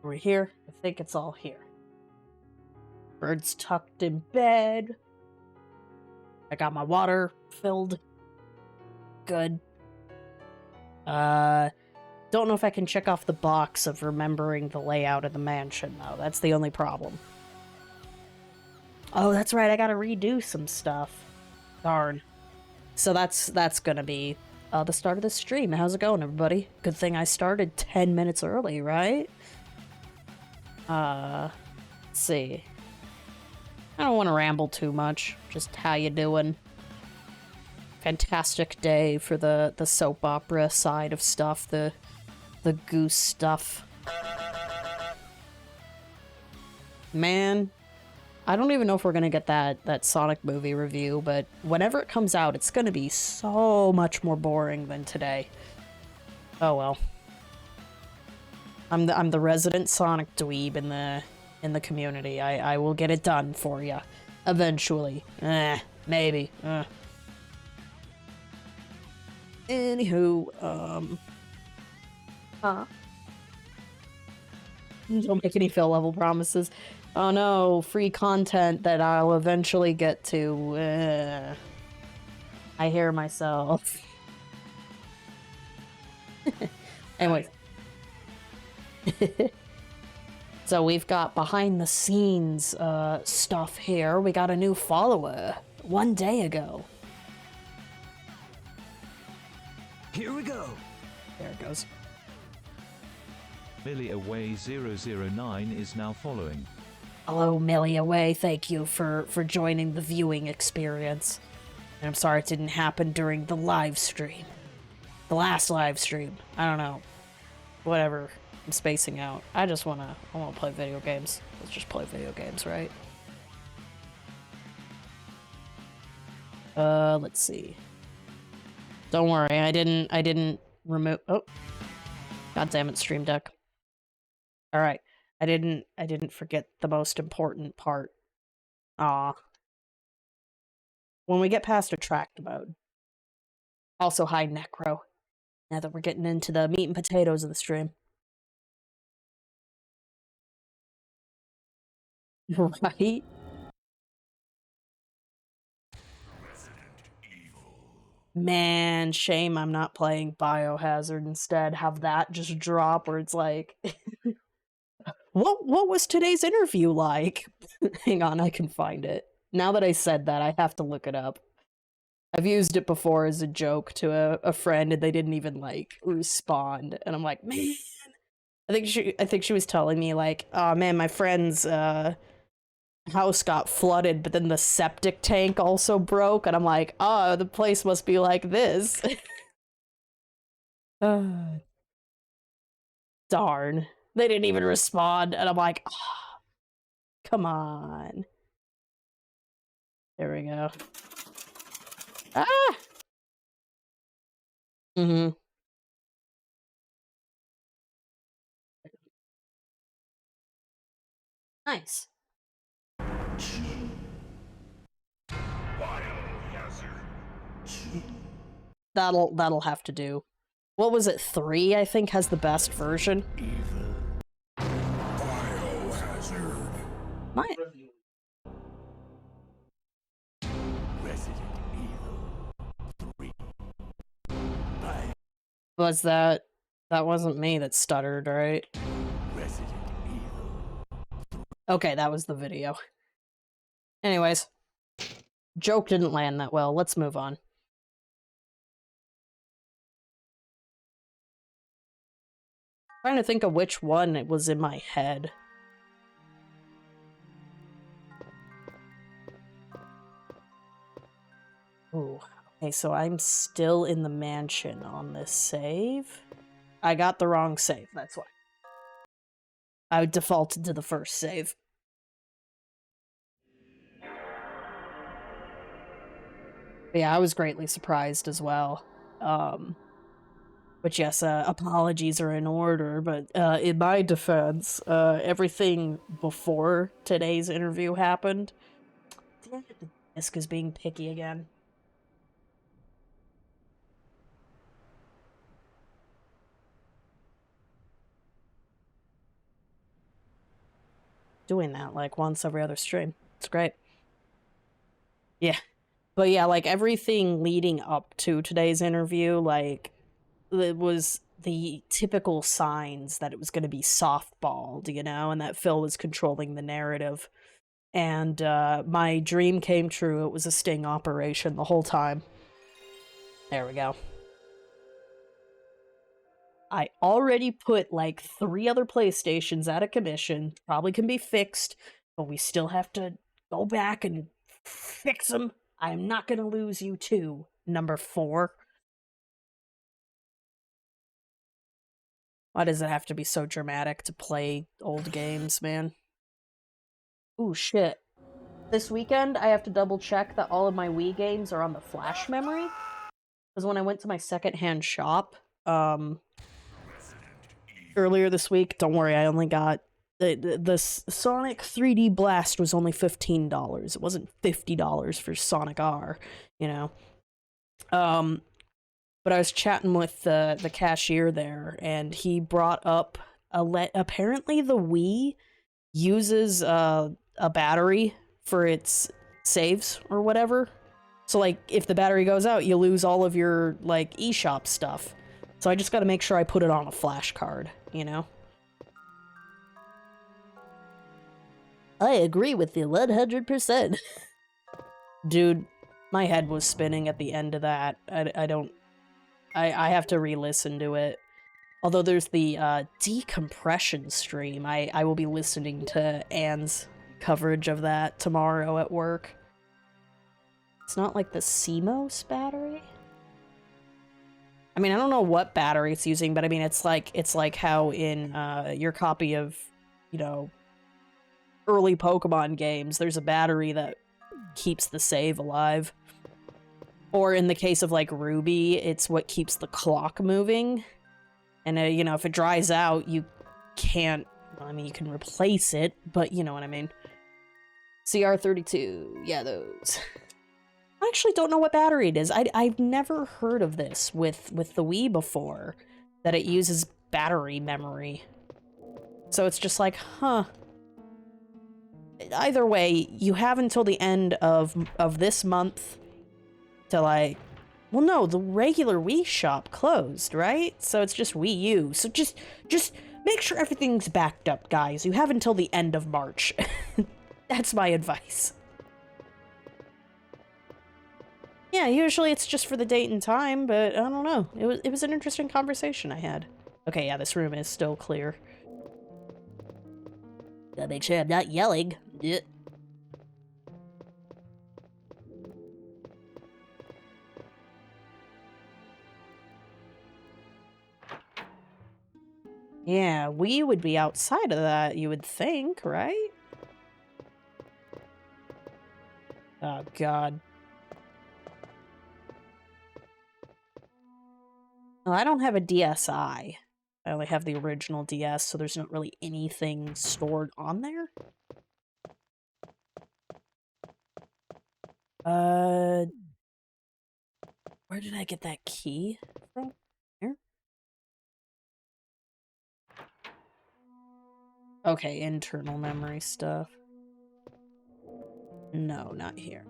Are we here? I think it's all here. Bird's tucked in bed. I got my water filled. Good. Don't know if I can check off the box of remembering the layout of the mansion, though. That's the only problem. Oh, that's right, I gotta redo some stuff. Darn. So that's gonna be the start of the stream. How's it going, everybody? Good thing I started 10 minutes early, right? Let's see. I don't want to ramble too much. Just how you doing? Fantastic day for the soap opera side of stuff, the goose stuff. Man, I don't even know if we're gonna get that Sonic movie review, but whenever it comes out, it's gonna be so much more boring than today. Oh well. I'm the resident Sonic dweeb in the community. I will get it done for you eventually. Maybe. Anywho, don't make any fill level promises. Oh no, free content that I'll eventually get to. I hear myself. Anyways. So we've got behind the scenes stuff here. We got a new follower 1 day ago. Here we go. There it goes. MillyAway009 is now following. Hello, Millie Away. Thank you for joining the viewing experience. And I'm sorry it didn't happen during the live stream. The last live stream. I don't know. Whatever. I'm spacing out. I wanna play video games. Let's just play video games, right? Let's see. Don't worry, I didn't remove. Oh, god damn it, Stream Deck. All right, I didn't forget the most important part. Aw. When we get past attract mode. Also, hi Necro. Now that we're getting into the meat and potatoes of the stream. Right? Man, shame I'm not playing Biohazard instead. Have that just drop where it's like, what was today's interview like? Hang on, I can find it. Now that I said that, I have to look it up. I've used it before as a joke to a friend, and they didn't even like respond. And I'm like, man, I think she was telling me like, oh man, my friend's house got flooded, but then the septic tank also broke, and I'm like, oh, the place must be like this. Darn. They didn't even respond, and I'm like, oh, come on. There we go. Ah! Mm-hmm. Nice. That'll have to do. What was it, 3, I think, has the best version? Biohazard. My Resident Evil 3. was that wasn't me that stuttered, right? Resident Evil. Okay, that was the video. Anyways, joke didn't land that well. Let's move on. Trying to think of which one it was in my head. Ooh. Okay, so I'm still in the mansion on this save. I got the wrong save, that's why. I defaulted to the first save. But yeah, I was greatly surprised as well. But yes, apologies are in order, but in my defense, everything before today's interview happened. The disc is being picky again. doing that like once every other stream. It's great. Yeah. But yeah, like everything leading up to today's interview, like it was the typical signs that it was going to be softballed, you know, and that Phil was controlling the narrative. And my dream came true. It was a sting operation the whole time. There we go. I already put like 3 other PlayStations out of commission. Probably can be fixed, but we still have to go back and fix them. I'm not gonna lose you too, number 4. Why does it have to be so dramatic to play old games, man? Ooh, shit. This weekend, I have to double check that all of my Wii games are on the flash memory. Because when I went to my secondhand shop, earlier this week, don't worry, I only got... The Sonic 3D Blast was only $15. It wasn't $50 for Sonic R, you know? But I was chatting with the cashier there, and he brought up apparently the Wii uses a battery for its saves or whatever. So like if the battery goes out, you lose all of your like eShop stuff. So I just got to make sure I put it on a flash card, you know. I agree with you 100%. Dude, my head was spinning at the end of that. I have to re-listen to it. Although there's the decompression stream. I will be listening to Anne's coverage of that tomorrow at work. It's not like the CMOS battery? I mean, I don't know what battery it's using, but I mean, it's like how in your copy of, you know, early Pokemon games, there's a battery that keeps the save alive. Or in the case of, like, Ruby, it's what keeps the clock moving. And, you know, if it dries out, you can't... Well, I mean, you can replace it, but you know what I mean. CR32. Yeah, those. I actually don't know what battery it is. I've never heard of this with the Wii before, that it uses battery memory. So it's just like, huh. Either way, you have until the end of this month to, like... Well, no, the regular Wii shop closed, right? So it's just Wii U. So just make sure everything's backed up, guys. You have until the end of March. That's my advice. Yeah, usually it's just for the date and time, but I don't know. It was an interesting conversation I had. Okay, yeah, this room is still clear. Gotta make sure I'm not yelling. Yeah. Yeah, we would be outside of that, you would think, right? Oh, God. Well, I don't have a DSi. I only have the original DS, so there's not really anything stored on there. Where did I get that key from? Here? Okay, internal memory stuff. No, not here.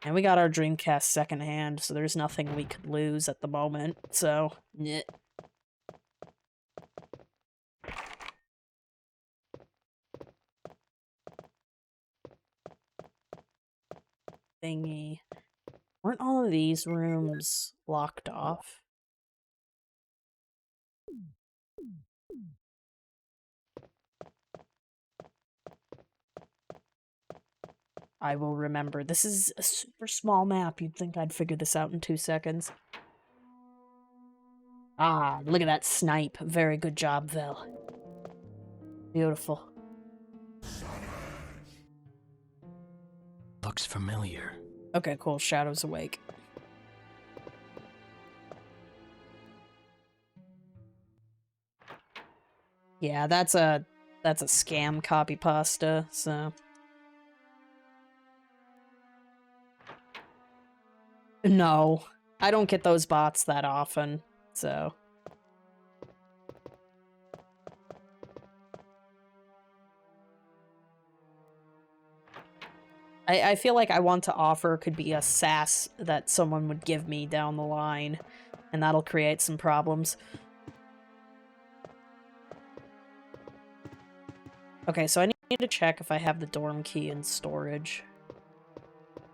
And we got our Dreamcast secondhand, so there's nothing we could lose at the moment, so... Nyeh. Thingy. Weren't all of these rooms locked off? I will remember. This is a super small map. You'd think I'd figure this out in 2 seconds. Ah, look at that snipe. Very good job, Vel. Beautiful. Looks familiar. Okay, cool. Shadow's awake. Yeah, that's a scam copy pasta, so... No, I don't get those bots that often, so... I feel like I want to offer could be a sass that someone would give me down the line, and that'll create some problems. Okay, so I need to check if I have the dorm key in storage.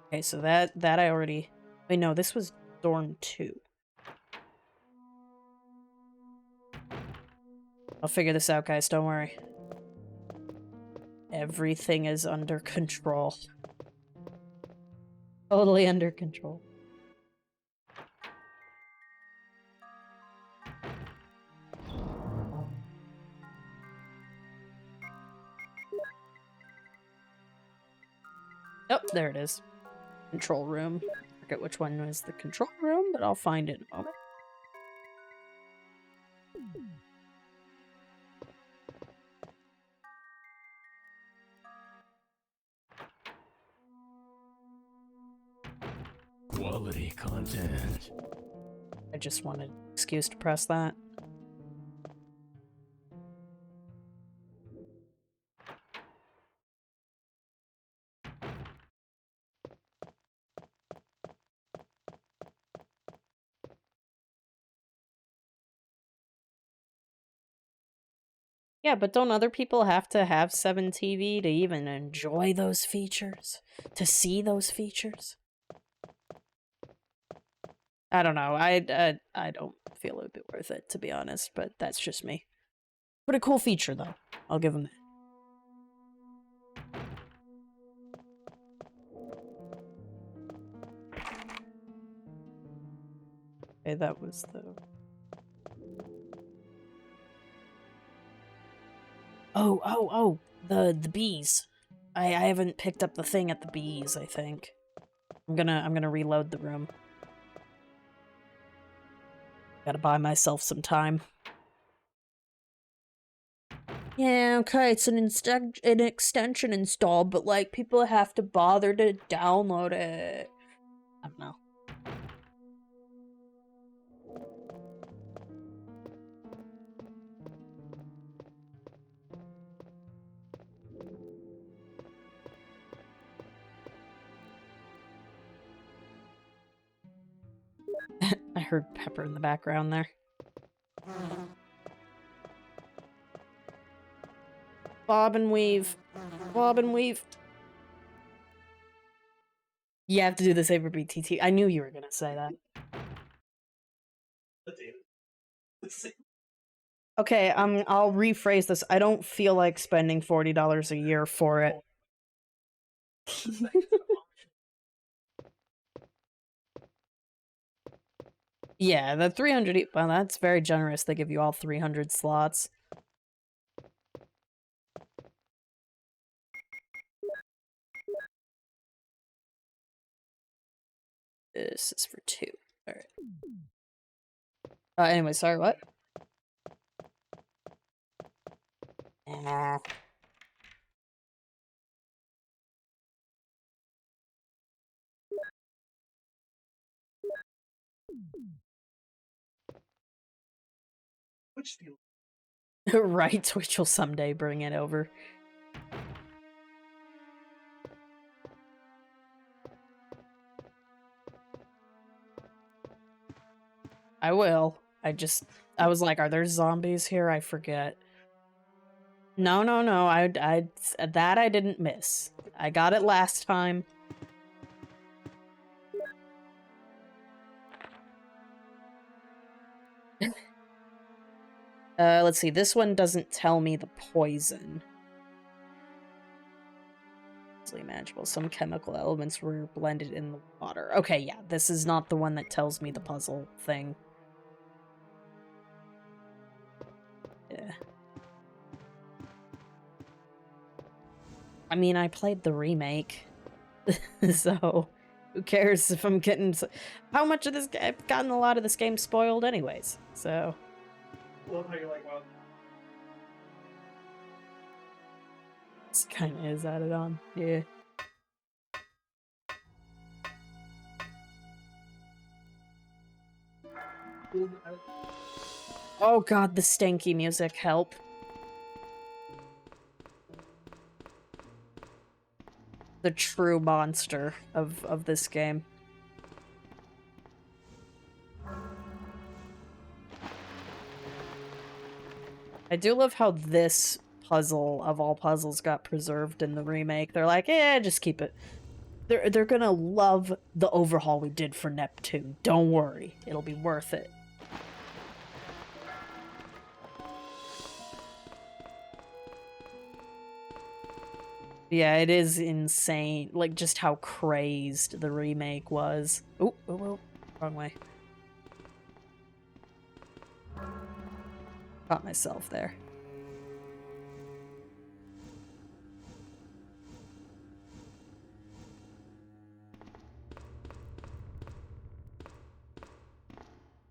Okay, so that I already... Wait, no, this was dorm 2. I'll figure this out, guys, don't worry. Everything is under control. Totally under control. Oh, there it is. Control room. I forget which one was the control room, but I'll find it in a moment. Quality content. I just wanted an excuse to press that. Yeah, but don't other people have to have 7 TV to even enjoy those features? To see those features? I don't know. I don't feel it would be worth it, to be honest, but that's just me. Pretty cool feature, though. I'll give them that. Okay, that was the... Oh, the bees. I haven't picked up the thing at the bees, I think. I'm gonna reload the room. Gotta buy myself some time. Yeah, okay, it's an extension installed, but like people have to bother to download it. I don't know. I heard Pepper in the background there. Bob and weave. Bob and weave. You have to do the Saber BTT. I knew you were gonna say that. Okay, I'll rephrase this. I don't feel like spending $40 a year for it. Yeah, the 300... Well, that's very generous. They give you all 300 slots. This is for 2. Alright. Anyway, sorry, what? Right, Twitch will someday bring it over. I will. I was like, are there zombies here? I forget. No. That I didn't miss. I got it last time. Let's see. This one doesn't tell me the poison. Easily manageable. Some chemical elements were blended in the water. Okay, yeah. This is not the one that tells me the puzzle thing. Yeah. I mean, I played the remake. So, who cares if I'm getting... How much of this... I've gotten a lot of this game spoiled anyways, so... Love how you're like, well... This kind of is added on, yeah. Oh god, the stanky music, help. the true monster of this game. I do love how this puzzle, of all puzzles, got preserved in the remake. They're like, just keep it. They're gonna love the overhaul we did for Neptune. Don't worry. It'll be worth it. Yeah, it is insane. Like, just how crazed the remake was. Oh, wrong way. Caught myself there.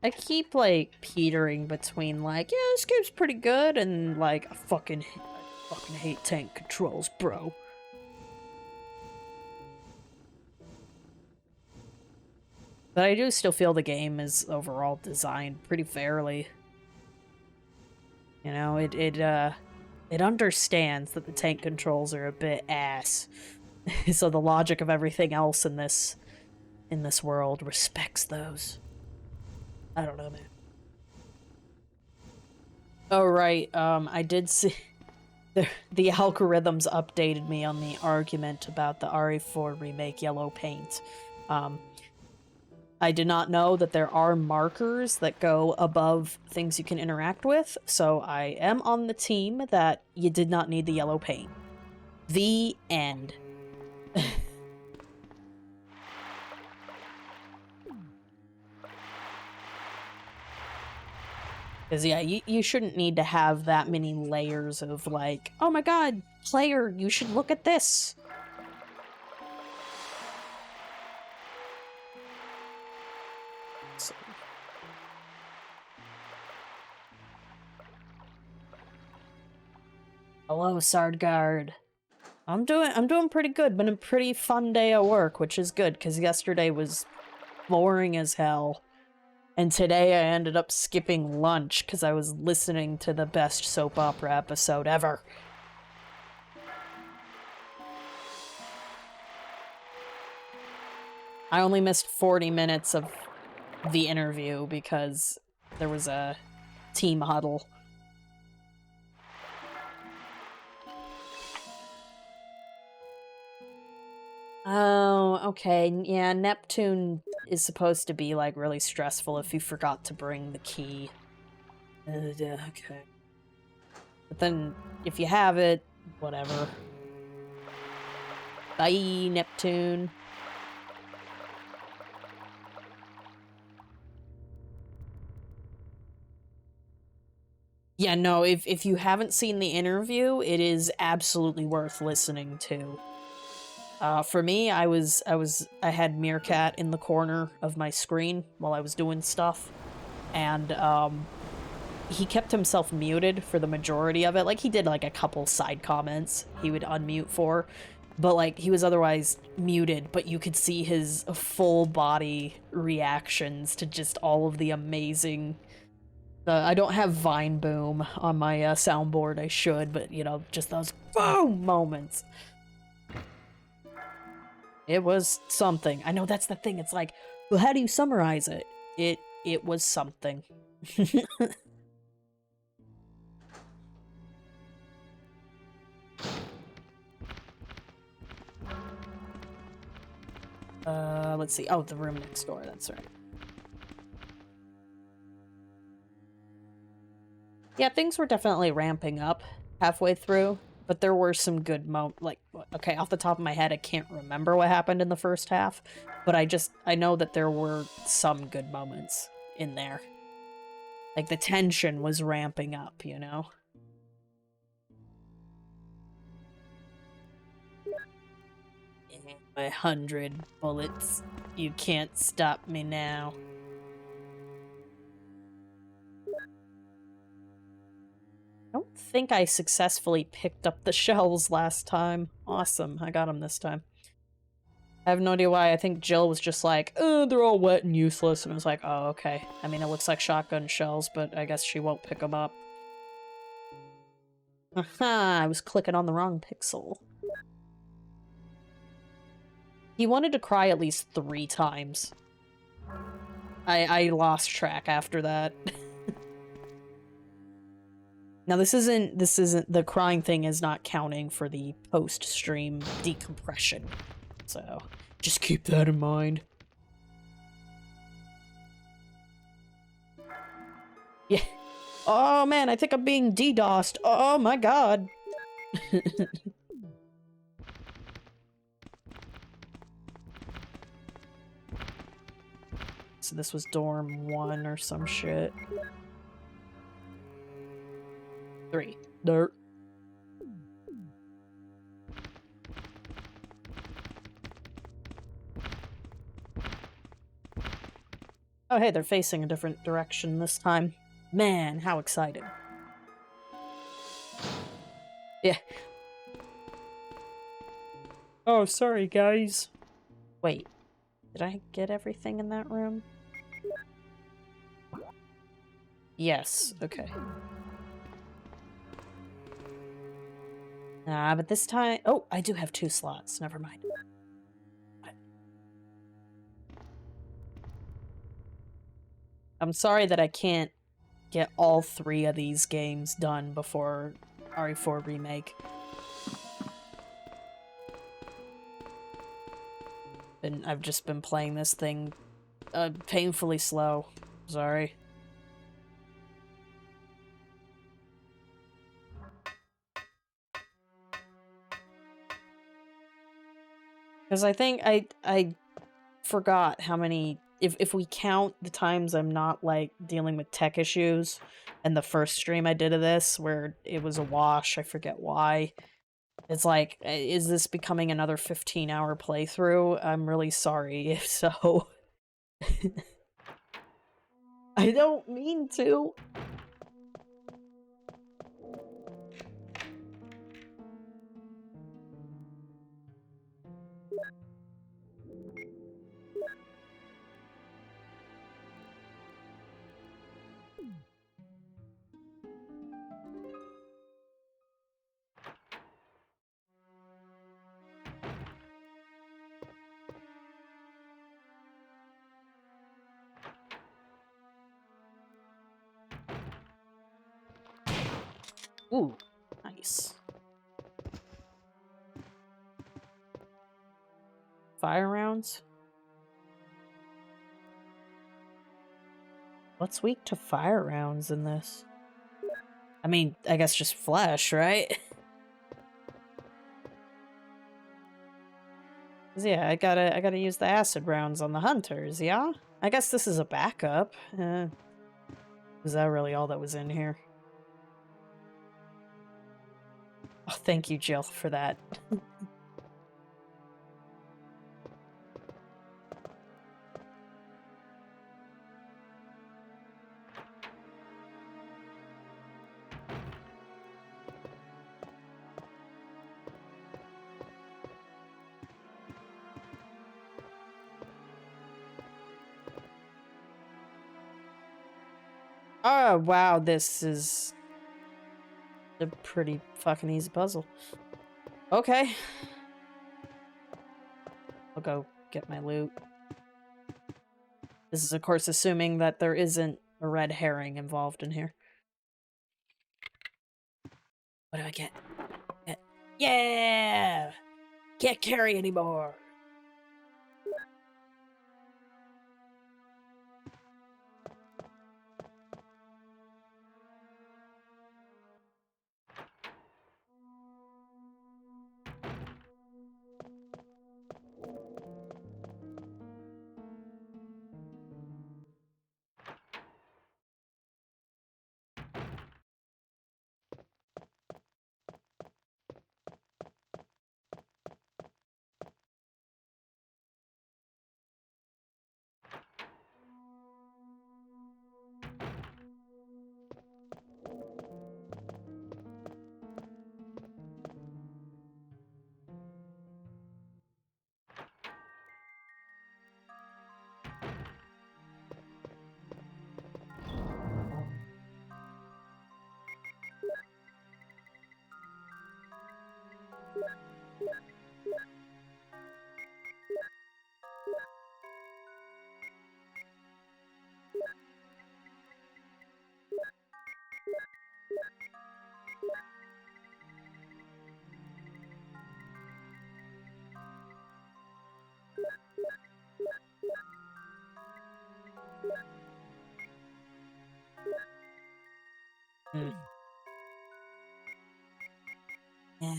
I keep, like, petering between, like, yeah, this game's pretty good, and, like, I fucking hate tank controls, bro. But I do still feel the game is overall designed pretty fairly. You know, it understands that the tank controls are a bit ass. So the logic of everything else in this world respects those. I don't know, man. Oh, right, I did see... The algorithms updated me on the argument about the RE4 remake yellow paint. I did not know that there are markers that go above things you can interact with, so I am on the team that you did not need the yellow paint. The end. Because, yeah, you shouldn't need to have that many layers of, like, oh my god, player, you should look at this. So. Hello, Sardgard. I'm doing pretty good. Been a pretty fun day at work, which is good, because yesterday was boring as hell. And today I ended up skipping lunch because I was listening to the best soap opera episode ever. I only missed 40 minutes of the interview because there was a team huddle. Oh, okay. Yeah, Neptune is supposed to be, like, really stressful if you forgot to bring the key. Okay. But then, if you have it, whatever. Bye, Neptune. Yeah, no, if you haven't seen the interview, it is absolutely worth listening to. For me, I had Meerkat in the corner of my screen while I was doing stuff, and he kept himself muted for the majority of it. Like, he did, like, a couple side comments he would unmute for, but, like, he was otherwise muted, but you could see his full body reactions to just all of the amazing... I don't have Vine Boom on my soundboard, I should, but, you know, just those boom moments. It was something. I know that's the thing. It's like, well, how do you summarize it? It was something. Let's see. Oh, the room next door. That's right. Yeah, things were definitely ramping up halfway through, but there were some good okay, off the top of my head, I can't remember what happened in the first half, but I know that there were some good moments in there. Like, the tension was ramping up, you know? My 100 bullets. You can't stop me now. I don't think I successfully picked up the shells last time. Awesome, I got them this time. I have no idea why. I think Jill was just like, they're all wet and useless, and I was like, oh, okay. I mean, it looks like shotgun shells, but I guess she won't pick them up. Aha, I was clicking on the wrong pixel. He wanted to cry at least 3 times. I lost track after that. Now this isn't the crying thing is not counting for the post-stream decompression. So just keep that in mind. Yeah. Oh man, I think I'm being DDoSed. Oh my god. So this was dorm 1 or some shit. 3. Dirt. Oh hey, they're facing a different direction this time. Man, how excited. Yeah. Oh, sorry guys. Wait, did I get everything in that room? Yes, okay. But this time... Oh, I do have 2 slots. Never mind. I'm sorry that I can't get all 3 of these games done before RE4 Remake. And I've just been playing this thing painfully slow. Sorry. Because I think I forgot how many... If we count the times I'm not, like, dealing with tech issues, and the first stream I did of this, where it was a wash, I forget why. It's like, is this becoming another 15-hour playthrough? I'm really sorry if so. I don't mean to. Ooh, nice. Fire rounds? What's weak to fire rounds in this? I mean, I guess just flesh, right? 'Cause yeah, I gotta use the acid rounds on the hunters, yeah? I guess this is a backup. Is that really all that was in here? Oh, thank you, Jill, for that. Oh, wow, this is a pretty fucking easy puzzle. Okay. I'll go get my loot. This is, of course, assuming that there isn't a red herring involved in here. What do I get? Yeah! Can't carry anymore!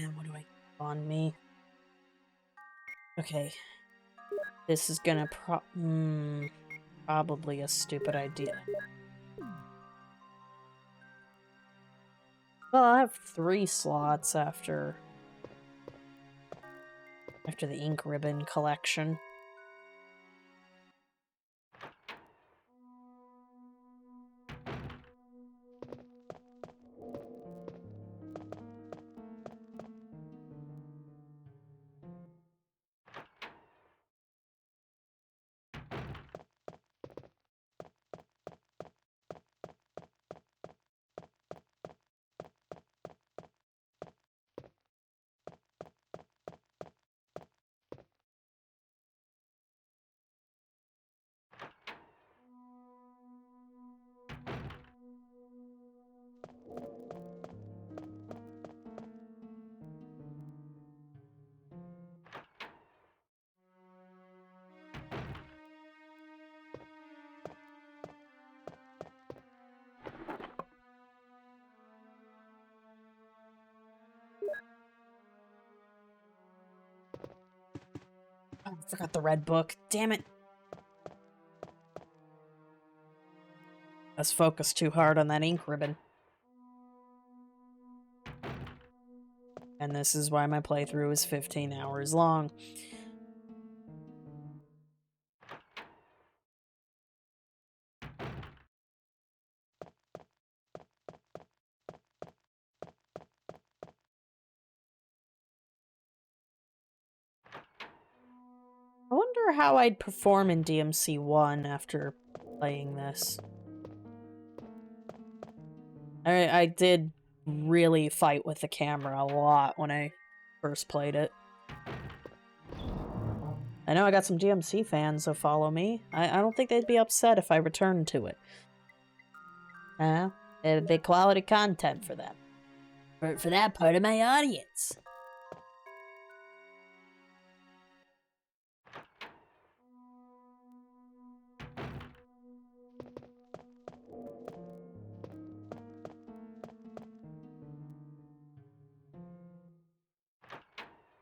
And what do I have on me? Okay. This is gonna probably a stupid idea. Well, I have 3 slots after the ink ribbon collection. Oh, I forgot the red book. Damn it. I was focused too hard on that ink ribbon. And this is why my playthrough is 15 hours long. I wonder how I'd perform in DMC 1 after playing this. I did really fight with the camera a lot when I first played it. I know I got some DMC fans that follow me. I don't think they'd be upset if I returned to it. It'd be quality content for them. For that part of my audience.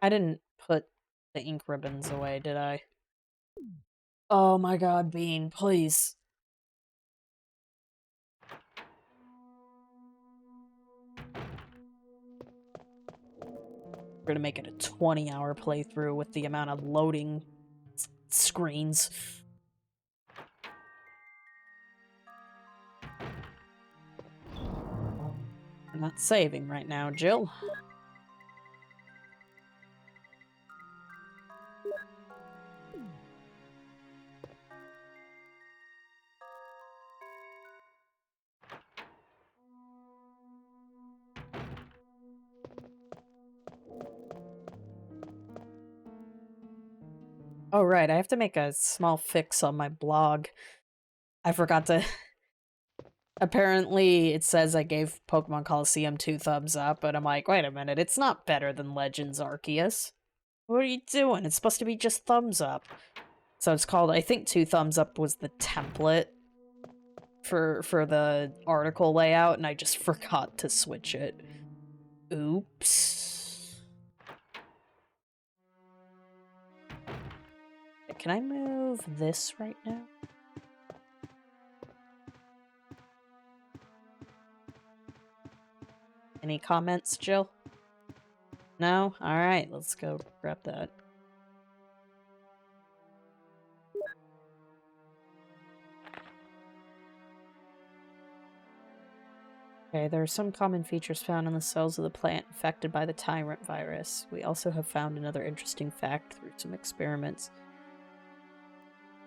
I didn't put the ink ribbons away, did I? Oh my god, Bean, please. We're gonna make it a 20-hour playthrough with the amount of loading screens. I'm not saving right now, Jill. Oh, right, I have to make a small fix on my blog. I forgot to... Apparently, it says I gave Pokemon Coliseum 2 thumbs up, but I'm like, wait a minute, it's not better than Legends Arceus. What are you doing? It's supposed to be just thumbs up. So it's called, I think 2 thumbs up was the template for the article layout, and I just forgot to switch it. Oops. Can I move this right now? Any comments, Jill? No? Alright, let's go grab that. Okay, there are some common features found in the cells of the plant infected by the Tyrant virus. We also have found another interesting fact through some experiments.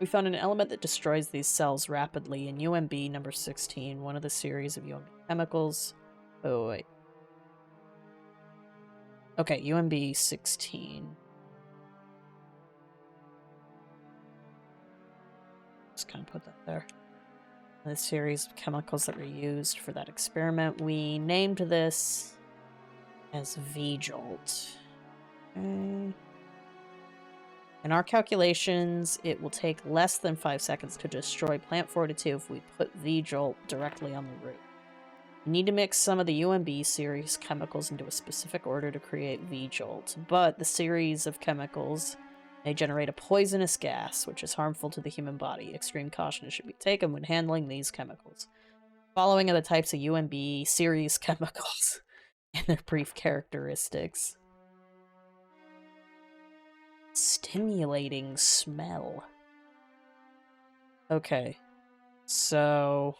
We found an element that destroys these cells rapidly in UMB number 16, one of the series of UMB chemicals. Oh, wait. Okay, UMB 16. Just kind of put that there. The series of chemicals that were used for that experiment. We named this as V-Jolt. Okay. In our calculations, it will take less than 5 seconds to destroy plant fortitude if we put V-Jolt directly on the root. You need to mix some of the UMB series chemicals into a specific order to create V-Jolt, but the series of chemicals may generate a poisonous gas, which is harmful to the human body. Extreme caution should be taken when handling these chemicals. Following are the types of UMB series chemicals and their brief characteristics. Stimulating smell. Okay. So...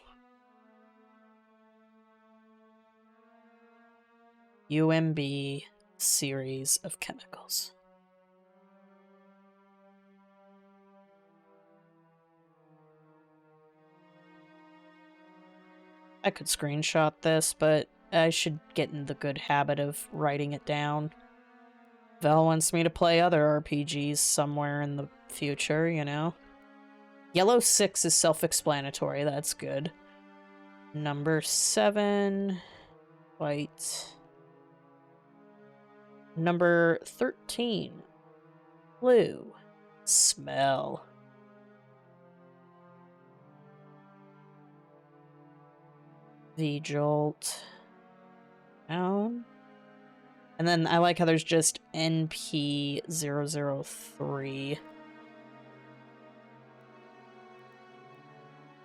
UMB series of chemicals. I could screenshot this, but I should get in the good habit of writing it down. Val wants me to play other RPGs somewhere in the future, you know? Yellow 6 is self-explanatory, that's good. Number 7... White. Number 13. Blue. Smell. V-Jolt. Down. And then I like how there's just NP003.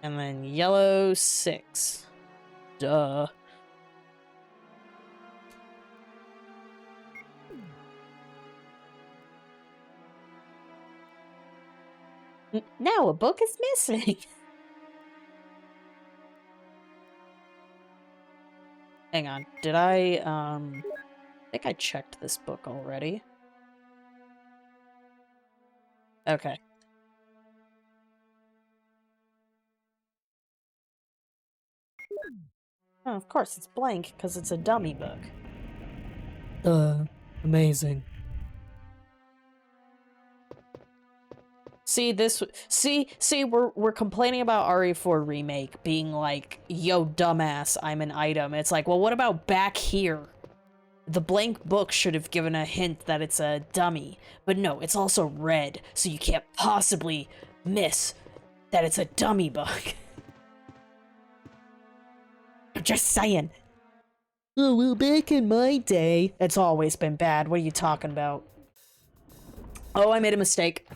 And then yellow 6. Duh. Now a book is missing. Hang on. Did I think I checked this book already. Okay. Oh, of course, it's blank, because it's a dummy book. Amazing. See, we're complaining about RE4 Remake being like, yo, dumbass, I'm an item. It's like, well, what about back here? The blank book should have given a hint that it's a dummy. But no, it's also red, so you can't possibly miss that it's a dummy book. I'm just saying. Oh, well, back in my day... It's always been bad. What are you talking about? Oh, I made a mistake.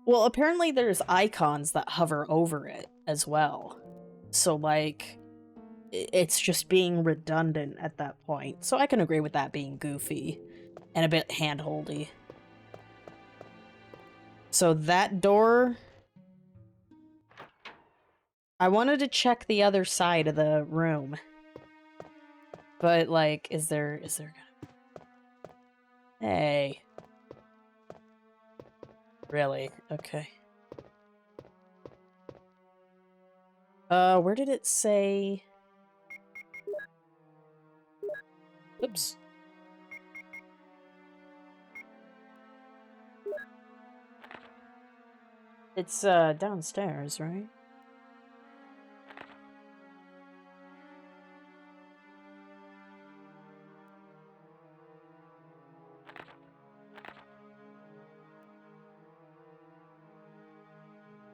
Well, apparently there's icons that hover over it as well. So, like, it's just being redundant at that point. So I can agree with that being goofy and a bit hand-holdy. So that door... I wanted to check the other side of the room. But, like, is there gonna... Hey. Really? Okay. Where did it say... Oops. It's, downstairs, right?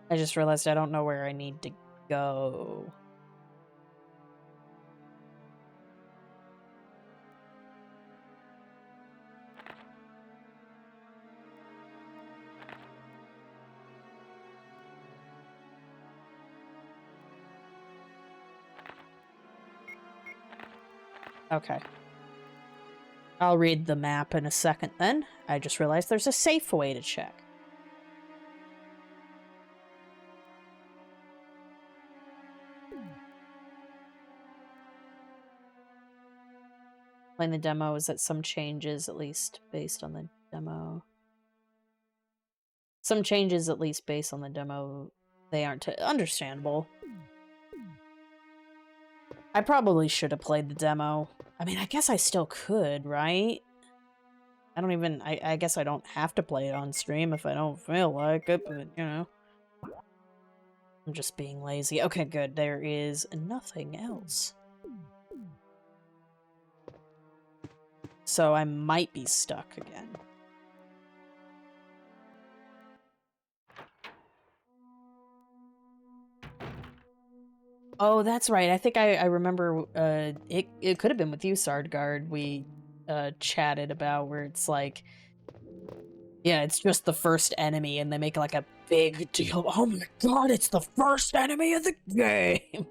I just realized I don't know where I need to go. Okay. I'll read the map in a second then. I just realized there's a safe way to check. Playing the demo is that some changes, at least based on the demo. Some changes, at least based on the demo, they aren't understandable. I probably should have played the demo. I mean, I guess I still could, right? I don't even... I guess I don't have to play it on stream if I don't feel like it, but, you know. I'm just being lazy. Okay, good. There is nothing else. So I might be stuck again. Oh, that's right. I think I remember it could have been with you, Sardgard. We chatted about where it's like, yeah, it's just the first enemy and they make like a big deal. Oh my god, it's the first enemy of the game.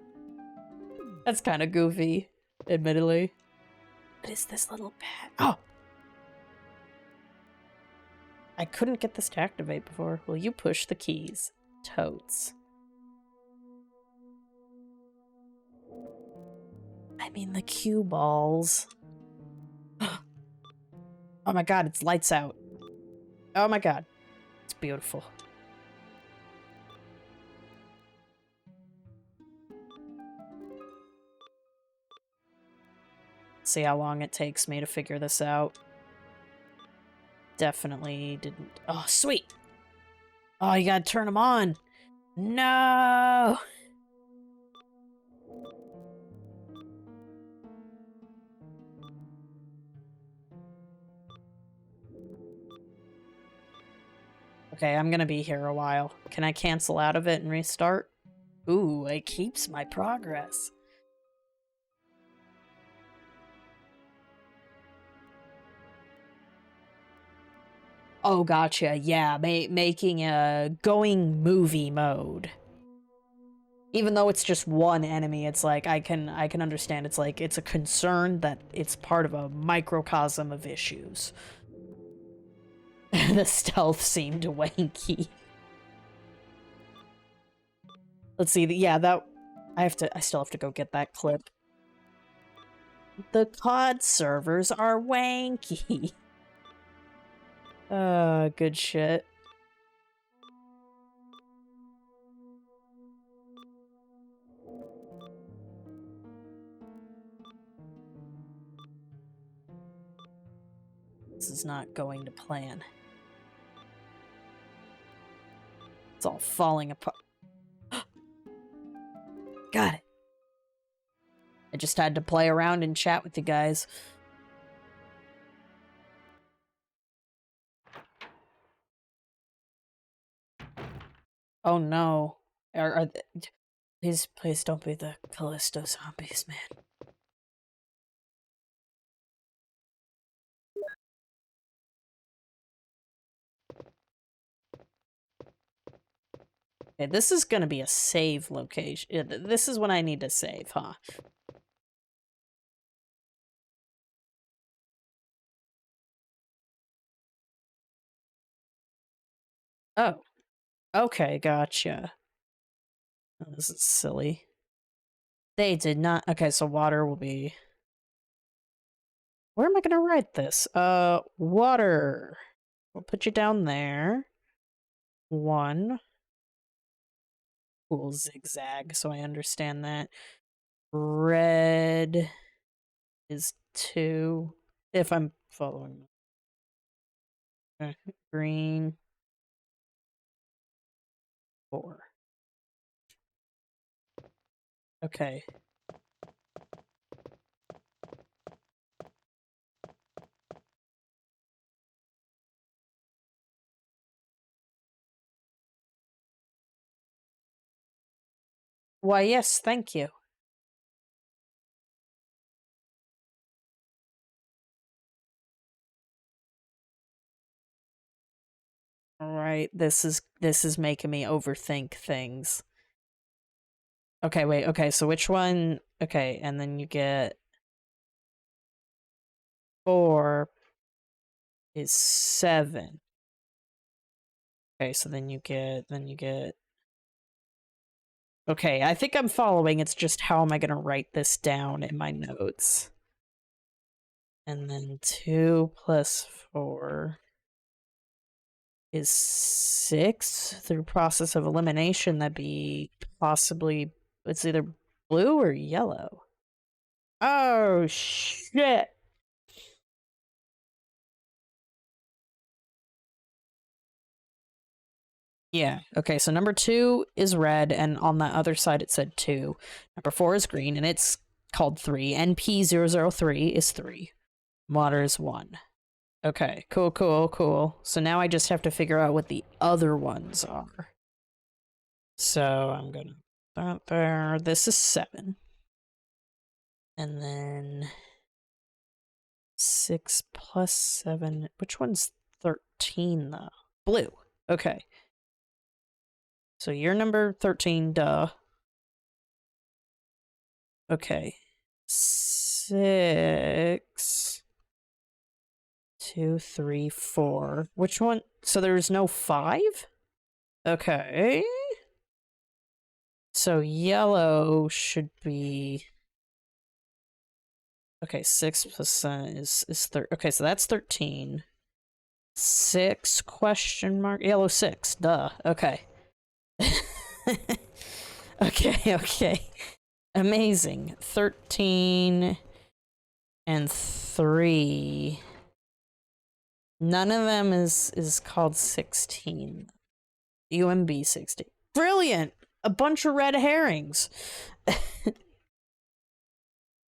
That's kind of goofy, admittedly. What is this little pad? Oh! I couldn't get this to activate before. Will you push the keys? Totes. I mean, the cue balls. Oh my god, it's lights out. Oh my god. It's beautiful. See how long it takes me to figure this out. Definitely didn't. Oh, sweet. Oh, you gotta turn them on. No! Okay, I'm gonna be here a while. Can I cancel out of it and restart? Ooh, it keeps my progress. Oh, gotcha. Yeah, making a going movie mode. Even though it's just one enemy, it's like I can understand. It's like it's a concern that it's part of a microcosm of issues. The stealth seemed wanky. Let's see. Yeah, that I still have to go get that clip. The COD servers are wanky. Good shit. This is not going to plan. It's all falling apart. Got it. I just had to play around and chat with you guys. Oh no. Please don't be the Callisto zombies, man. Okay, this is gonna be a save location. This is when I need to save, huh? Oh. Okay, gotcha. Oh, this is silly. They did not... Okay, so water will be... Where am I gonna write this? Water. We'll put you down there. 1. Cool zigzag, so I understand that. Red is 2, if I'm following. Green 4. Okay. Why, yes, thank you. Alright, this is making me overthink things. Okay, wait, okay, so which one? Okay, and then you get 4 is 7. Okay, so then you get okay, I think I'm following, it's just how am I gonna write this down in my notes? And then 2 plus 4 is 6. Through process of elimination, that'd be possibly, it's either blue or yellow. Oh, shit! Yeah, okay, so number 2 is red, and on the other side it said 2. Number 4 is green, and it's called 3. NP003 is 3. Water is 1. Okay, cool, cool, cool. So now I just have to figure out what the other ones are. So I'm gonna put that there. This is 7. And then 6 plus 7. Which one's 13 though? Blue. Okay. So you're number 13, duh. Okay. 6. 2, 3, 4. Which one? So there's no 5? Okay. So yellow should be... Okay, 6% is okay, so that's 13. 6 question mark? Yellow 6, duh. Okay. Okay, okay. Amazing. 13 and 3. None of them is called 16. UMB 16. Brilliant! A bunch of red herrings.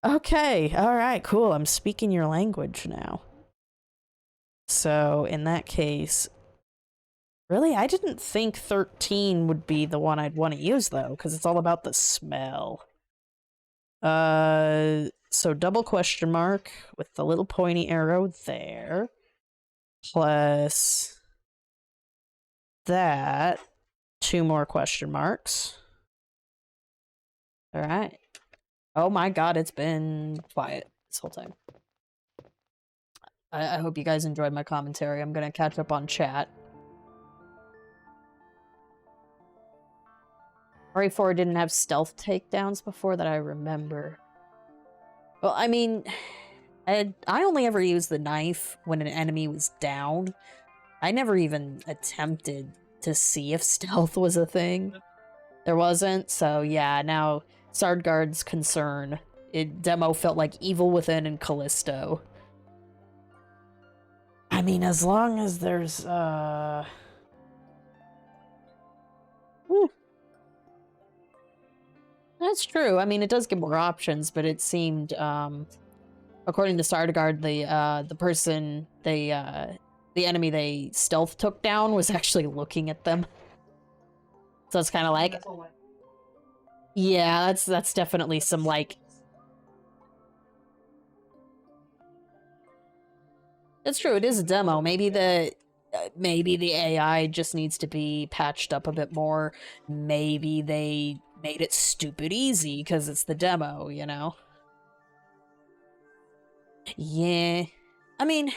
Okay, alright, cool. I'm speaking your language now. So, in that case... Really? I didn't think 13 would be the one I'd want to use, though, because it's all about the smell. So double question mark with the little pointy arrow there. Plus... that. 2 more question marks. Alright. Oh my god, it's been quiet this whole time. I hope you guys enjoyed my commentary. I'm gonna catch up on chat. RE4 didn't have stealth takedowns before that I remember. Well, I mean, I only ever used the knife when an enemy was down. I never even attempted to see if stealth was a thing. There wasn't, so yeah, now Sardguard's concern. Demo felt like Evil Within and Callisto. I mean, as long as there's, That's true. I mean, it does give more options, but it seemed, according to Sardguard, the person the enemy they stealth took down was actually looking at them. So it's kind of like, yeah, that's definitely some like. It's true. It is a demo. Maybe the AI just needs to be patched up a bit more. Maybe they made it stupid easy because it's the demo, you know? Yeah. I mean,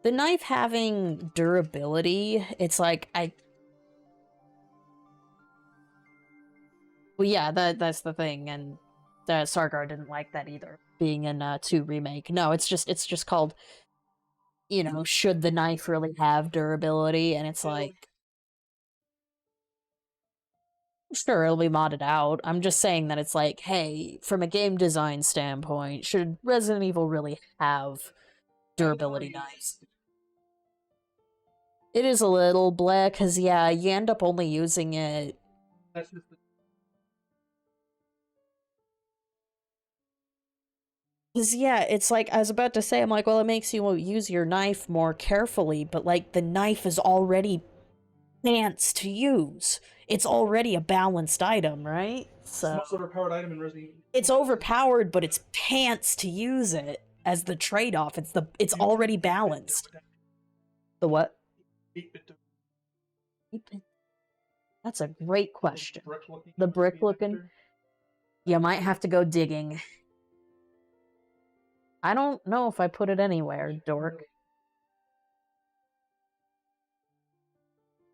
the knife having durability, it's like, well, yeah, that's the thing, and Sargar didn't like that either, being in 2 Remake. No, it's just called, you know, should the knife really have durability? And it's like, sure, it'll be modded out. I'm just saying that it's like, hey, from a game design standpoint, should Resident Evil really have durability knives? It is a little black, because, yeah, you end up only using it... Because, yeah, it's like, I was about to say, I'm like, well, it makes you use your knife more carefully, but, like, the knife is already pants to use. It's already a balanced item, right? So... It's the most overpowered item in Resident Evil. It's overpowered, but it's pants to use it as the trade-off. It's already balanced. The what? 8-bit. That's a great question. The brick-looking? You might have to go digging. I don't know if I put it anywhere, dork.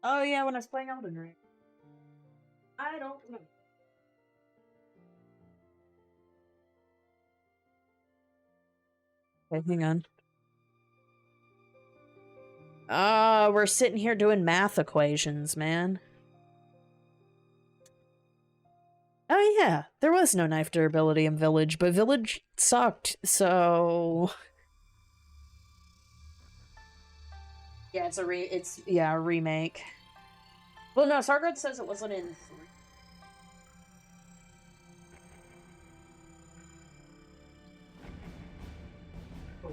Oh yeah, when I was playing Elden Ring. I don't know. Okay, hang on. We're sitting here doing math equations, man. Oh yeah, there was no knife durability in Village, but Village sucked, so... Yeah, it's a remake. Well, no, Sargard says it wasn't in 3.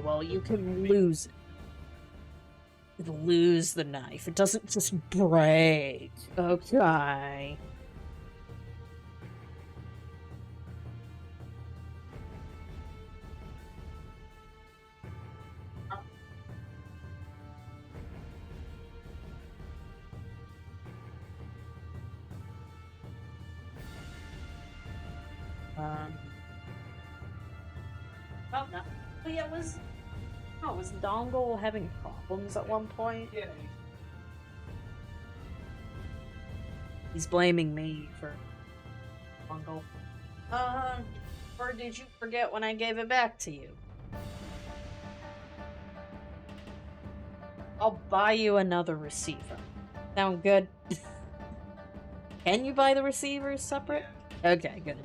Okay, well, you can lose it. You can lose the knife. It doesn't just break. Okay. Oh no. But yeah, was Dongle having problems at one point? Yeah. He's blaming me for Dongle. Or did you forget when I gave it back to you? I'll buy you another receiver. Sound good? Can you buy the receivers separate? Okay, good.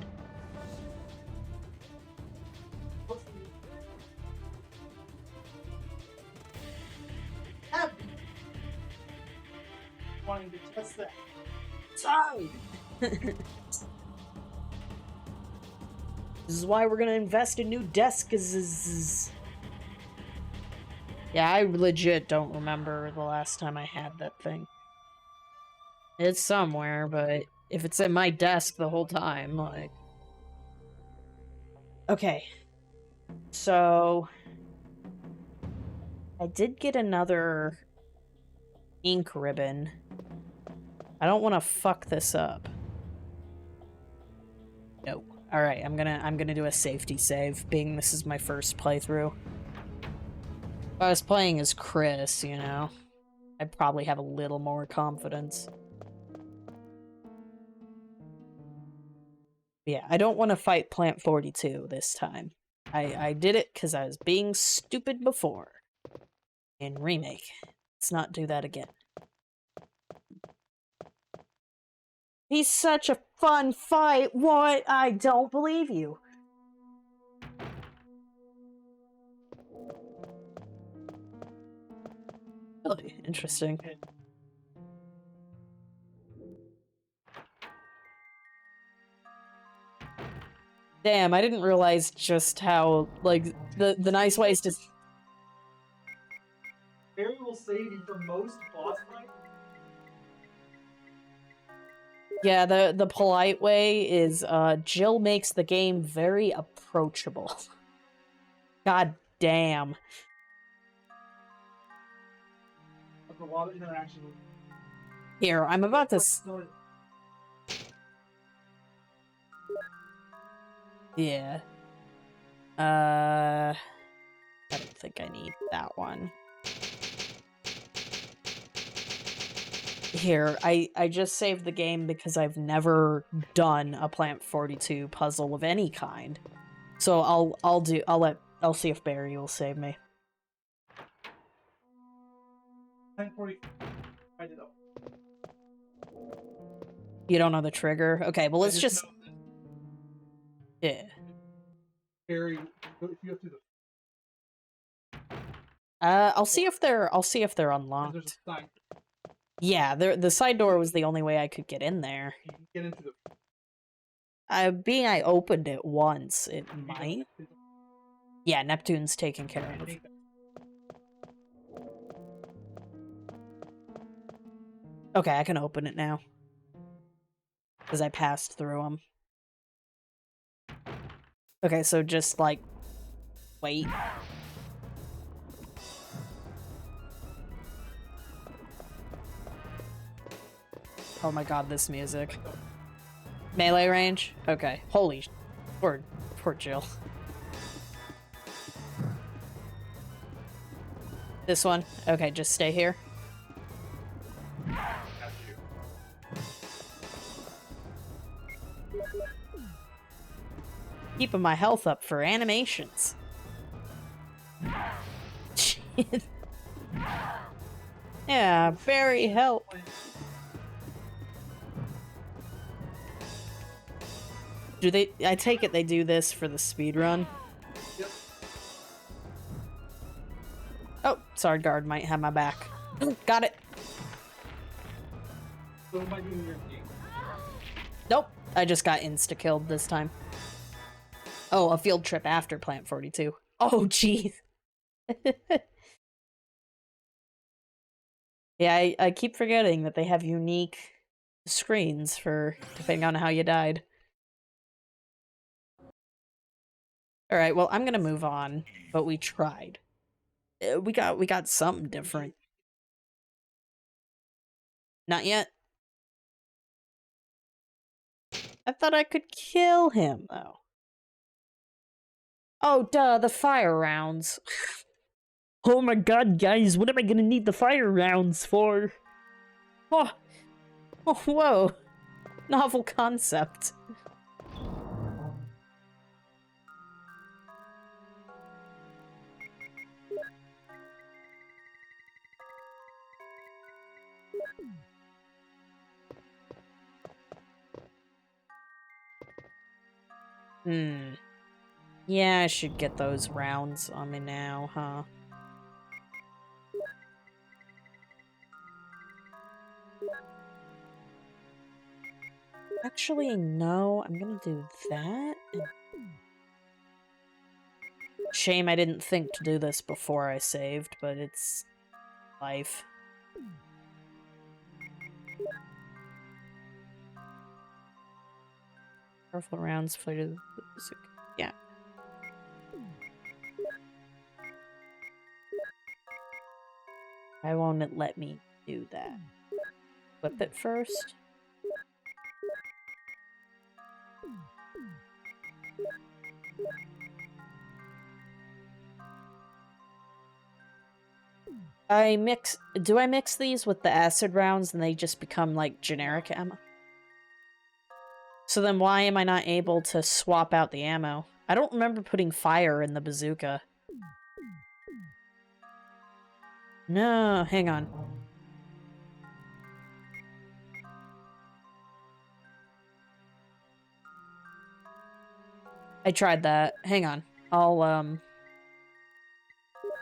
Wanting to test that. Sorry! This is why we're gonna invest in new desks. Yeah, I legit don't remember the last time I had that thing. It's somewhere, but if it's at my desk the whole time, like... Okay. So... I did get another ink ribbon. I don't want to fuck this up. No. Alright, I'm gonna do a safety save, being this is my first playthrough. If I was playing as Chris, you know, I'd probably have a little more confidence. Yeah, I don't want to fight Plant 42 this time. I did it because I was being stupid before. In Remake. Let's not do that again. He's such a fun fight. What? I don't believe you. Really interesting. Damn, I didn't realize just how, like, the nice ways to... Barry will save you for most boss fights. Yeah, the polite way is, Jill makes the game very approachable. God damn. Like a lot of interaction with Here, I'm about to... Yeah. I don't think I need that one. Here, I just saved the game because I've never done a Plant 42 puzzle of any kind. So I'll see if Barry will save me. 10:40. I did. You don't know the trigger? Okay, well let's just... Yeah. Barry, if you go through the... I'll see if they're unlocked. There's a sign. Yeah, the side door was the only way I could get in there. You can get into the... Being I opened it once, it might. Yeah, Neptune's taken care of. Okay, I can open it now. Because I passed through them. Okay, so just, like, wait. Oh my god, this music. Melee range? Okay. Holy sh... Poor Jill. This one? Okay, just stay here. Keeping my health up for animations. Yeah, Barry, help. Do they... I take it they do this for the speedrun? Yep. Oh, Sword Guard might have my back. Got it. So am I doing your game? Nope. I just got insta-killed this time. Oh, a field trip after Plant 42. Oh, jeez. Yeah, I keep forgetting that they have unique screens for depending on how you died. Alright, well, I'm gonna move on, but we tried. We got something different. Not yet. I thought I could kill him, though. Oh, duh, the fire rounds. Oh my god, guys, what am I gonna need the fire rounds for? Oh, oh whoa. Novel concept. Yeah, I should get those rounds on me now, huh? Actually, no, I'm gonna do that. Shame I didn't think to do this before I saved, but it's life. Powerful rounds flated. Yeah. Why won't it let me do that? Flip it first. Do I mix these with the acid rounds and they just become like generic ammo? So then why am I not able to swap out the ammo? I don't remember putting fire in the bazooka. No, hang on. I tried that. Hang on.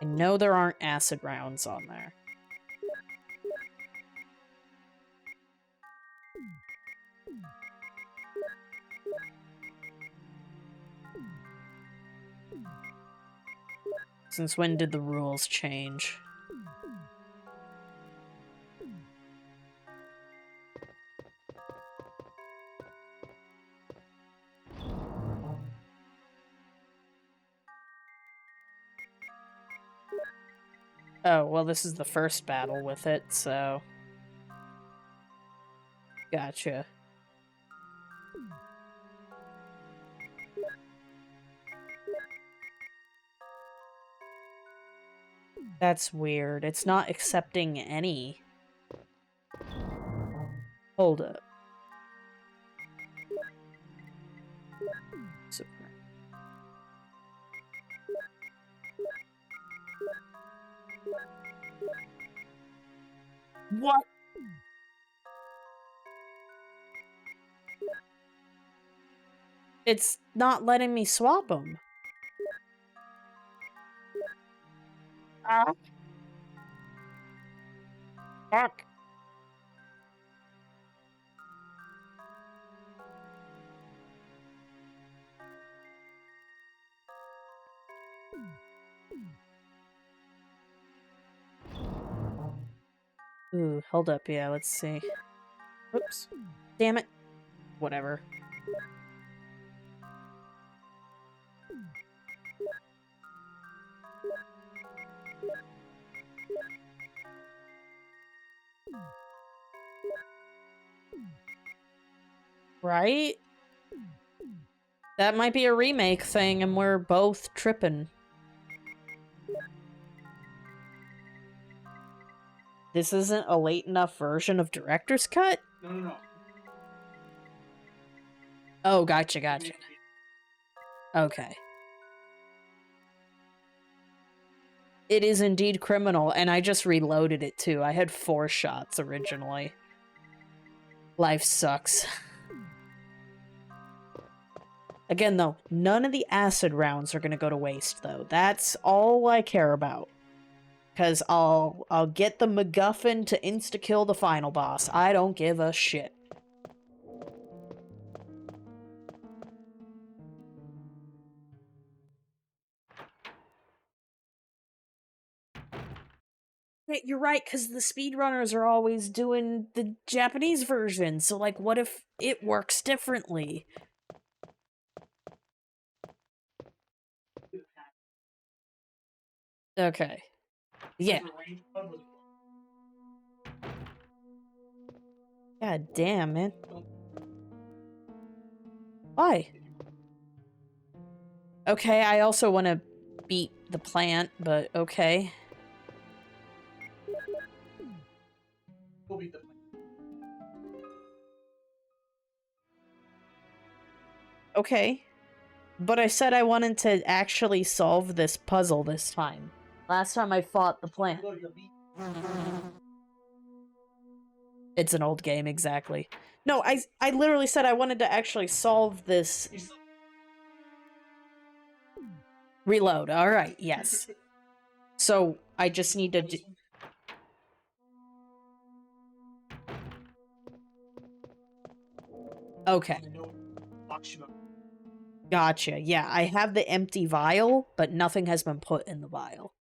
I know there aren't acid rounds on there. Since when did the rules change? Oh, well, this is the first battle with it, so... Gotcha. That's weird. It's not accepting any. Hold up. Super. What? It's not letting me swap them. Ah. Fuck. Ooh, hold up, yeah, let's see. Oops. Damn it. Whatever. Right? That might be a remake thing and we're both tripping. This isn't a late enough version of Director's Cut? No. Oh, gotcha. Okay. It is indeed criminal, and I just reloaded it too. I had 4 shots originally. Life sucks. Again, though, none of the acid rounds are gonna go to waste, though. That's all I care about. Because I'll get the MacGuffin to insta-kill the final boss. I don't give a shit. you're right, because the speedrunners are always doing the Japanese version, so, like, what if it works differently? Okay. Yeah. God damn, man. Why? Okay, I also want to beat the plant, but okay. We'll beat the plant. Okay. But I said I wanted to actually solve this puzzle this time. Last time I fought the plant. Look, you'll beat. It's an old game, exactly. No, I literally said I wanted to actually solve this. Reload, alright, yes. So, I just need to do... Okay. Gotcha, yeah, I have the empty vial, but nothing has been put in the vial.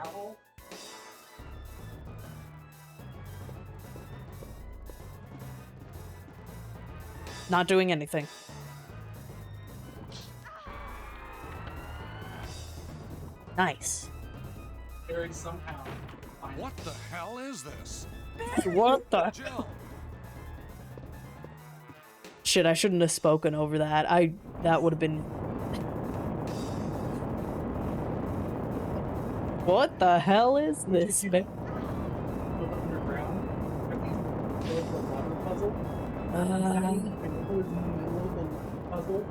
Owl. Not doing anything. Nice. Buried somehow. What the hell is this? What the... Jill! Shit, I shouldn't have spoken over that. That would have been... What the hell is this, man? Underground. At least go for a water puzzle. And go in the middle of the puzzle.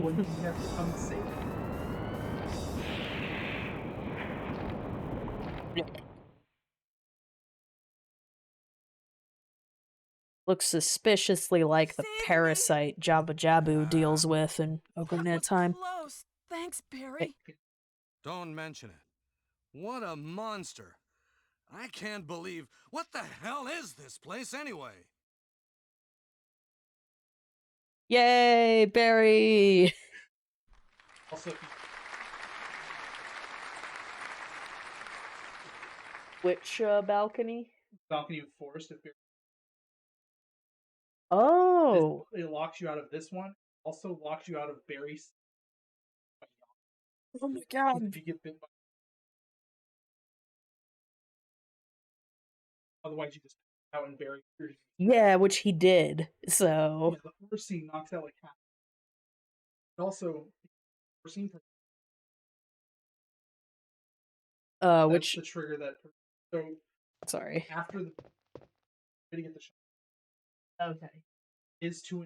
When you have to come save it. Looks suspiciously like the parasite Jabba Jabu deals with in Ocarina of Time. Close. Thanks, Barry. Don't mention it. What a monster. I can't believe... What the hell is this place anyway? Yay, Barry! Also, Which balcony? balcony of forest. If you're, Oh! it locks you out of this one. Also locks you out of berries. Oh my god. If you get bit by. Otherwise, you just out and bury. Yeah, which he did, so... Yeah, the first scene knocks out like half. And also, first scene. That's which... the trigger that. So Sorry. after the way to get the shot. Okay. Is to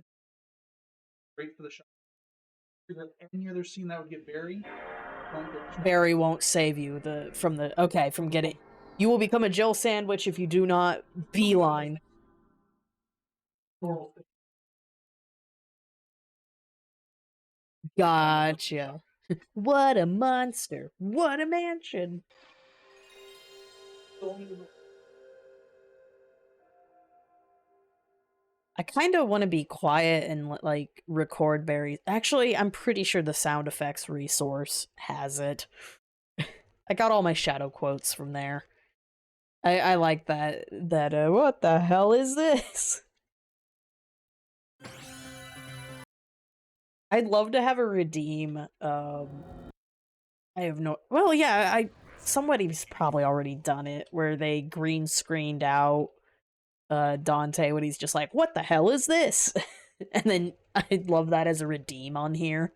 great for the shot. Any other scene that would get Barry? Barry won't save you from getting... You will become a Jill sandwich if you do not beeline. Gotcha. What a monster. What a mansion. I kind of want to be quiet and, like, record Barry. Actually, I'm pretty sure the sound effects resource has it. I got all my shadow quotes from there. I like that, what the hell is this? I'd love to have a redeem, I have no... Well, yeah, somebody's probably already done it, where they green screened out Dante when he's just like, what the hell is this? And then I'd love that as a redeem on here.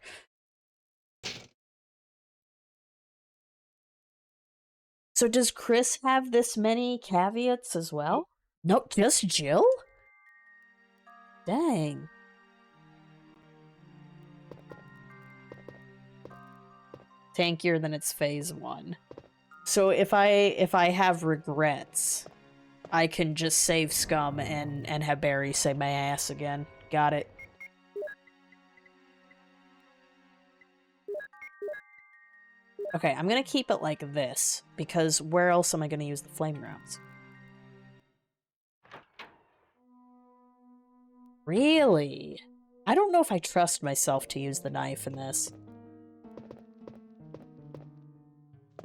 So does Chris have this many caveats as well? Nope, just Jill? Dang. Tankier than its phase 1. So if I have regrets, I can just save Scum and have Barry save my ass again. Got it. Okay, I'm gonna keep it like this, because where else am I gonna use the flame rounds? Really? I don't know if I trust myself to use the knife in this.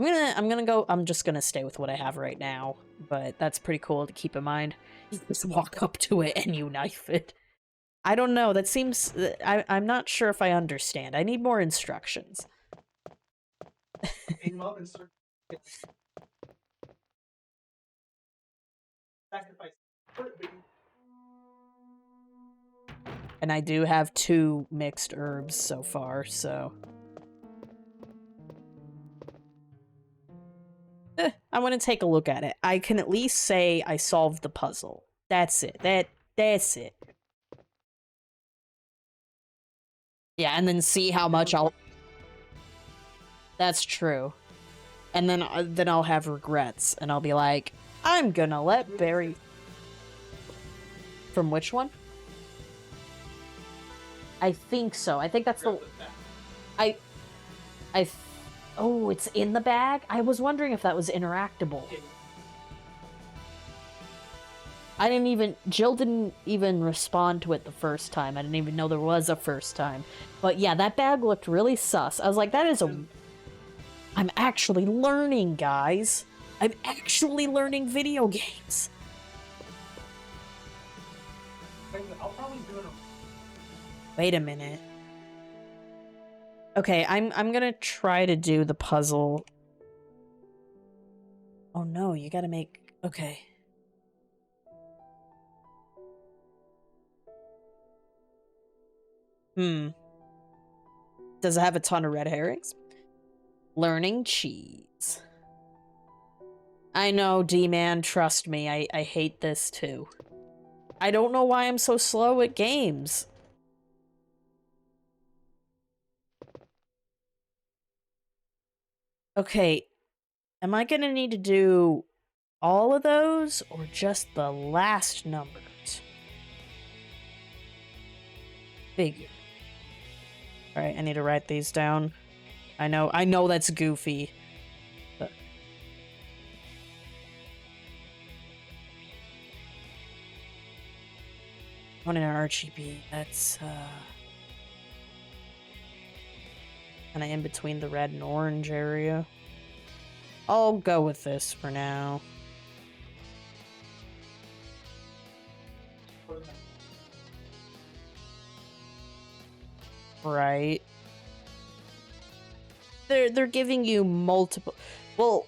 I'm just gonna stay with what I have right now, but that's pretty cool to keep in mind. You just walk up to it and you knife it. I don't know, that seems... I'm not sure if I understand. I need more instructions. Aim up and start. Sacrifice. And I do have 2 mixed herbs so far, so... I want to take a look at it. I can at least say I solved the puzzle. That's it. That's it. Yeah, and then see how much I'll... That's true. And then I'll have regrets, and I'll be like, I'm gonna let Barry... From which one? I think so. I think that's the... Oh, it's in the bag? I was wondering if that was interactable. Jill didn't even respond to it the first time. I didn't even know there was a first time. But yeah, that bag looked really sus. I was like, that is a... I'm actually learning, guys. I'm actually learning video games. I'll probably do it. Wait a minute. Okay, I'm gonna try to do the puzzle. Oh no, you gotta make... Okay. Does it have a ton of red herrings? Learning cheese. I know, D-Man, trust me, I hate this too. I don't know why I'm so slow at games. Okay, am I gonna need to do all of those, or just the last numbers? Figure. Alright, I need to write these down. I know that's goofy. But... One in an RGB, that's, kinda in between the red and orange area. I'll go with this for now. Right. They're giving you multiple... Well,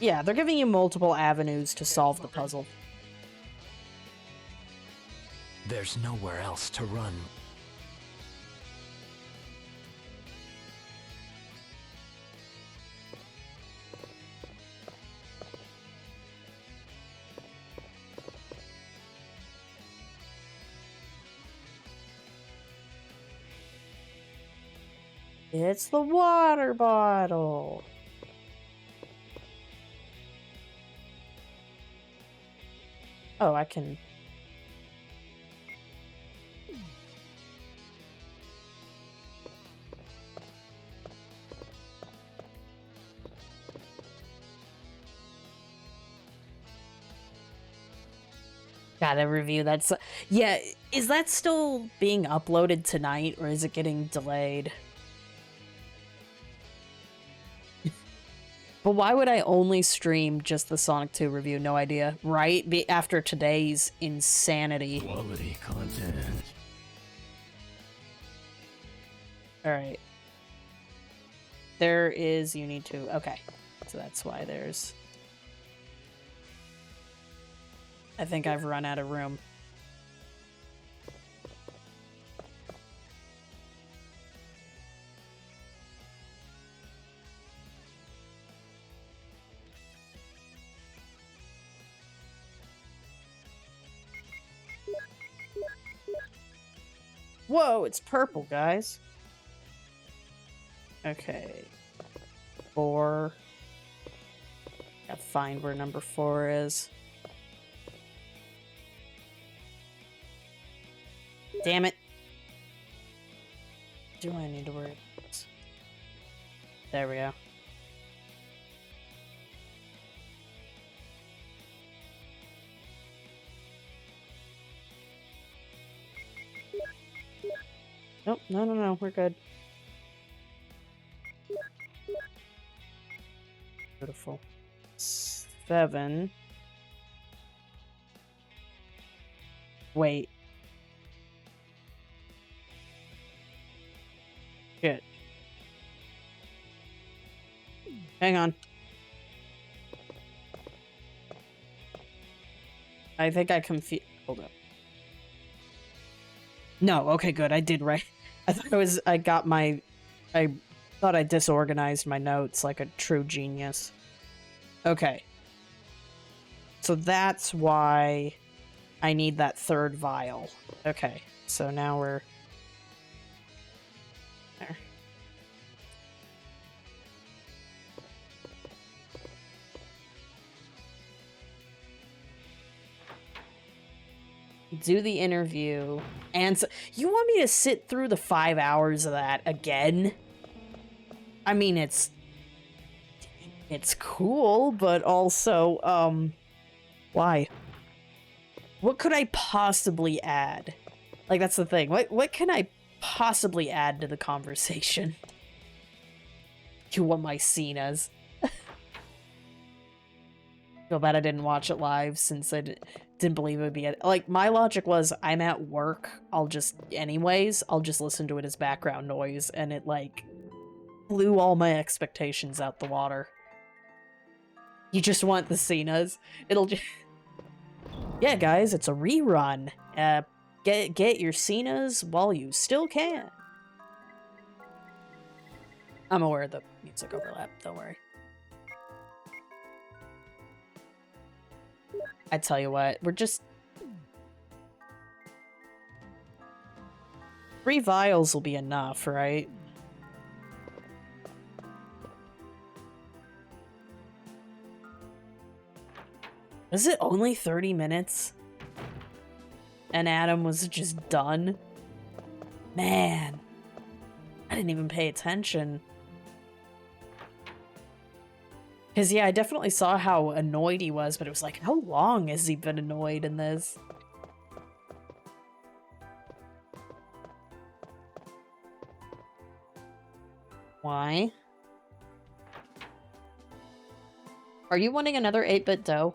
yeah, they're giving you multiple avenues to solve the puzzle. There's nowhere else to run. It's the water bottle. Oh, I can... Gotta review that. Yeah, is that still being uploaded tonight, or is it getting delayed? But why would I only stream just the Sonic 2 review? No idea. Right? After today's insanity. Quality content. Alright. There is... You need to... Okay. So that's why there's... I think I've run out of room. Whoa, it's purple, guys. Okay. 4. Gotta find where number 4 is. Damn it. Do I need to worry about this? There we go. Oh, no, no, no, we're good. Beautiful. 7. Wait. Shit. Hang on. I think I confused. Hold up. No, okay, good. I did right. I thought I got my. I thought I disorganized my notes like a true genius. Okay. So that's why I need that third vial. Okay, so now we're there. Do the interview, and so, you want me to sit through the 5 hours of that again? I mean, it's cool, but also, why? What could I possibly add? Like, that's the thing. What can I possibly add to the conversation? You want my Cenas. Feel bad I didn't watch it live since I didn't believe it would be... Like, my logic was, I'm at work, I'll just listen to it as background noise, and it, like, blew all my expectations out the water. You just want the Cenas. It'll just... Yeah, guys, it's a rerun. Get your Cenas while you still can. I'm aware of the music overlap, don't worry. I tell you what, we're just... 3 vials will be enough, right? Is it only 30 minutes? And Adam was just done? Man. I didn't even pay attention. Because, yeah, I definitely saw how annoyed he was, but it was like, how long has he been annoyed in this? Why? Are you wanting another 8-bit dough?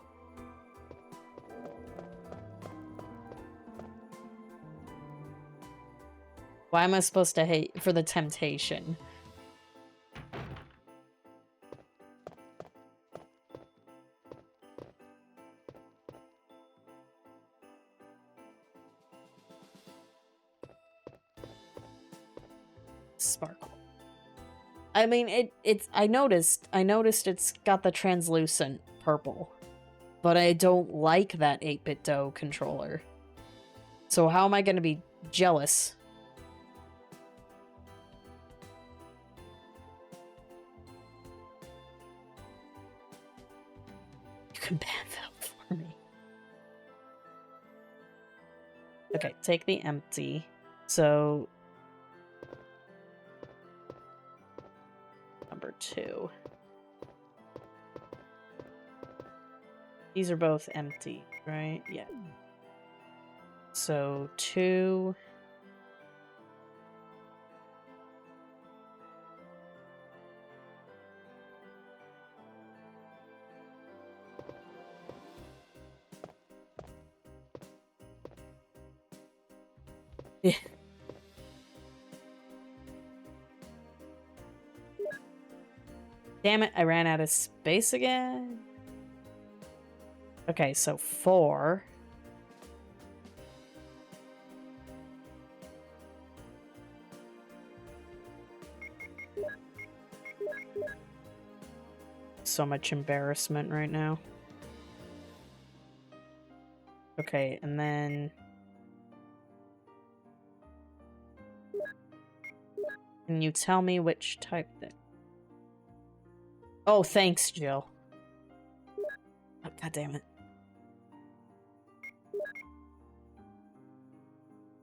Why am I supposed to hate for the temptation? Sparkle. I mean, I noticed it's got the translucent purple. But I don't like that 8-bit dough controller. So how am I going to be jealous? You can ban that for me. Okay, take the empty. So... Number 2. These are both empty, right? Yeah. So 2... Yeah. Damn it, I ran out of space again. Okay, so 4. So much embarrassment right now. Okay, and then... Can you tell me which type that... Oh, thanks, Jill. Oh, God damn it.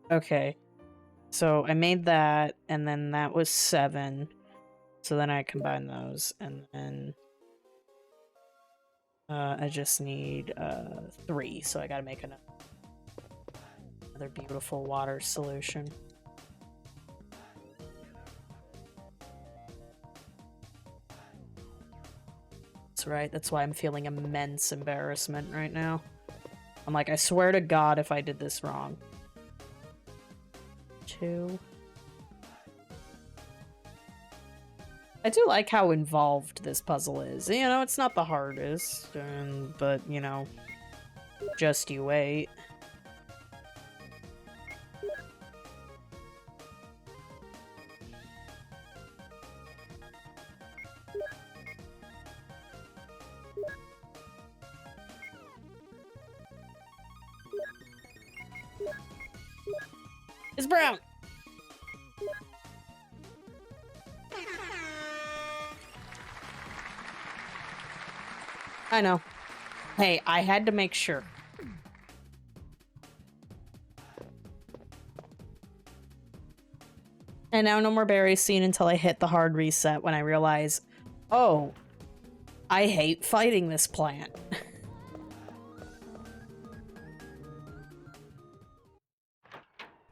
Okay. So I made that, and then that was 7. So then I combine those, and then... I just need 3, so I gotta make another beautiful water solution. That's right. That's why I'm feeling immense embarrassment right now. I'm like, I swear to God if I did this wrong. 2. I do like how involved this puzzle is. You know, it's not the hardest, but, you know, just you wait. It's brown! I know. Hey, I had to make sure. And now no more berries seen until I hit the hard reset when I realize, oh, I hate fighting this plant.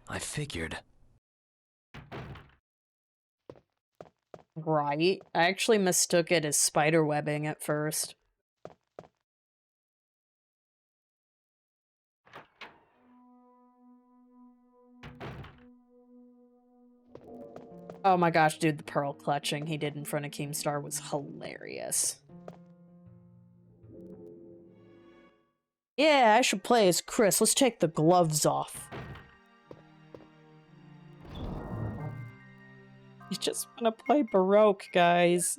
I figured. Right? I actually mistook it as spider webbing at first. Oh my gosh, dude, the pearl clutching he did in front of Keemstar was hilarious. Yeah, I should play as Chris. Let's take the gloves off. I just want to play Baroque, guys.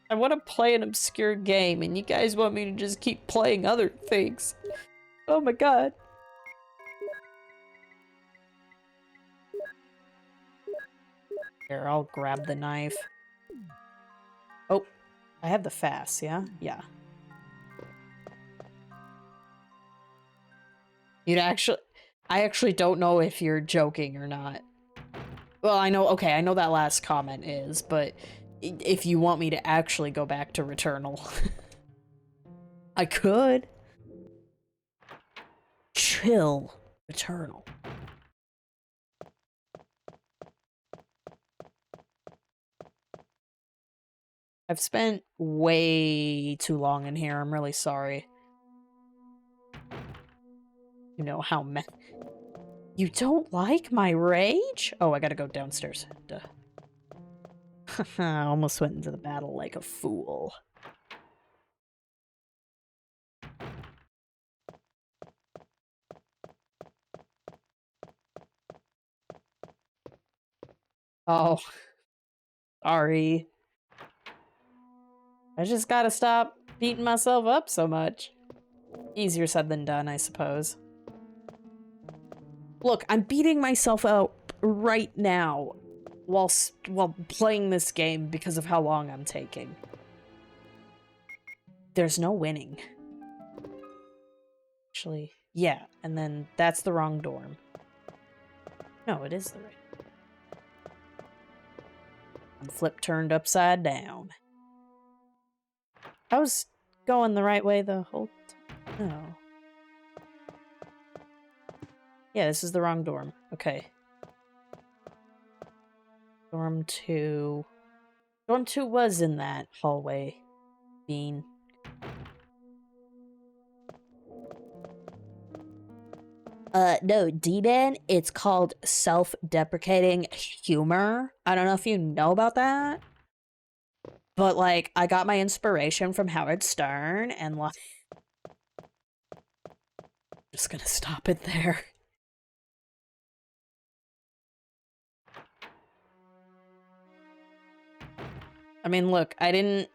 I want to play an obscure game, and you guys want me to just keep playing other things. Oh my god. Here, I'll grab the knife. Oh, I have the fast, yeah? Yeah. I actually don't know if you're joking or not. Well, I know that last comment is, but if you want me to actually go back to Returnal, I could. Chill, Returnal. I've spent way too long in here. I'm really sorry. You know how You don't like my rage? Oh, I gotta go downstairs. Duh. I almost went into the battle like a fool. Oh. Sorry. I just gotta stop beating myself up so much. Easier said than done, I suppose. Look, I'm beating myself up right now while playing this game because of how long I'm taking. There's no winning. Actually, yeah, and then that's the wrong dorm. No, it is the right. I'm flip turned upside down. I was going the right way the whole time. Oh. Yeah, this is the wrong dorm. Okay. Dorm 2. Dorm 2 was in that hallway. Bean. No, D-Man, it's called self-deprecating humor. I don't know if you know about that. But, like, I got my inspiration from Howard Stern, and, like... just gonna stop it there. I mean, look, I didn't...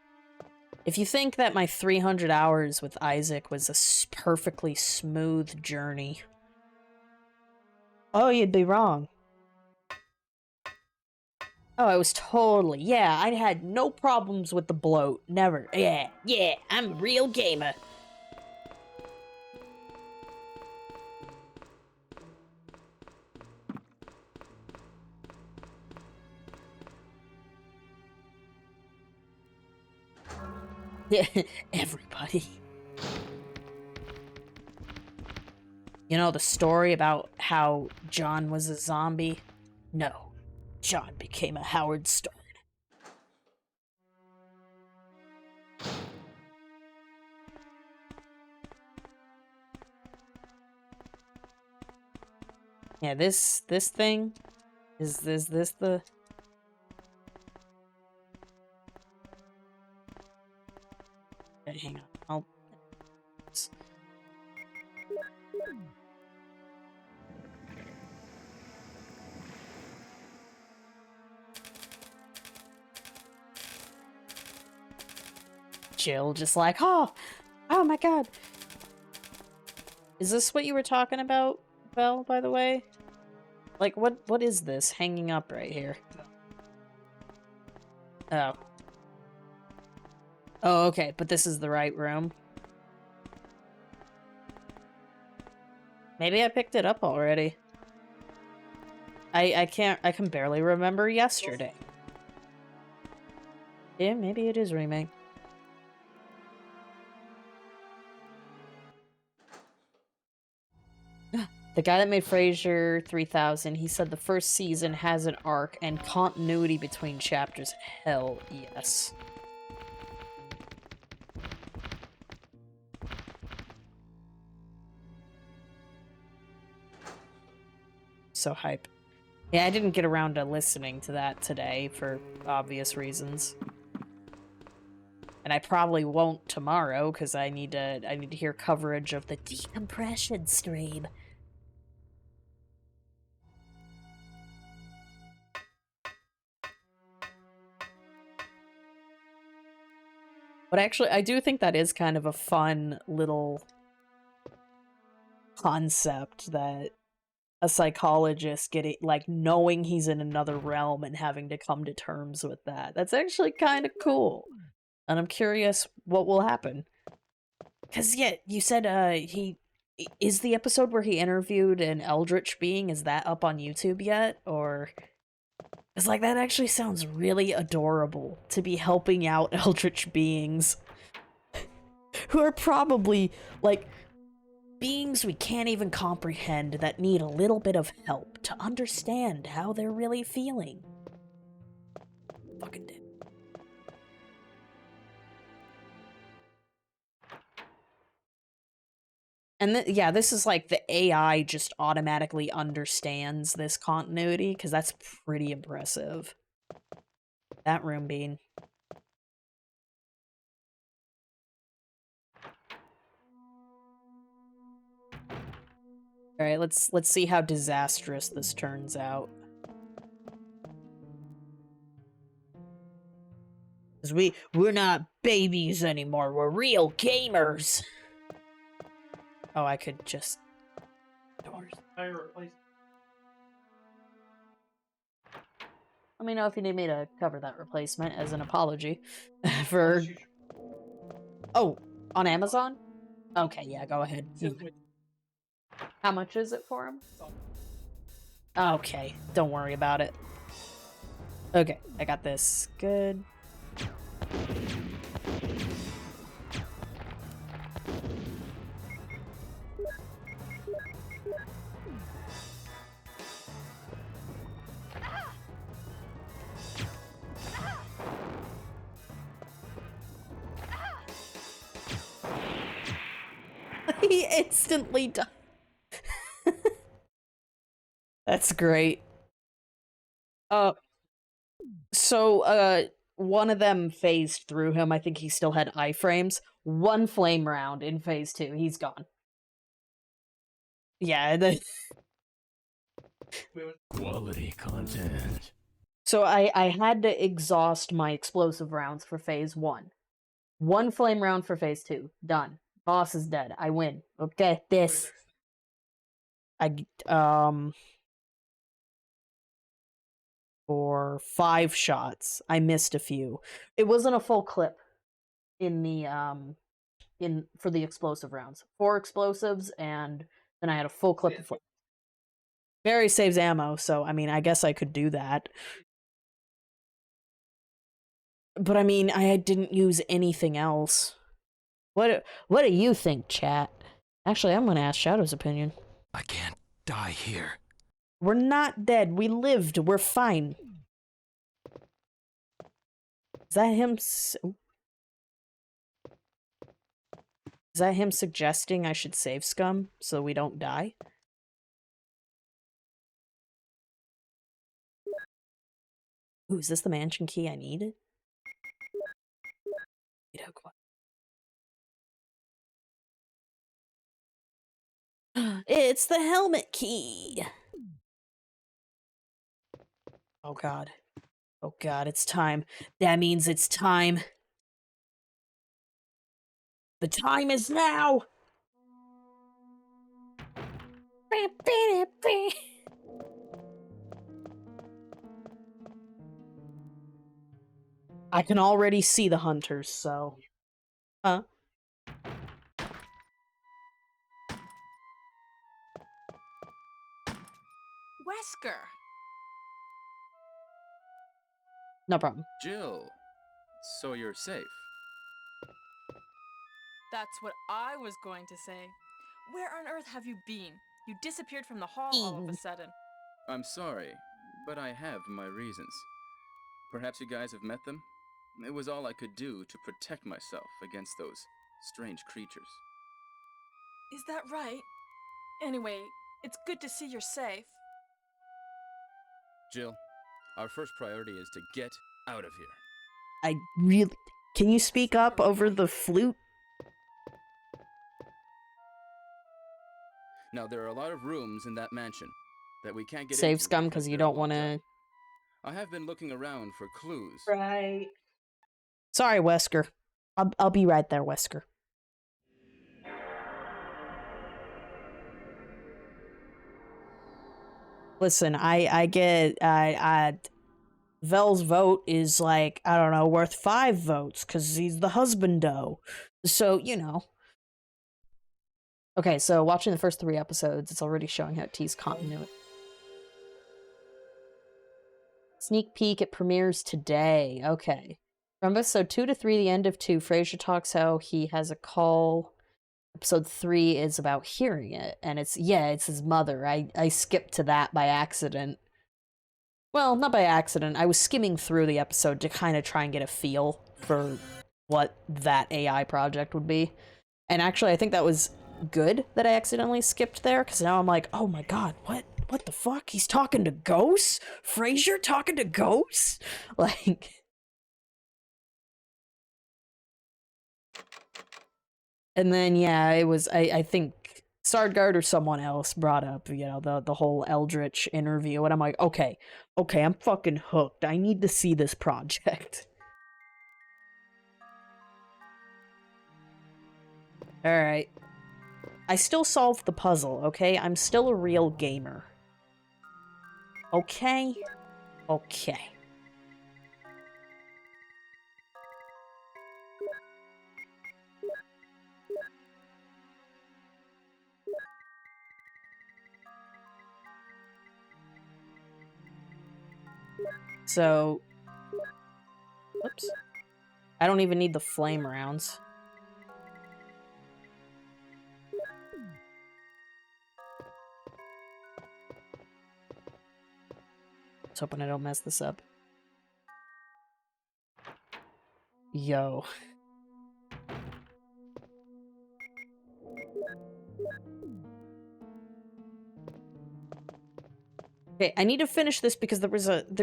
If you think that my 300 hours with Isaac was a perfectly smooth journey... Oh, you'd be wrong. Oh, it was totally... Yeah, I had no problems with the bloat. Never. Yeah, I'm a real gamer. Yeah, everybody. You know the story about how John was a zombie? No. John became a Howard Stern. Yeah, this thing is this the okay, hang on. I'll Jill just like, oh my god. Is this what you were talking about, Belle, by the way? Like, what is this hanging up right here? Oh. Oh, okay, but this is the right room. Maybe I picked it up already. I can barely remember yesterday. Yeah, maybe it is remake. The guy that made Frasier 3000, he said the first season has an arc and continuity between chapters. Hell yes. So hype. Yeah, I didn't get around to listening to that today for obvious reasons. And I probably won't tomorrow because I need to hear coverage of the decompression stream. But actually, I do think that is kind of a fun little concept that a psychologist getting, like, knowing he's in another realm and having to come to terms with that. That's actually kind of cool. And I'm curious what will happen. Because, yeah, you said, is the episode where he interviewed an eldritch being, is that up on YouTube yet? Or... It's like, that actually sounds really adorable, to be helping out eldritch beings. Who are probably, like, beings we can't even comprehend that need a little bit of help to understand how they're really feeling. Fucking dead. And yeah, this is like the AI just automatically understands this continuity, because that's pretty impressive. That room being. Alright, let's see how disastrous this turns out. Because we're not babies anymore, we're real gamers! Oh, I could just... Doors. Let me know if you need me to cover that replacement as an apology for... Oh, on Amazon? Okay, yeah, go ahead. How much is it for him? Okay, don't worry about it. Okay, I got this. Good. He instantly died. That's great. So, one of them phased through him. I think he still had iframes. One flame round in phase 2. He's gone. Yeah, Quality content. So I had to exhaust my explosive rounds for phase 1. One flame round for phase 2. Done. Boss is dead. I win. Okay, this. For 5 shots. I missed a few. It wasn't a full clip in the for the explosive rounds. 4 explosives, and then I had a full clip of Barry saves ammo, so I mean, I guess I could do that. But I mean, I didn't use anything else. What do you think, chat? Actually, I'm gonna ask Shadow's opinion. I can't die here. We're not dead. We lived. We're fine. Is that him? Is that him suggesting I should save Scum so we don't die? Ooh, is this the mansion key I needed? It's the helmet key! Oh god. Oh god, it's time. That means it's time. The time is now! I can already see the hunters, so... Huh? Wesker! No problem. Jill, so you're safe. That's what I was going to say. Where on earth have you been? You disappeared from the hall all of a sudden. I'm sorry, but I have my reasons. Perhaps you guys have met them? It was all I could do to protect myself against those strange creatures. Is that right? Anyway, it's good to see you're safe. Jill, our first priority is to get out of here. I really... Can you speak up over the flute? Now, there are a lot of rooms in that mansion that we can't get Save into scum because you they're don't locked want to... up. I have been looking around for clues. Right. Sorry, Wesker. I'll be right there, Wesker. Listen, I get... Vel's vote is like, I don't know, worth 5 votes, because he's the husbando. So, you know. Okay, so watching the first 3 episodes, it's already showing how it teased continuity. Sneak peek, it premieres today. Okay. From episode 2 to 3, the end of 2, Frasier talks how he has a call. Episode 3 is about hearing it, and it's his mother. I skipped to that by accident. Well, not by accident. I was skimming through the episode to kind of try and get a feel for what that AI project would be. And actually, I think that was good that I accidentally skipped there, because now I'm like, oh my god, what the fuck? He's talking to ghosts? Frasier talking to ghosts? Like... And then, yeah, it was, I think Sardgard or someone else brought up, you know, the whole Eldritch interview, and I'm like, okay, I'm fucking hooked. I need to see this project. Alright. I still solved the puzzle, okay? I'm still a real gamer. Okay? Okay. So... Oops. I don't even need the flame rounds. Let's hoping I don't mess this up. Yo. Okay, I need to finish this because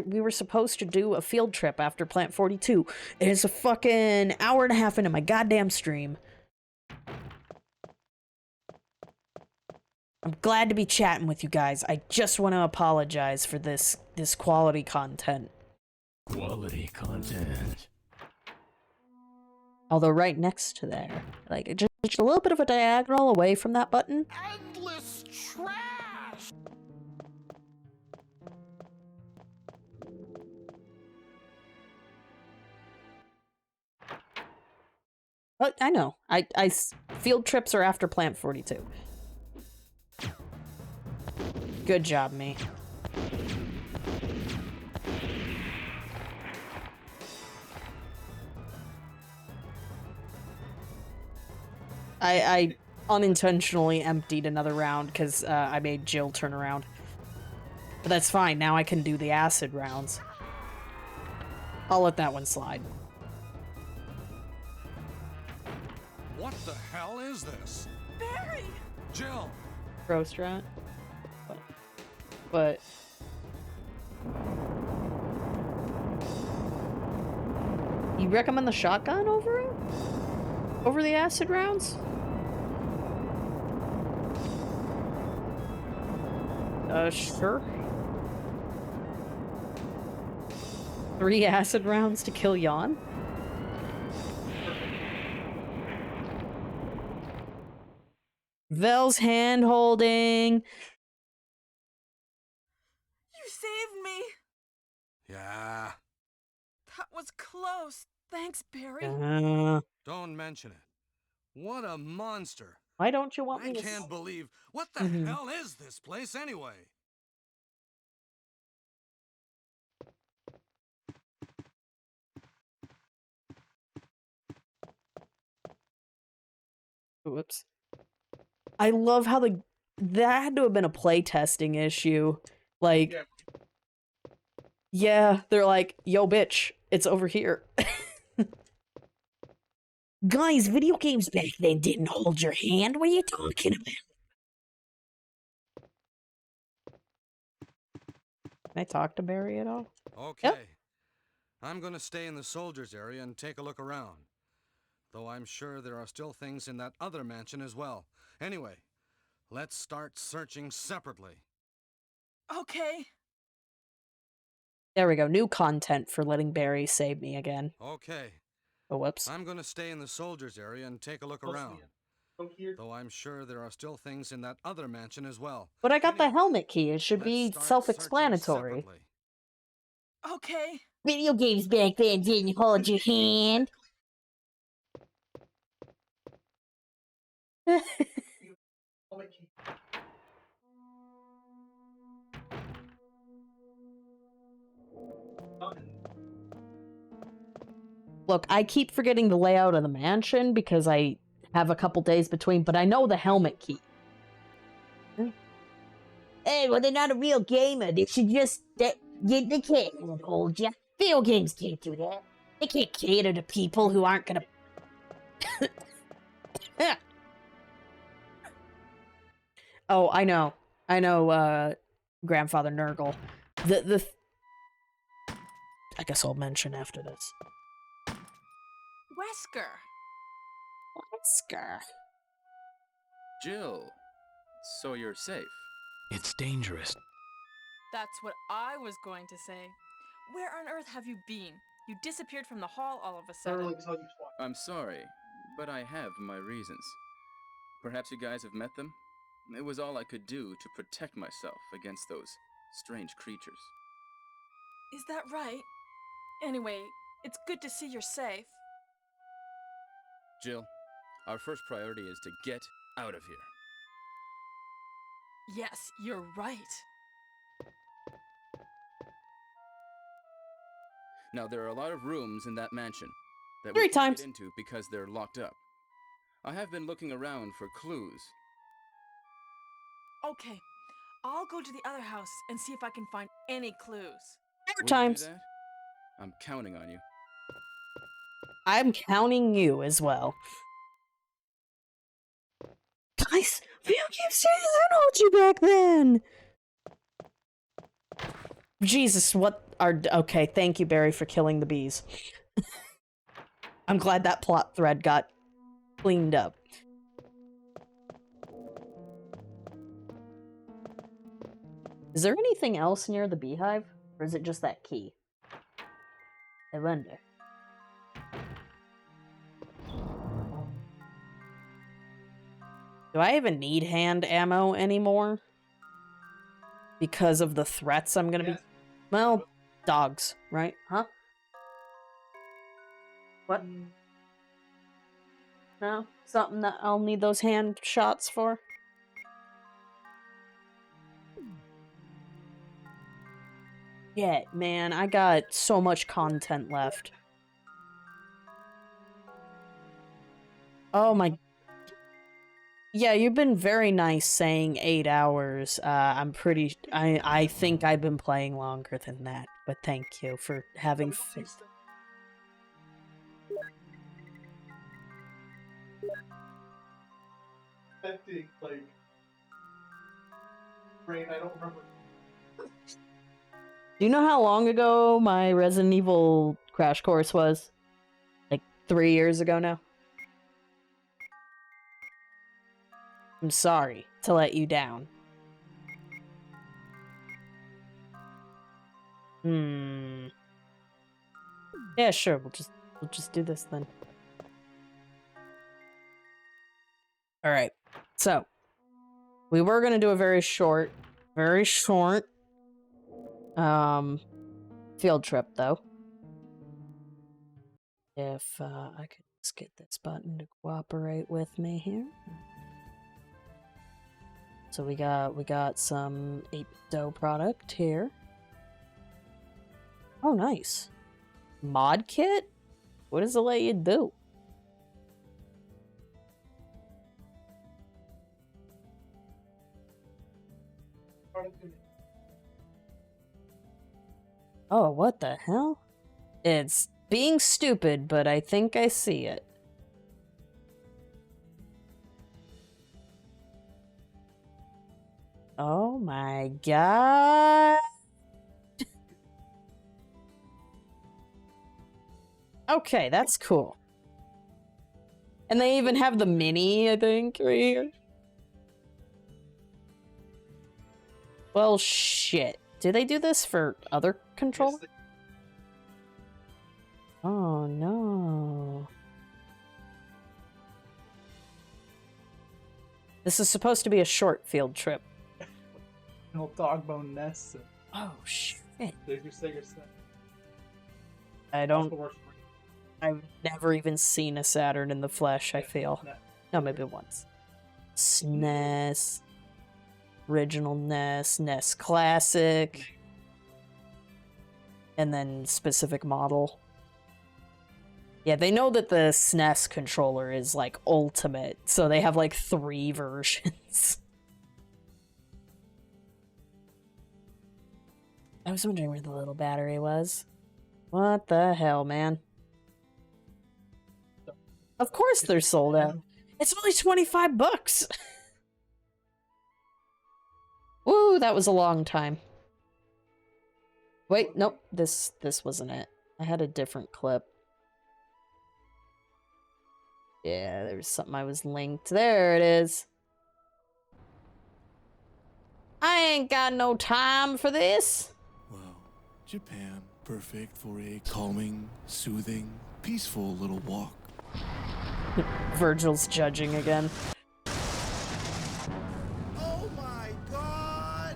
we were supposed to do a field trip after Plant 42. It is a fucking hour and a half into my goddamn stream. I'm glad to be chatting with you guys. I just want to apologize for this quality content. Quality content. Although right next to there, like just a little bit of a diagonal away from that button. Endless trash! But I know. Field trips are after Plant 42. Good job, me. I unintentionally emptied another round because I made Jill turn around. But that's fine. Now I can do the acid rounds. I'll let that one slide. What the hell is this? Barry! Jill! Roast rat. But recommend the shotgun over it? Over the acid rounds? Sure. 3 acid rounds to kill Jan? Vel's hand-holding. You saved me! Yeah, That was close. Thanks, Barry. don't mention it. What a monster. Why don't you want I me to... can't believe... What the Mhm. hell is this place anyway? Whoops. I love how that had to have been a playtesting issue. Like, yeah, they're like, yo, bitch, it's over here. Guys, video games back then didn't hold your hand. What are you talking about? Can I talk to Barry at all? Okay. I'm gonna stay in the soldiers area and take a look around. Though I'm sure there are still things in that other mansion as well. Anyway, let's start searching separately. Okay. There we go. New content for letting Barry save me again. Okay. Oh, whoops. I'm gonna stay in the soldiers area and take a look around. Though I'm sure there are still things in that other mansion as well. But I got the Anyway, helmet key. It should let's be start self-explanatory. searching separately. Okay. Video games back then didn't hold your hand. Look, I keep forgetting the layout of the mansion because I have a couple days between, but I know the helmet key. Hey, well, they're not a real gamer. They should just... They can't hold you. Video games can't do that. They can't cater to people who aren't gonna... Oh, I know. I know, Grandfather Nurgle. I guess I'll mention after this. Wesker. Wesker. Jill, so you're safe. It's dangerous. That's what I was going to say. Where on earth have you been? You disappeared from the hall all of a sudden. I'm sorry, but I have my reasons. Perhaps you guys have met them? It was all I could do to protect myself against those strange creatures. Is that right? Anyway, it's good to see you're safe. Jill, our first priority is to get out of here. Yes, you're right. Now, there are a lot of rooms in that mansion that 3 we can't times. get into because they're locked up. I have been looking around for clues. Okay, I'll go to the other house and see if I can find any clues. 4 Will you times. do that? I'm counting on you. I'm counting you as well. Guys, video games didn't hold you back then. Jesus, what are... Okay, thank you, Barry, for killing the bees. I'm glad that plot thread got cleaned up. Is there anything else near the beehive? Or is it just that key? I wonder. Do I even need hand ammo anymore? Because of the threats I'm gonna be... Well, dogs, right? Huh? What? No? Something that I'll need those hand shots for? Yeah, man, I got so much content left. Oh my... Yeah, you've been very nice saying 8 hours. I think I've been playing longer than that, but thank you for having faith. Like, brain, I don't remember. Do you know how long ago my Resident Evil crash course was? 3 years ago now. I'm sorry to let you down. Yeah, sure. We'll just do this then. All right. So, we were going to do a very short field trip though. If I could just get this button to cooperate with me here. So we got some 8-dough product here. Oh, nice. Mod kit? What does it let you do? Oh, what the hell? It's being stupid, but I think I see it. Oh my god. Okay, that's cool. And they even have the mini, I think, right here. Well, shit. Do they do this for other controllers? Oh, no. This is supposed to be a short field trip. Little dog bone nests. Oh, shit. There's your Sega set. I've never even seen a Saturn in the flesh, I feel. No, maybe once. SNES. Original NES. NES Classic. And then specific model. Yeah, they know that the SNES controller is, like, ultimate, so they have, like, 3 versions. I was wondering where the little battery was. What the hell, man? Of course they're sold out. It's only 25 bucks! Woo, that was a long time. Wait, nope, this wasn't it. I had a different clip. Yeah, there was something I was linked. There it is. I ain't got no time for this. Well, Japan, perfect for a calming, soothing, peaceful little walk. Virgil's judging again. Oh my god!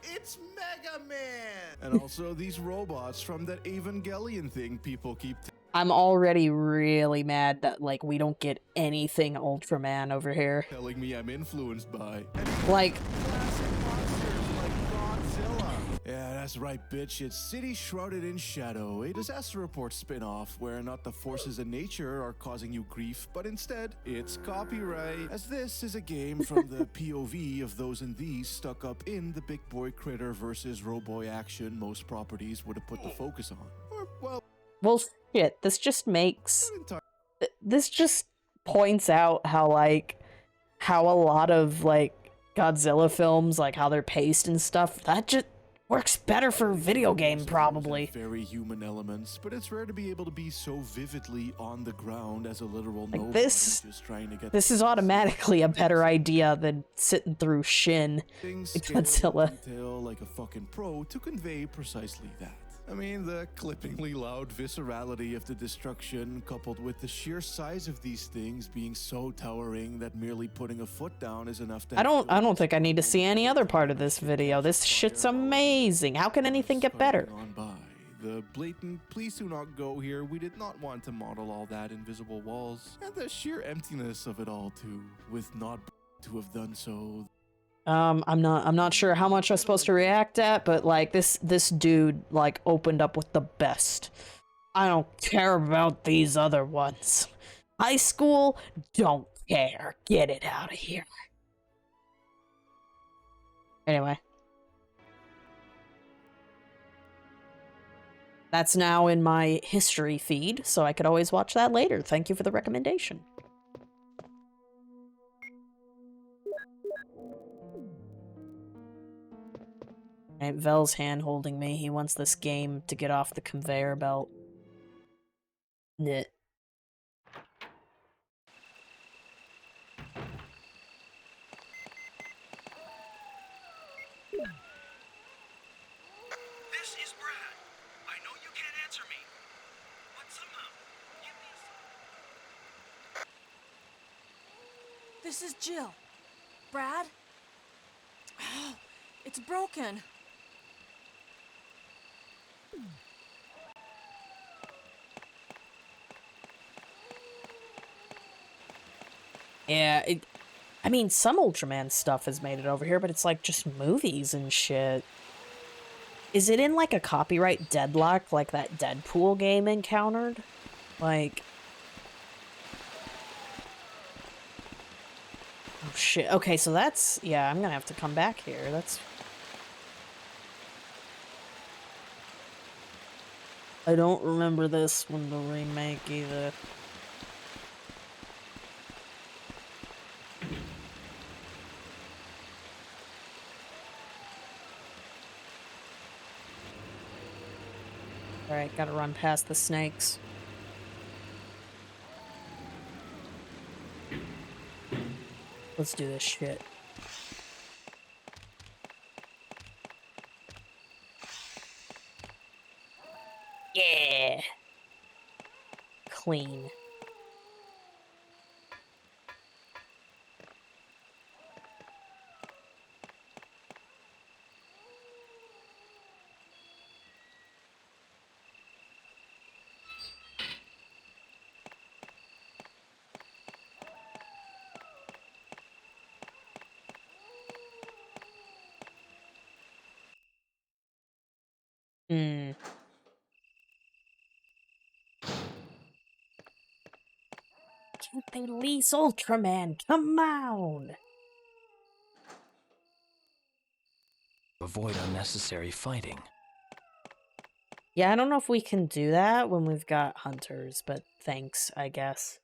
It's Mega Man! And also these robots from that Evangelion thing people keep I'm already really mad that, like, we don't get anything Ultraman over here. telling me I'm influenced by. Like, Classic monsters like Godzilla. Yeah, that's right, bitch. It's City Shrouded in Shadow, a disaster report spin-off where not the forces of nature are causing you grief, but instead, it's copyright. As this is a game from the POV of those and these stuck up in the big boy critter versus Roboy action most properties would have put the focus on. Or, well, shit, this just makes... not This just points out how, like, how a lot of, like, Godzilla films, like, how they're paced and stuff, that just works better for a video game, probably. Very human elements, but it's rare to be able to be so vividly on the ground as a literal Like, nobody this just trying to get This is automatically a better idea than sitting through Shin. things Godzilla. detail like a fucking pro to convey precisely that. I mean, the clippingly loud viscerality of the destruction, coupled with the sheer size of these things being so towering that merely putting a foot down is enough to... I don't think I need to see any other part of this video. This shit's amazing. How can anything get better? On by. The blatant, please do not go here, we did not want to model all that invisible walls, and the sheer emptiness of it all too, with not to have done so. I'm not sure how much I'm supposed to react at, but like this dude like opened up with the best. I don't care about these other ones. High school, don't care. Get it out of here. Anyway. That's now in my history feed, so I could always watch that later. Thank you for the recommendation. Right, Vel's hand holding me. He wants this game to get off the conveyor belt. Knit. This is Jill. Brad? Oh, it's broken. Yeah, I mean, some Ultraman stuff has made it over here, but it's like just movies and shit. Is it in like a copyright deadlock like that Deadpool game encountered? Like... Oh shit, okay, so that's... Yeah, I'm gonna have to come back here, that's... I don't remember this one, the remake, either. Alright, gotta run past the snakes. Let's do this shit. Yeah! Clean. Hmm. Can't they release Ultraman? Come on! Avoid unnecessary fighting. Yeah, I don't know if we can do that when we've got hunters, but thanks, I guess.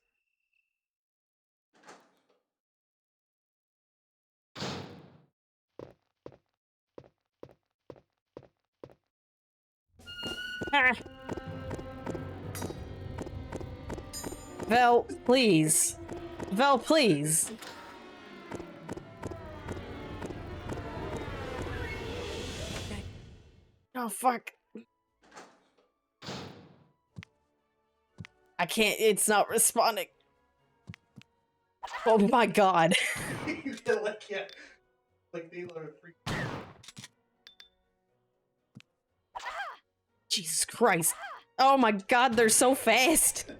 Ah. Vel, please. Vel, please. Oh, fuck. I can't, it's not responding. Oh my god. You feel like, yeah, like they are freak. Jesus Christ. Oh my god, they're so fast.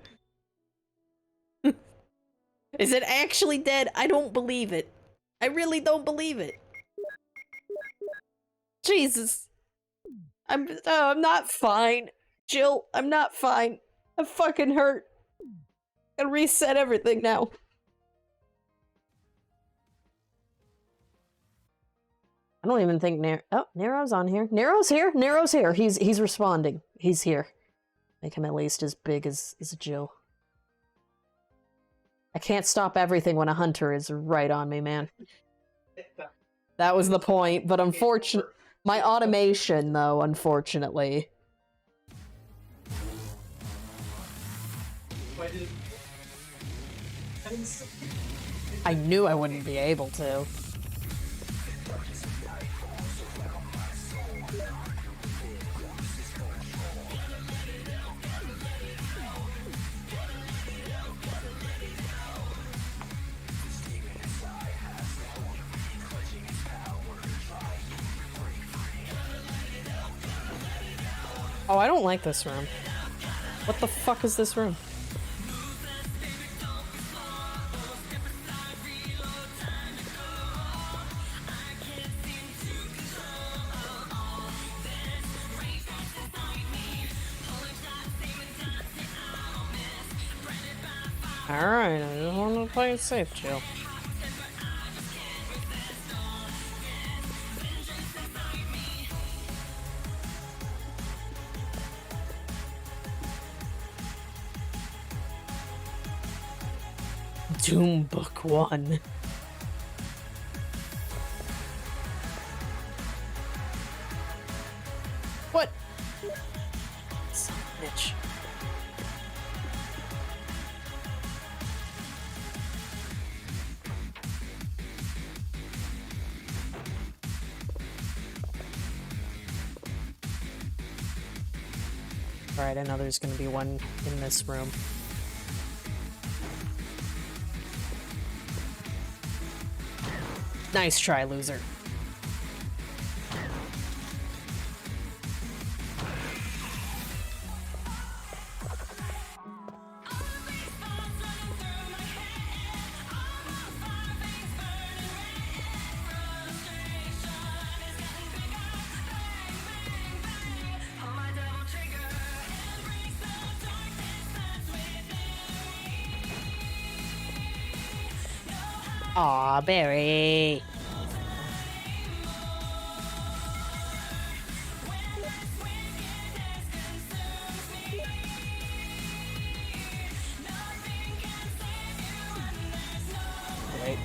Is it actually dead? I don't believe it. I really don't believe it. Jesus. I'm not fine. Jill, I'm not fine. I'm fucking hurt. I reset everything now. I don't even think Nero's on here. Nero's here. Nero's here. He's responding. He's here. Make him at least as big as Jill. I can't stop everything when a hunter is right on me, man. That was the point, but unfortunately, my automation, though, unfortunately. I knew I wouldn't be able to. Oh, I don't like this room. What the fuck is this room? Alright, I just want to play it safe, Jill. Doom Book 1. What? Son of a bitch. Alright, I know there's gonna be one in this room. Nice try, loser. Aw, Barry. Wait,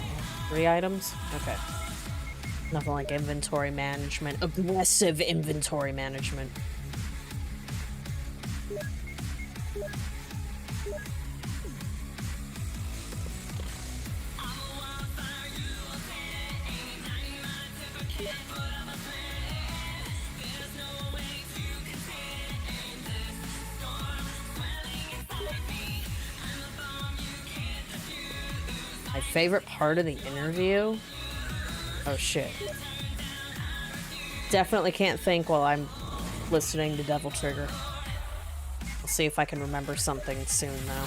3 items? Okay. Nothing like inventory management. Aggressive inventory management. My favorite part of the interview? Oh shit. Definitely can't think while I'm listening to Devil Trigger. I'll see if I can remember something soon though.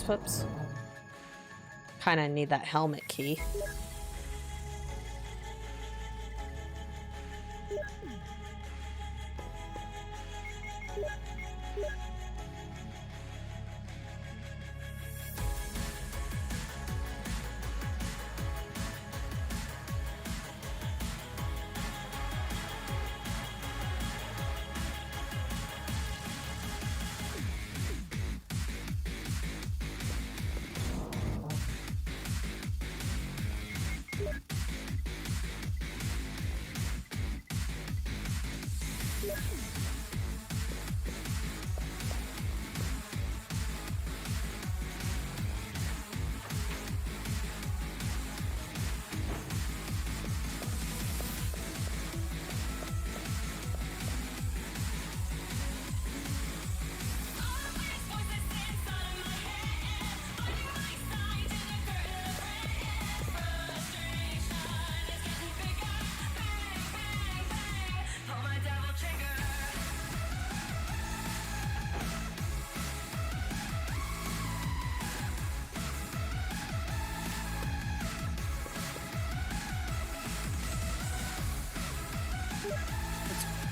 Whoops. Kinda need that helmet key.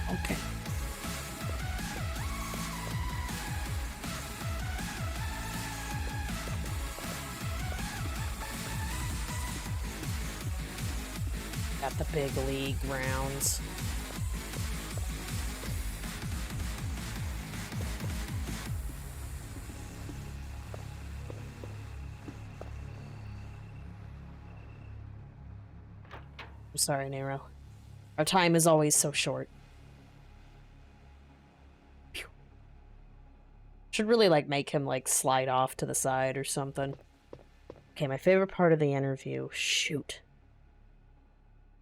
Okay. Got the big league rounds. I'm sorry, Nero. Our time is always so short. Phew. Should really, like, make him, like, slide off to the side or something. Okay, my favorite part of the interview. Shoot.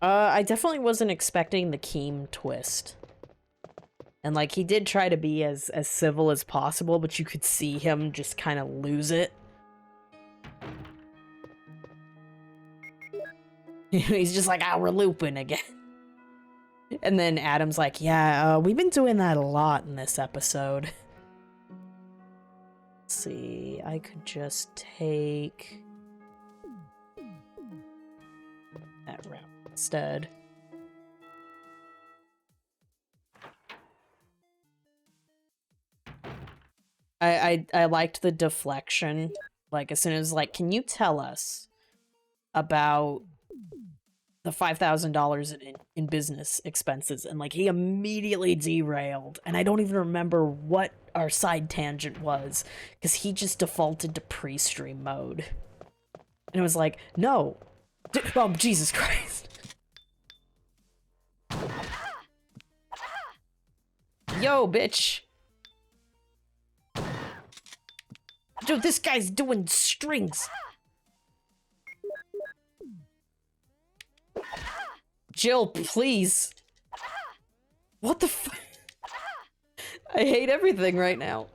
I definitely wasn't expecting the Keem twist. And, like, he did try to be as civil as possible, but you could see him just kind of lose it. He's just like, ah, we're looping again. And then Adam's like, yeah, we've been doing that a lot in this episode. Let's see, I could just take that route instead. I liked the deflection. Like, as soon as, like, can you tell us about the $5,000 in business expenses? And, like, he immediately derailed. And I don't even remember what our side tangent was, because he just defaulted to pre-stream mode. And it was like, no. Oh, Jesus Christ. Yo, bitch. Dude, this guy's doing strings. Jill, please. What the f- I hate everything right now.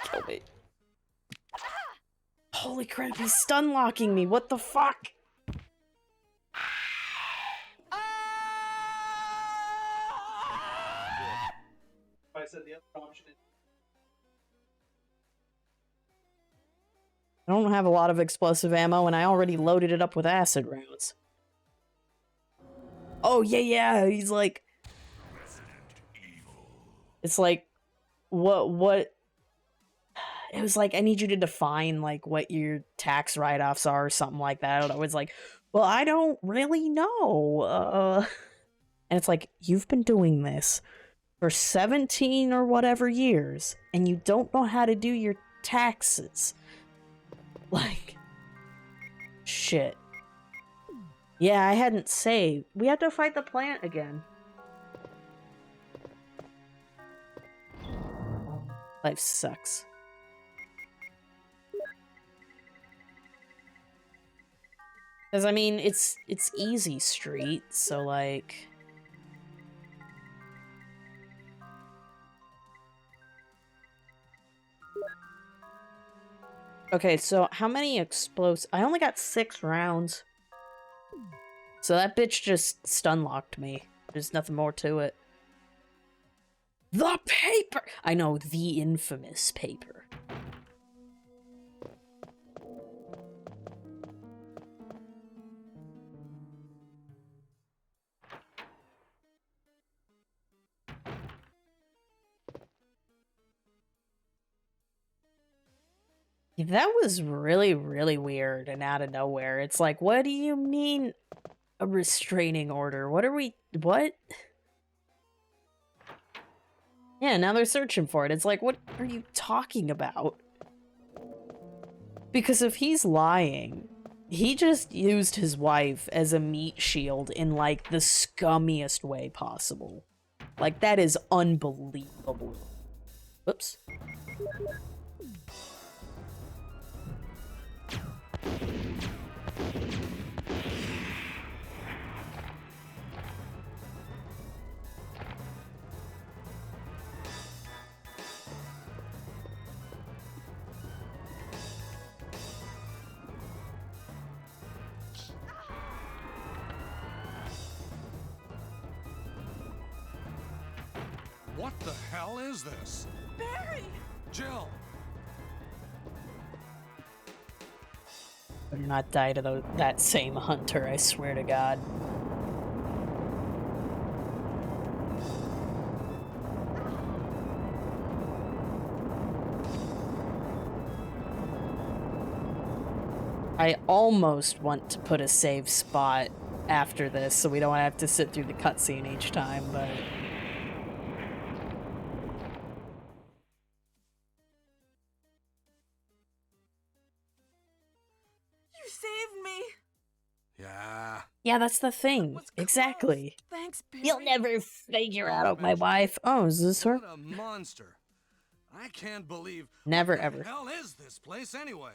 Kill me. Holy crap, he's stun locking me. What the fuck? I said the other option is I don't have a lot of explosive ammo, and I already loaded it up with acid rounds. Oh, yeah, he's like... It's like... What... It was like, I need you to define, like, what your tax write-offs are, or something like that. I was like, well, I don't really know. And it's like, you've been doing this for 17 or whatever years, and you don't know how to do your taxes. Like, shit. Yeah, I hadn't saved. We had to fight the plant again. Life sucks. Because, I mean, it's easy street, so, like... Okay, so how many explosives? I only got 6 rounds. So that bitch just stun-locked me. There's nothing more to it. The paper! I know, the infamous paper. That was really, really weird and out of nowhere. It's like, what do you mean a restraining order? What are we... What? Yeah, now they're searching for it. It's like, what are you talking about? Because if he's lying, he just used his wife as a meat shield in, like, the scummiest way possible. Like, that is unbelievable. Oops. What the hell is this? Barry! Jill! Better not die to that same hunter, I swear to God. I almost want to put a save spot after this so we don't have to sit through the cutscene each time, but... You saved me! Yeah. Yeah, that's the thing. What's close? Exactly. Thanks, Barry. You'll never figure out my wife. Oh, is this her? What a monster. I can't believe... Never, what the ever. hell is this place anyway?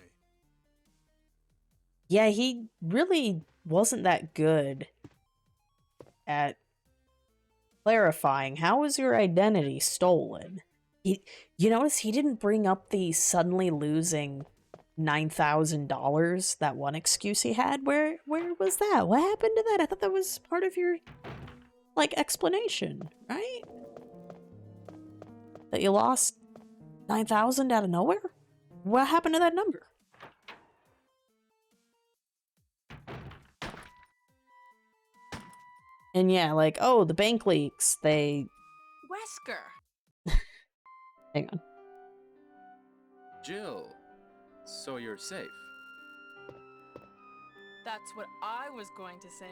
Yeah, he really wasn't that good at clarifying. How was your identity stolen? You notice he didn't bring up the suddenly losing $9,000, that one excuse he had. Where was that? What happened to that? I thought that was part of your, like, explanation, right? That you lost 9,000 out of nowhere? What happened to that number? And yeah, like, oh, the bank leaks, they... Wesker! Hang on. Jill, so you're safe. That's what I was going to say.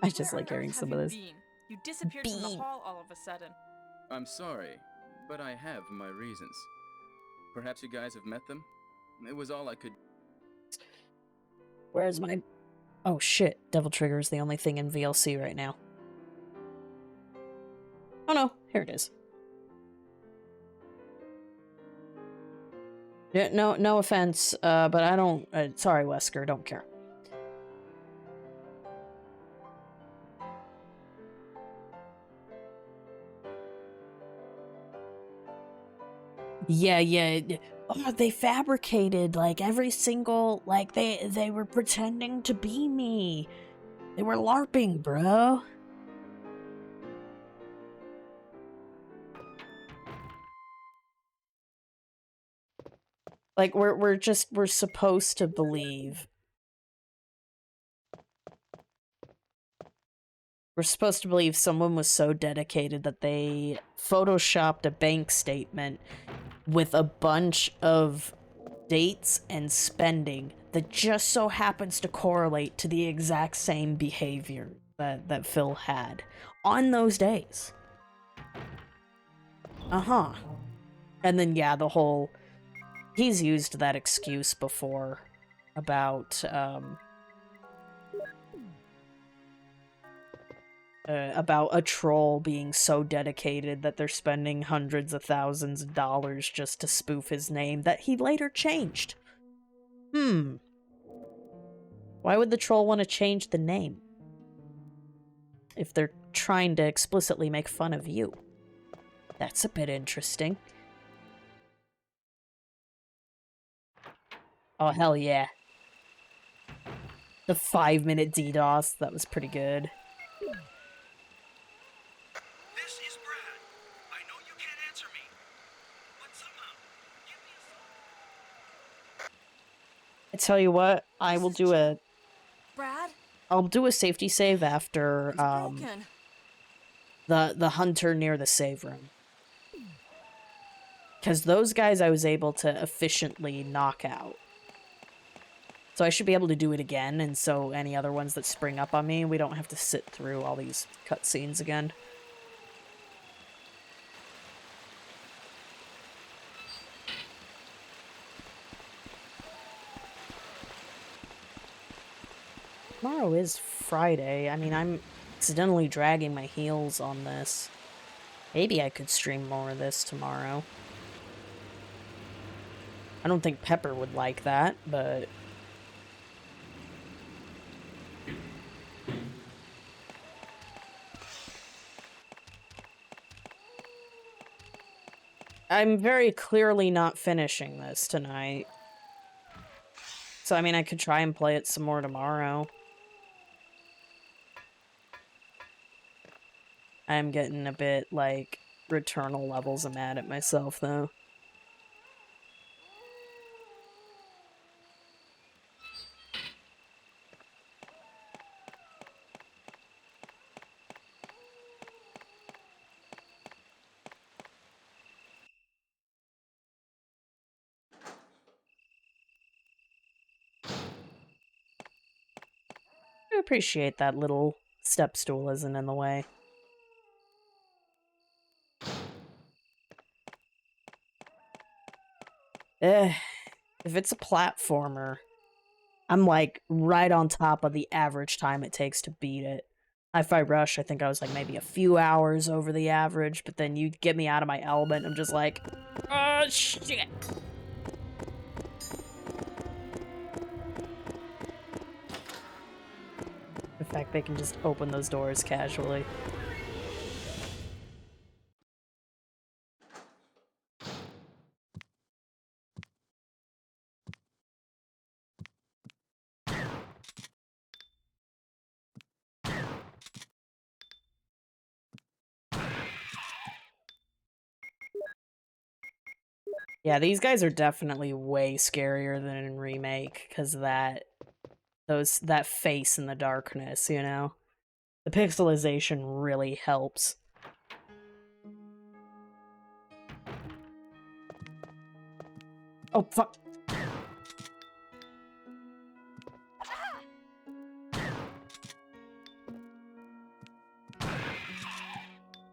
I just Where like on hearing earth some have of you this. been? You disappeared from the Bean. hall all of a sudden. I'm sorry, but I have my reasons. Perhaps you guys have met them? It was all I could. Where's my... Oh shit, Devil Trigger is the only thing in VLC right now. Oh no, here it is. Yeah, no offense, but I don't... sorry, Wesker, don't care. Yeah. Oh, they fabricated, like, every single... Like, they were pretending to be me. They were LARPing, bro. Like, we're supposed to believe. We're supposed to believe someone was so dedicated that they photoshopped a bank statement with a bunch of dates and spending that just so happens to correlate to the exact same behavior that Phil had on those days. Uh-huh. And then, yeah, the whole... He's used that excuse before about a troll being so dedicated that they're spending hundreds of thousands of dollars just to spoof his name that he later changed. Why would the troll want to change the name? If they're trying to explicitly make fun of you. That's a bit interesting. Oh, hell yeah. The 5-minute DDoS, that was pretty good. This is Brad. I know you can't answer me, but somehow, give me a... I tell you what, I will do a... Brad? I'll do a safety save after, It's broken. the hunter near the save room. Because those guys I was able to efficiently knock out. So I should be able to do it again, and so any other ones that spring up on me, we don't have to sit through all these cutscenes again. Tomorrow is Friday. I mean, I'm accidentally dragging my heels on this. Maybe I could stream more of this tomorrow. I don't think Pepper would like that, but... I'm very clearly not finishing this tonight. So, I mean, I could try and play it some more tomorrow. I'm getting a bit, like, Returnal levels of mad at myself, though. I appreciate that little step stool isn't in the way. If it's a platformer, I'm like right on top of the average time it takes to beat it. Hi-Fi Rush, I think I was like maybe a few hours over the average, but then you get me out of my element, I'm just like, oh shit! The fact they can just open those doors casually. Yeah, these guys are definitely way scarier than in Remake, because that face in the darkness, you know? The pixelization really helps. Oh, fuck.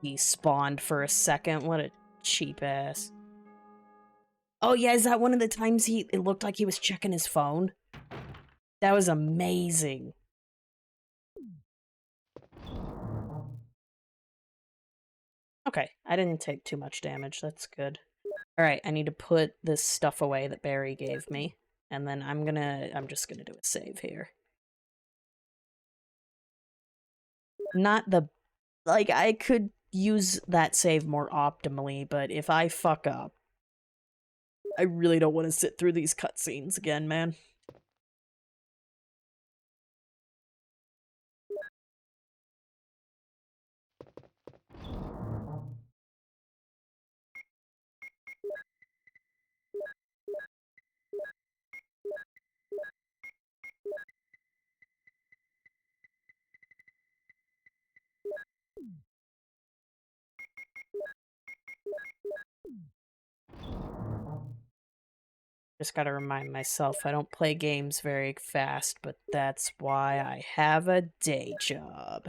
He spawned for a second. What a cheap ass. Oh yeah, is that one of the times it looked like he was checking his phone? That was amazing. Okay, I didn't take too much damage. That's good. Alright, I need to put this stuff away that Barry gave me. And then I'm just gonna do a save here. Not the... Like, I could use that save more optimally, but if I fuck up, I really don't want to sit through these cutscenes again, man. Just gotta remind myself I don't play games very fast, but that's why I have a day job.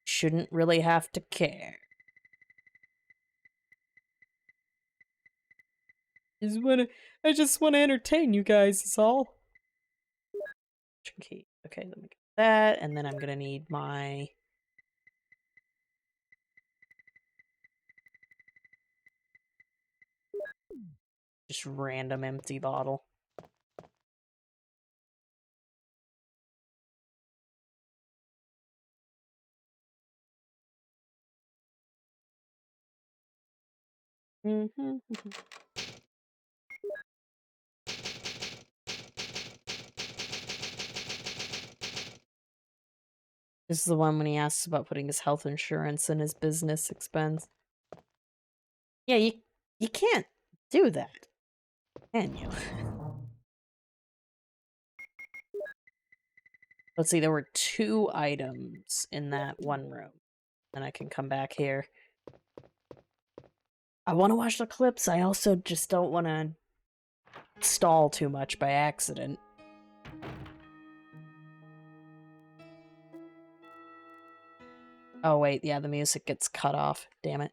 Shouldn't really have to care. I just wanna entertain you guys, is all. Okay, let me get that, and then I'm gonna need my... just random empty bottle. This is the one when he asks about putting his health insurance in his business expense. Yeah, you can't do that, can you? Let's see, there were 2 items in that one room. Then I can come back here. I want to watch the clips, I also just don't want to stall too much by accident. Oh wait, yeah, the music gets cut off. Damn it.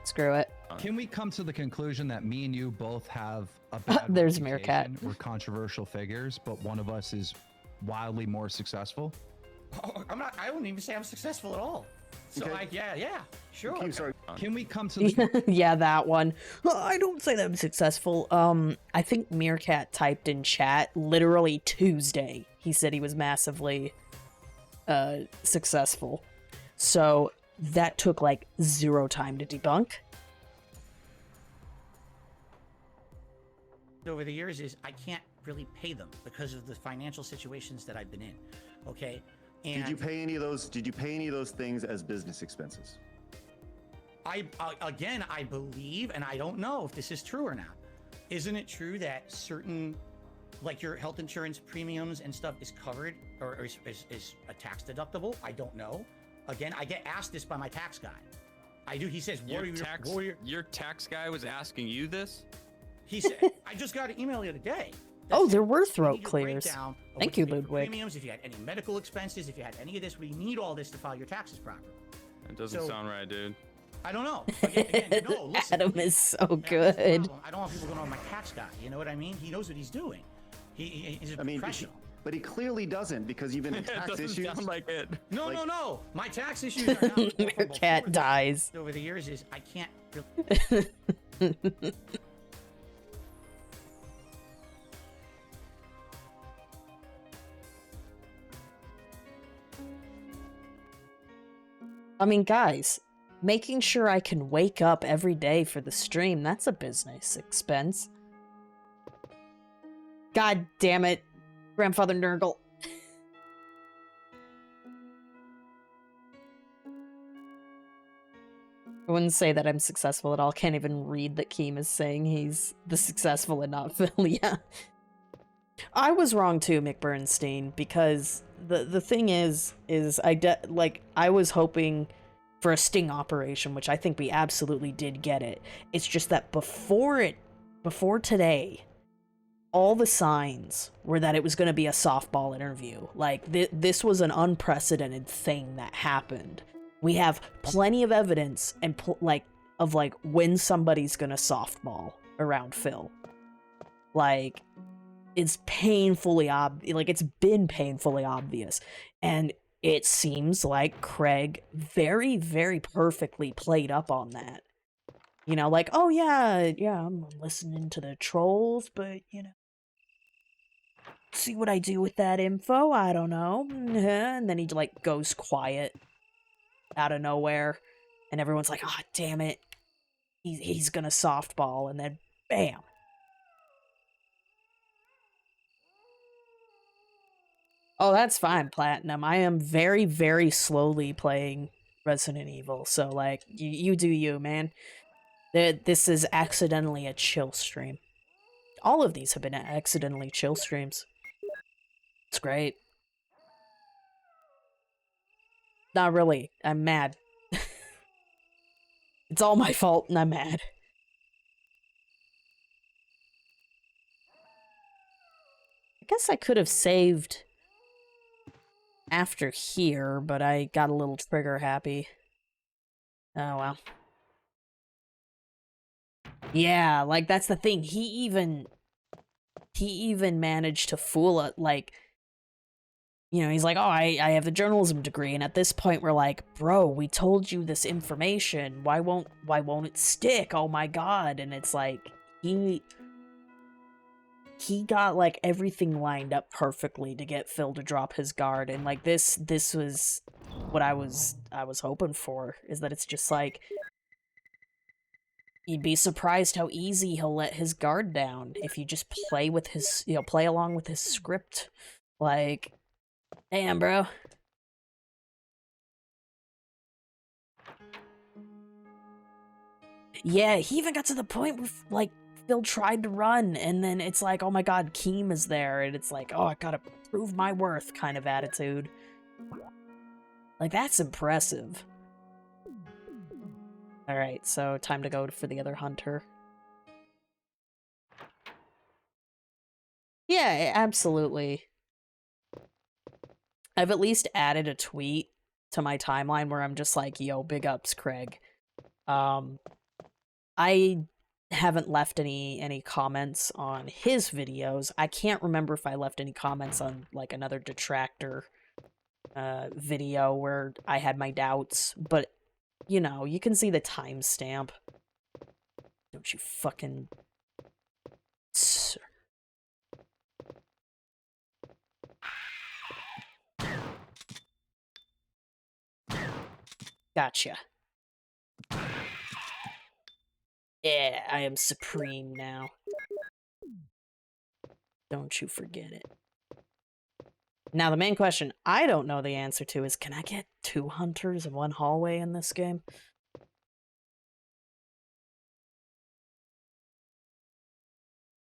Screw it. Can we come to the conclusion that me and you both have a bad There's reputation? Meerkat. We're controversial figures, but one of us is wildly more successful? Oh, I wouldn't even say I'm successful at all. So Okay. yeah, sure. Okay, sorry. Can we come to the Yeah, that one. I don't say that I'm successful. I think Meerkat typed in chat literally Tuesday. He said he was massively successful. So that took like 0 time to debunk. Over the years is I can't really pay them because of the financial situations that I've been in. Okay. And Did you pay any of those things as business expenses? Again, I believe, and I don't know if this is true or not. Isn't it true that certain, like your health insurance premiums and stuff is covered or is a tax deductible? I don't know. Again, I get asked this by my tax guy. I do. He says, Your tax guy was asking you this? He said, I just got an email the other day. Oh, there were throat clears. Thank you, Ludwig. Premiums, if you had any medical expenses, if you had any of this, we need all this to file your taxes properly. That doesn't sound right, dude. I don't know. Again, no, listen, Adam is so good. I don't want people going on my tax guy. You know what I mean? He knows what he's doing. He's a professional. But he clearly doesn't because even in tax doesn't issues. sound like it. No. My tax issues are now Meerkat dies. over the years is I can't really... I mean, guys, making sure I can wake up every day for the stream, that's a business expense. God damn it, Grandfather Nurgle. I wouldn't say that I'm successful at all. Can't even read that Keem is saying he's the successful and not Phil. Yeah. I was wrong too, McBernstein, because the thing is I was hoping for a sting operation, which I think we absolutely did get it. It's just that before today, all the signs were that it was going to be a softball interview. Like, this was an unprecedented thing that happened. We have plenty of evidence and of when somebody's going to softball around Phil. Like, it's painfully obvious. Like, it's been painfully obvious. And it seems like Craig very, very perfectly played up on that. You know, like, oh yeah, I'm listening to the trolls, but, you know, see what I do with that info? I don't know. And then he, like, goes quiet out of nowhere. And everyone's like, ah, damn it. He's gonna softball. And then, bam. Oh, that's fine, Platinum. I am very, very slowly playing Resident Evil. So, like, you do you, man. This is accidentally a chill stream. All of these have been accidentally chill streams. It's great. Not really. I'm mad. It's all my fault and I'm mad. I guess I could have saved after here, but I got a little trigger happy. Oh well. Yeah, like, that's the thing. He even managed to fool it, like, you know, he's like, oh, I have the journalism degree, and at this point we're like, bro, we told you this information. Why won't it stick? Oh my god. And it's like, he got, like, everything lined up perfectly to get Phil to drop his guard, and, like, this was what I was hoping for, is that it's just like, you'd be surprised how easy he'll let his guard down if you just play with his, you know, play along with his script. Like, damn, bro. Yeah, he even got to the point where, like, Phil tried to run, and then it's like, oh my god, Keem is there, and it's like, oh, I gotta prove my worth kind of attitude. Like, that's impressive. Alright, so time to go for the other hunter. Yeah, absolutely. I've at least added a tweet to my timeline where I'm just like, yo, big ups, Craig. I haven't left any comments on his videos. I can't remember if I left any comments on, like, another detractor video where I had my doubts, but, you know, you can see the timestamp. Don't you fucking... Gotcha. Yeah, I am supreme now. Don't you forget it. Now, the main question I don't know the answer to is, can I get 2 hunters in one hallway in this game?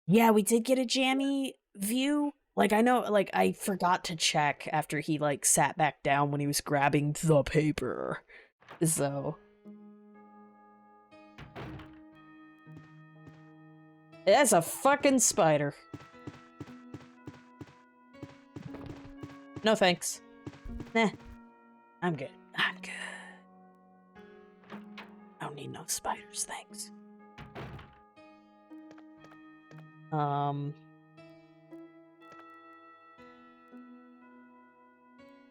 Yeah, we did get a jammy view. Like, I know, like, I forgot to check after he, like, sat back down when he was grabbing the paper. So... that's a fucking spider. No thanks. Nah. I'm good. I'm good. I don't need no spiders, thanks.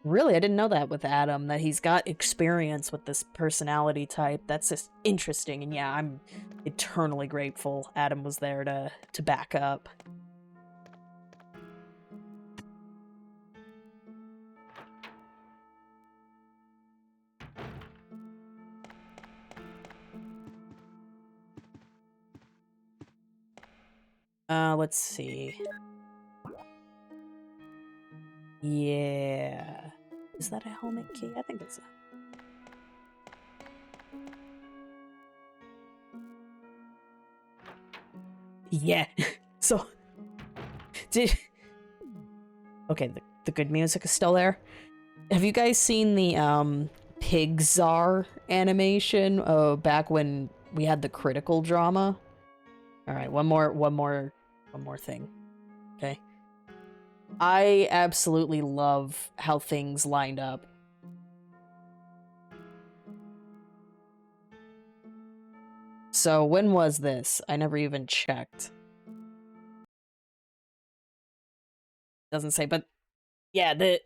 Really, I didn't know that with Adam, that he's got experience with this personality type. That's just interesting, and yeah, I'm eternally grateful Adam was there to back up. Let's see. Yeah. Is that a helmet key? I think it's a... yeah. So... okay, the good music is still there. Have you guys seen the, Pig Czar animation back when we had the critical drama. All right, one more thing. Okay. I absolutely love how things lined up. So when was this? I never even checked. Doesn't say, but yeah, the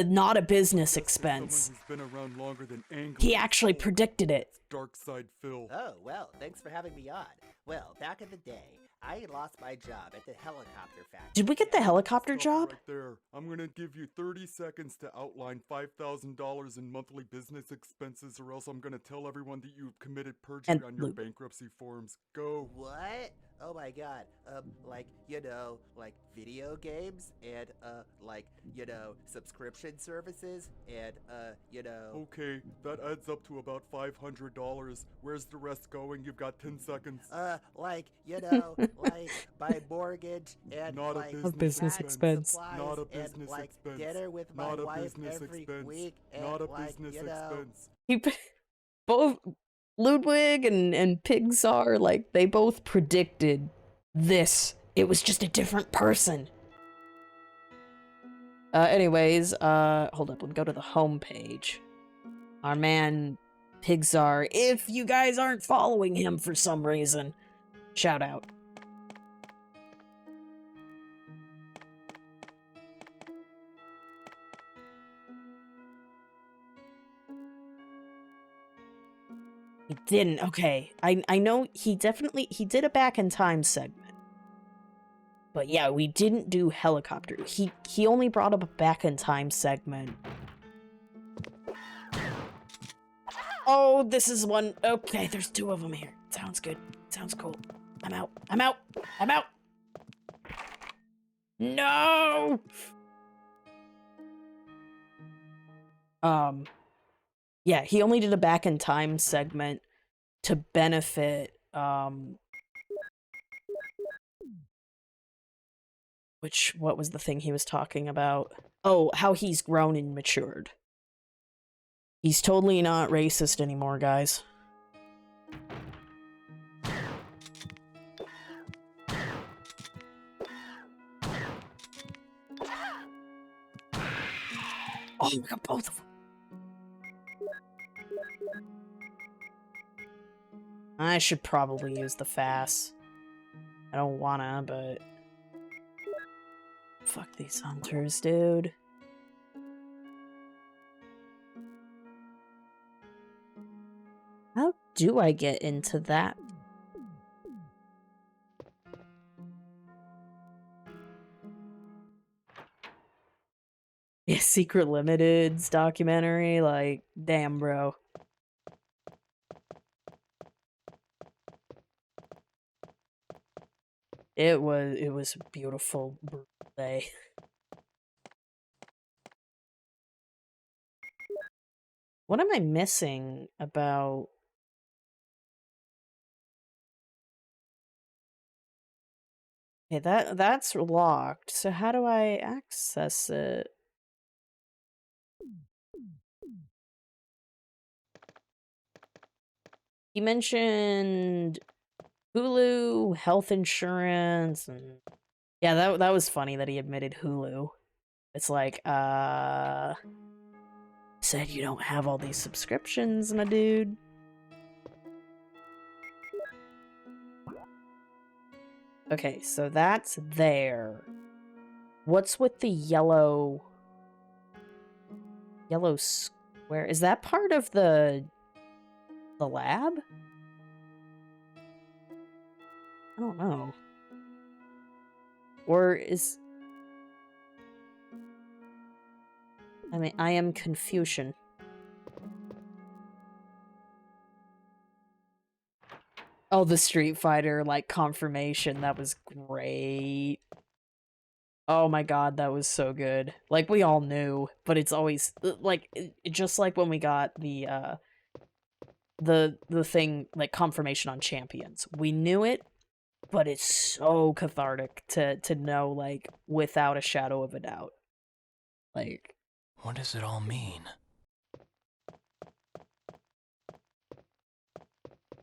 not a business expense. Been around longer than He actually predicted it. Dark Side Phil. Oh, well, thanks for having me on. Well, back in the day, I lost my job at the helicopter factory. Did we get the helicopter job? Right there. I'm gonna give you 30 seconds to outline $5,000 in monthly business expenses, or else I'm gonna tell everyone that you've committed perjury on your bankruptcy forms. Go. What? Oh my god. Like, you know, like video games and, like, you know, subscription services and, you know. Okay, that adds up to about $500. Where's the rest going? You've got 10 seconds. Like, you know, like my mortgage and not like a business expense. Not a business and, like, expense. dinner with my not a wife business every expense. week and, not a like, business you know, expense. Both Ludwig and Pig Czar, like, they both predicted this. It was just a different person. Anyways, hold up, let's go to the home page. Our man Pig Czar, if you guys aren't following him for some reason, shout out. He didn't. Okay. I know he did a back in time segment. But yeah, we didn't do helicopter. He only brought up a back in time segment. Oh, this is one. Okay, there's two of them here. Sounds good. Sounds cool. I'm out. I'm out. I'm out. No! Yeah, he only did a back in time segment to benefit, what was the thing he was talking about? Oh, how he's grown and matured. He's totally not racist anymore, guys. Oh, we got both of them. I should probably use the FAS. I don't wanna, but... Fuck these hunters, dude. How do I get into that? Yeah, Secret Limited's documentary, like, damn, bro. It was a beautiful day. What am I missing about... Okay, that's locked, so how do I access it? He mentioned Hulu, health insurance, and... Yeah, that was funny that he admitted Hulu. It's like, said you don't have all these subscriptions, my dude. Okay, so that's there. What's with the yellow square? Is that part of the lab? I don't know. Or is... I mean, I am Confucian. Oh, the Street Fighter, like, confirmation. That was great. Oh my god, that was so good. Like, we all knew, but it's always, like, just like when we got the thing, like, confirmation on Champions. We knew it, but it's so cathartic to know, like, without a shadow of a doubt. Like... What does it all mean?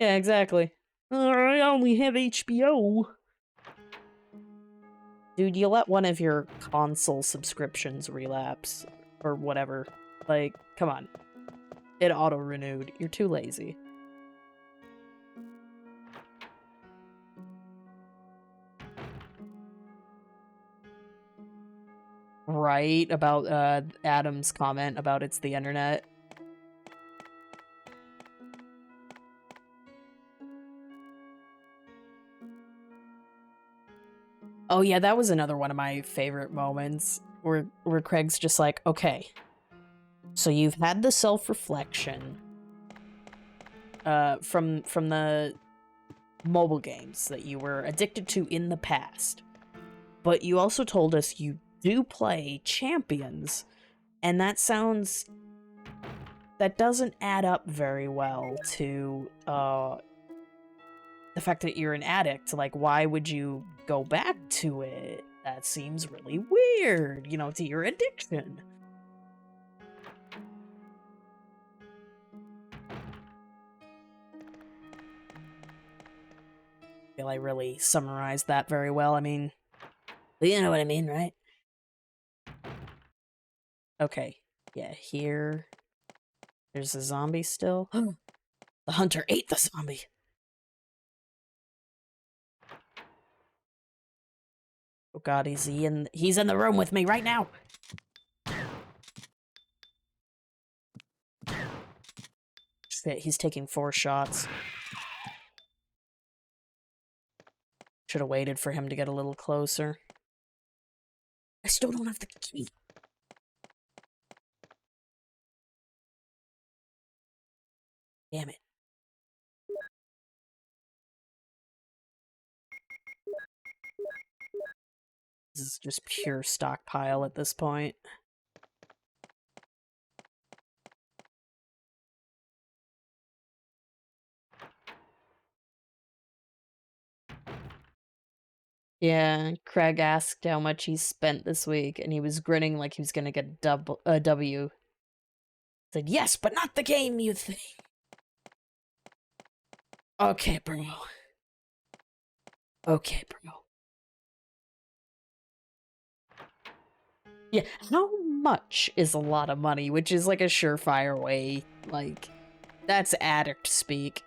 Yeah, exactly. I only have HBO. Dude, you let one of your console subscriptions relapse. Or whatever. Like, come on. It auto-renewed. You're too lazy. Right? About, Adam's comment about it's the internet. Oh yeah, that was another one of my favorite moments. Where Craig's just like, okay. So you've had the self-reflection from the mobile games that you were addicted to in the past. But you also told us you do play Champions, and that doesn't add up very well to the fact that you're an addict. Like, why would you go back to it? That seems really weird, you know, to your addiction. I feel I really summarized that very well. I mean, you know what I mean, right? Okay. Yeah, here. There's a zombie still. The hunter ate the zombie. Oh god, he's in the room with me right now. Shit, he's taking 4 shots. Should have waited for him to get a little closer. I still don't have the key. Damn it. This is just pure stockpile at this point. Yeah, Craig asked how much he spent this week, and he was grinning like he was gonna get a W. Said, yes, but not the game, you think. Okay, bro. Okay, bro. Yeah, how much is a lot of money? Which is like a surefire way. Like, that's addict speak.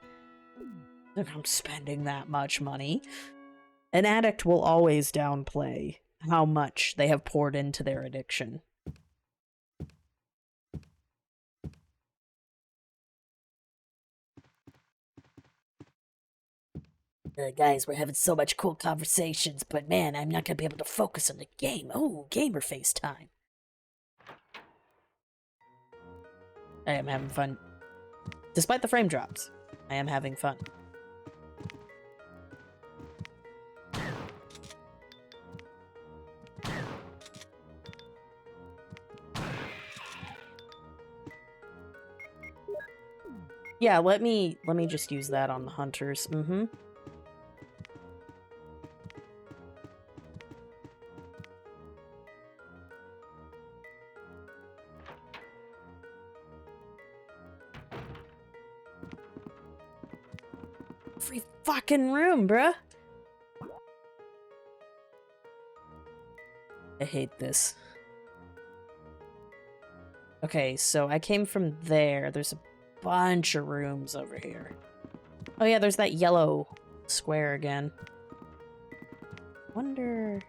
If I'm spending that much money. An addict will always downplay how much they have poured into their addiction. Guys, we're having so much cool conversations, but man, I'm not gonna be able to focus on the game. Oh, gamer face time. I am having fun. Despite the frame drops, I am having fun. Yeah, let me just use that on the hunters. Mm-hmm. Free fucking room, bruh. I hate this. Okay, so I came from there. There's a bunch of rooms over here. Oh yeah, there's that yellow square again. Wonder...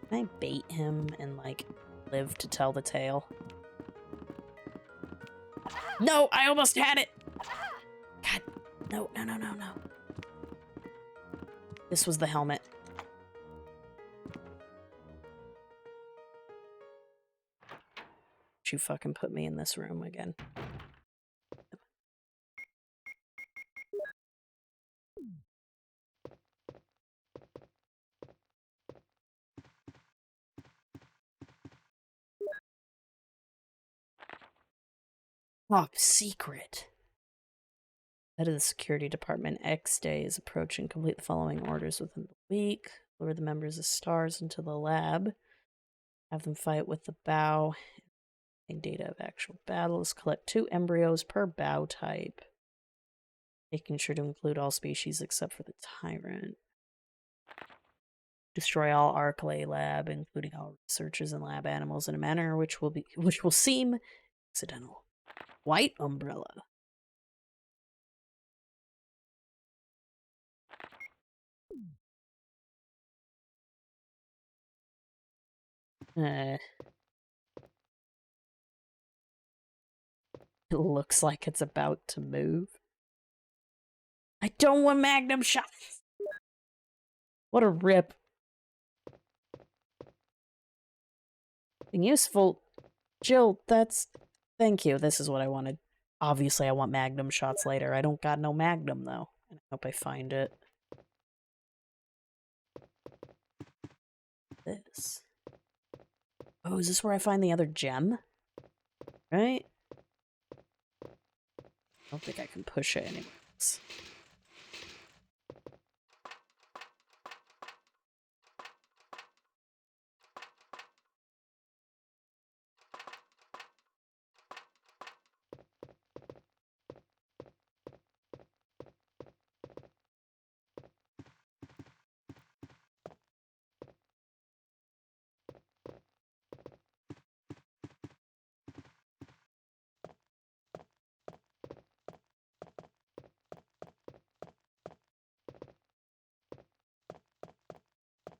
Can I bait him and, like, live to tell the tale? No! I almost had it! God. No, no, no, no, no. This was the helmet. You fucking put me in this room again. Top secret. Head of the security department, X day is approaching. Complete the following orders within the week. Lure the members of STARS into the lab. Have them fight with the bow. Data of actual battles. Collect 2 embryos per bow type. Making sure to include all species except for the tyrant. Destroy all Arclay lab, including all researchers and lab animals, in a manner which will seem accidental. White umbrella. It looks like it's about to move. I don't want magnum shots. What a rip. Being useful. Jill, that's... Thank you. This is what I wanted. Obviously, I want magnum shots later. I don't got no magnum, though. I hope I find it. This. Oh, is this where I find the other gem? Right? I don't think I can push it anyways.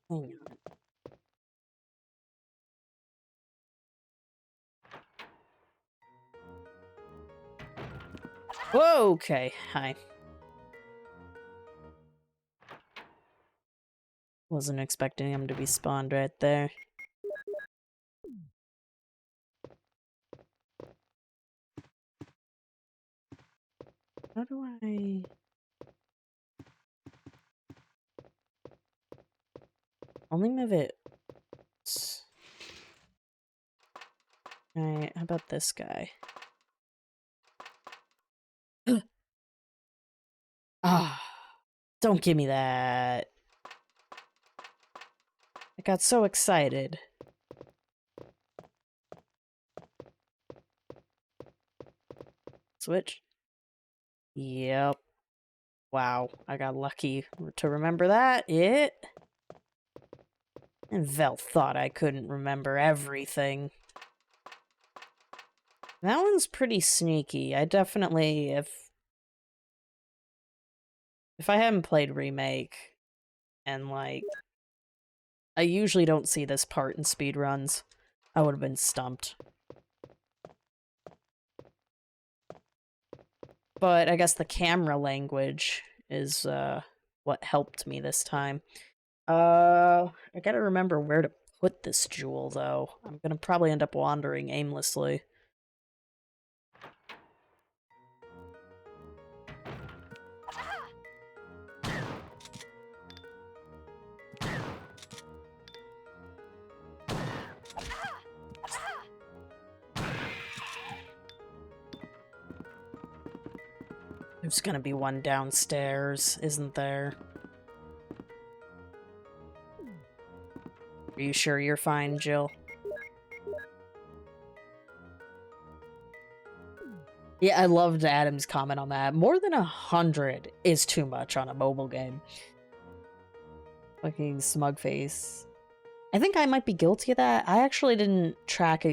Hang on. Whoa, okay. Hi. Wasn't expecting him to be spawned right there. How do I... Only move it. Alright, how about this guy? Ah, don't give me that. I got so excited. Switch. Yep. Wow, I got lucky to remember that. It. And Vel thought I couldn't remember everything. That one's pretty sneaky. I definitely, if I hadn't played Remake, and like, I usually don't see this part in speedruns, I would have been stumped. But I guess the camera language is what helped me this time. I gotta remember where to put this jewel, though. I'm gonna probably end up wandering aimlessly. There's gonna be one downstairs, isn't there? Are you sure you're fine, Jill? Yeah, I loved Adam's comment on that. More than 100 is too much on a mobile game. Fucking smug face. I think I might be guilty of that. I actually didn't track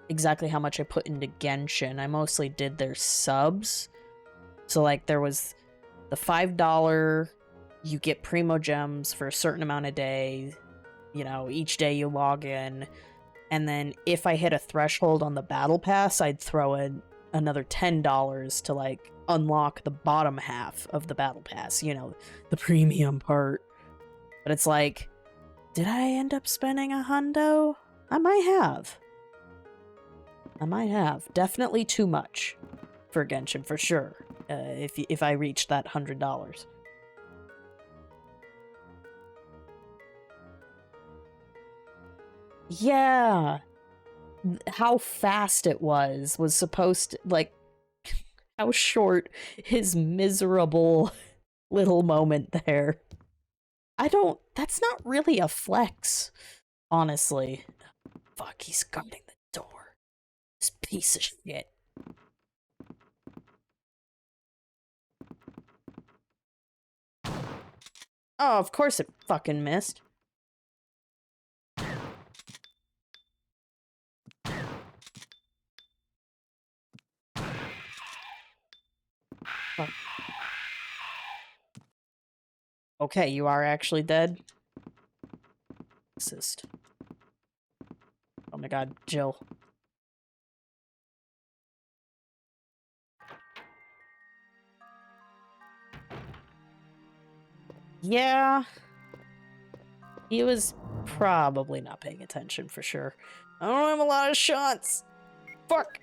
exactly how much I put into Genshin. I mostly did their subs. So, like, there was the $5, you get Primo Gems for a certain amount of day. You know, each day you log in. And then if I hit a threshold on the Battle Pass, I'd throw in another $10 to, like, unlock the bottom half of the Battle Pass. You know, the premium part. But it's like, did I end up spending a hundo? I might have. I might have. Definitely too much for Genshin, for sure. If I reached that $100. Yeah. How fast it was supposed to, like, how short his miserable little moment there. That's not really a flex, honestly. Fuck, he's guarding the door. This piece of shit. Oh, of course it fucking missed. Fuck. Okay, you are actually dead. Assist. Oh my god, Jill. Yeah. He was probably not paying attention for sure. I don't have a lot of shots. Fuck.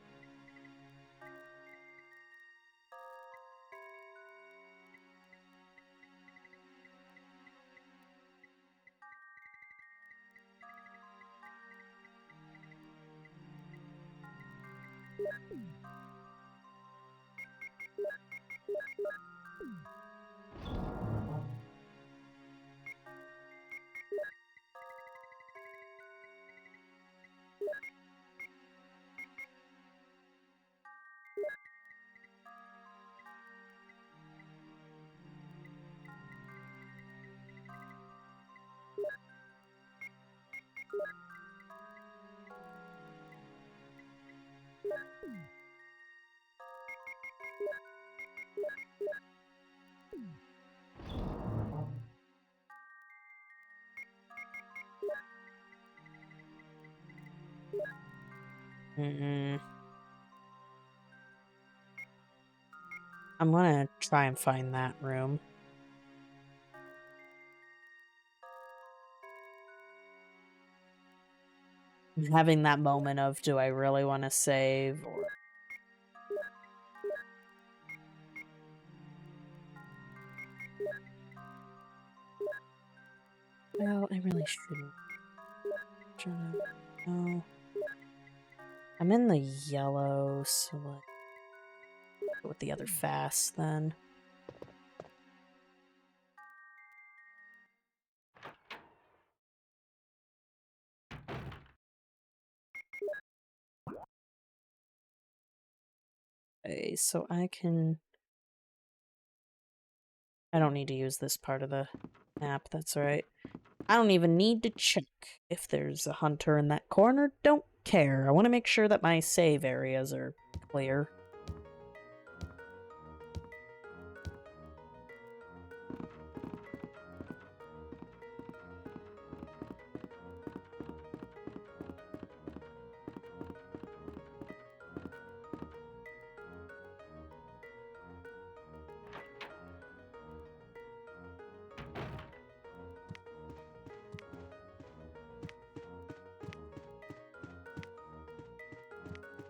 I'm gonna try and find that room. I'm having that moment of, do I really want to save or... Well, I really shouldn't. No. I'm in the yellow, so let's go with the other fast then. Okay, so I don't need to use this part of the map, that's right. I don't even need to check if there's a hunter in that corner. Don't care. I want to make sure that my save areas are clear.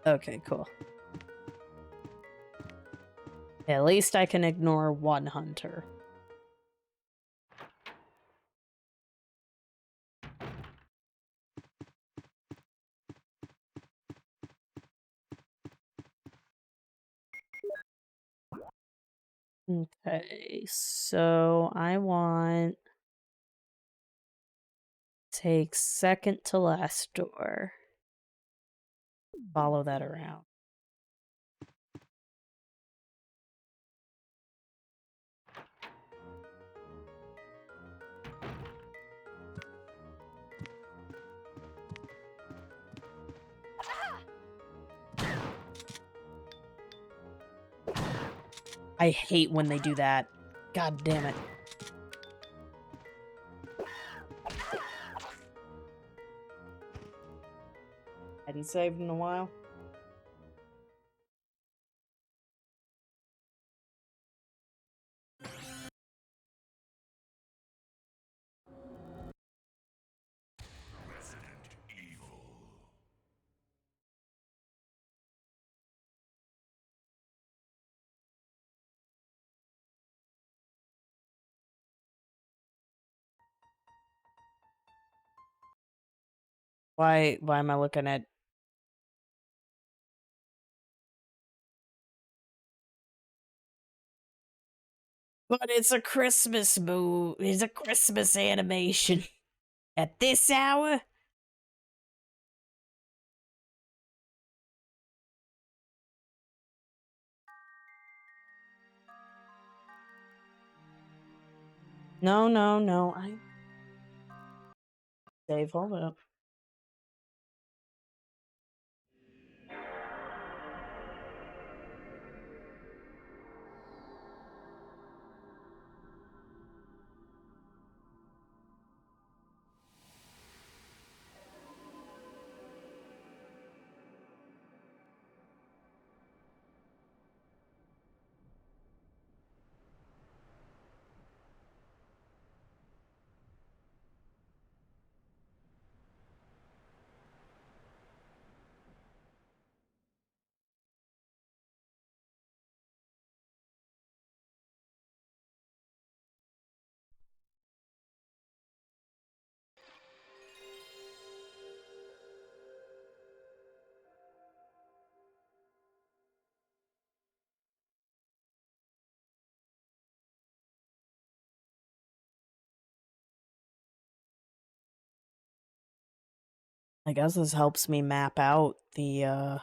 Okay, cool. At least I can ignore one hunter. Okay, so I want... Take second to last door. Follow that around. I hate when they do that. God damn it. Hadn't saved in a while. Why am I looking at... But it's a Christmas movie. It's a Christmas animation. At this hour? No, no, no. Save, hold up. I guess this helps me map out the,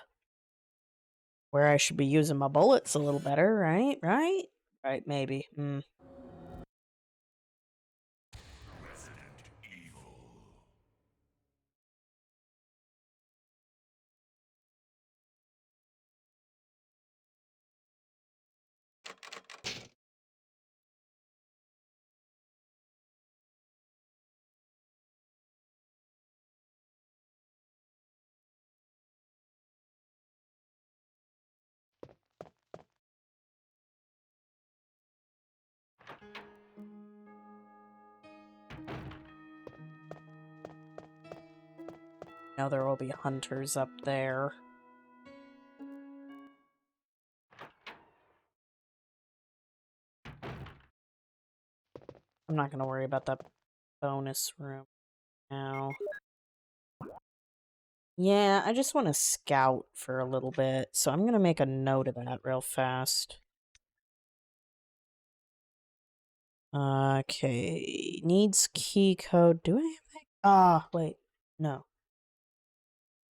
where I should be using my bullets a little better, right? Right? Right, maybe. Now there will be hunters up there. I'm not gonna worry about that bonus room now. Yeah, I just want to scout for a little bit, so I'm gonna make a note of that real fast. Okay, needs key code. Do I have that? Ah, wait, no.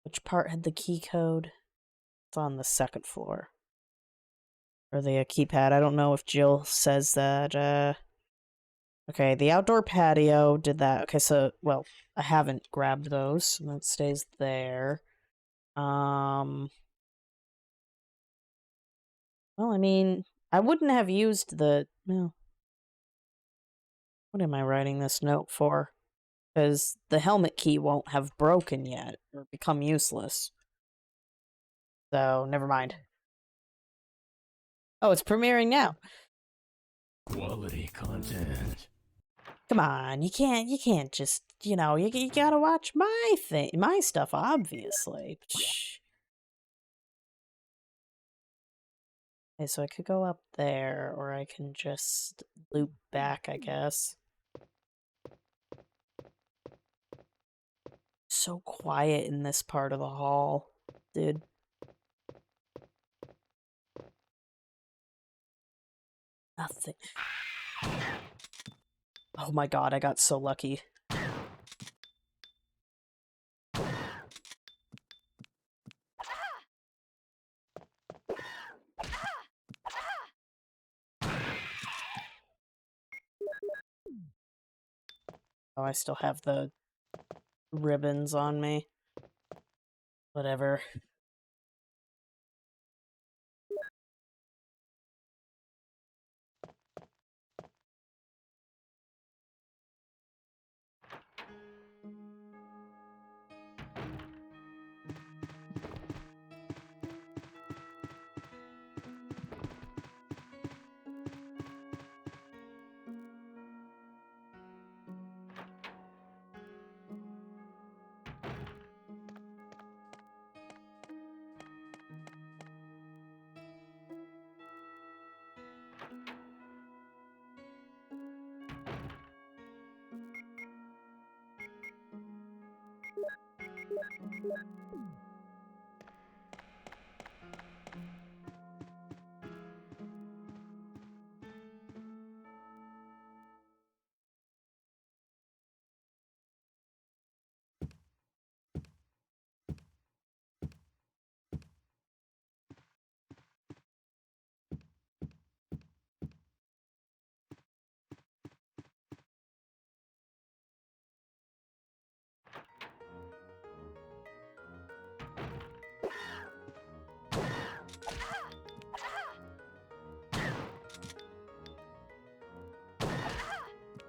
Which part had the key code? It's on the second floor. Or the keypad. I don't know if Jill says that. Okay, the outdoor patio did that. Okay, so, well, I haven't grabbed those, so that stays there. Well, I mean, I wouldn't have used the... Well, what am I writing this note for? Because the helmet key won't have broken yet, or become useless. So, never mind. Oh, it's premiering now. Quality content. Come on, you can't just, you know, you gotta watch my stuff, obviously. Psh. Okay, so I could go up there, or I can just loop back, I guess. So quiet in this part of the hall, dude. Nothing. Oh my god, I got so lucky. Oh, I still have the ribbons on me. Whatever.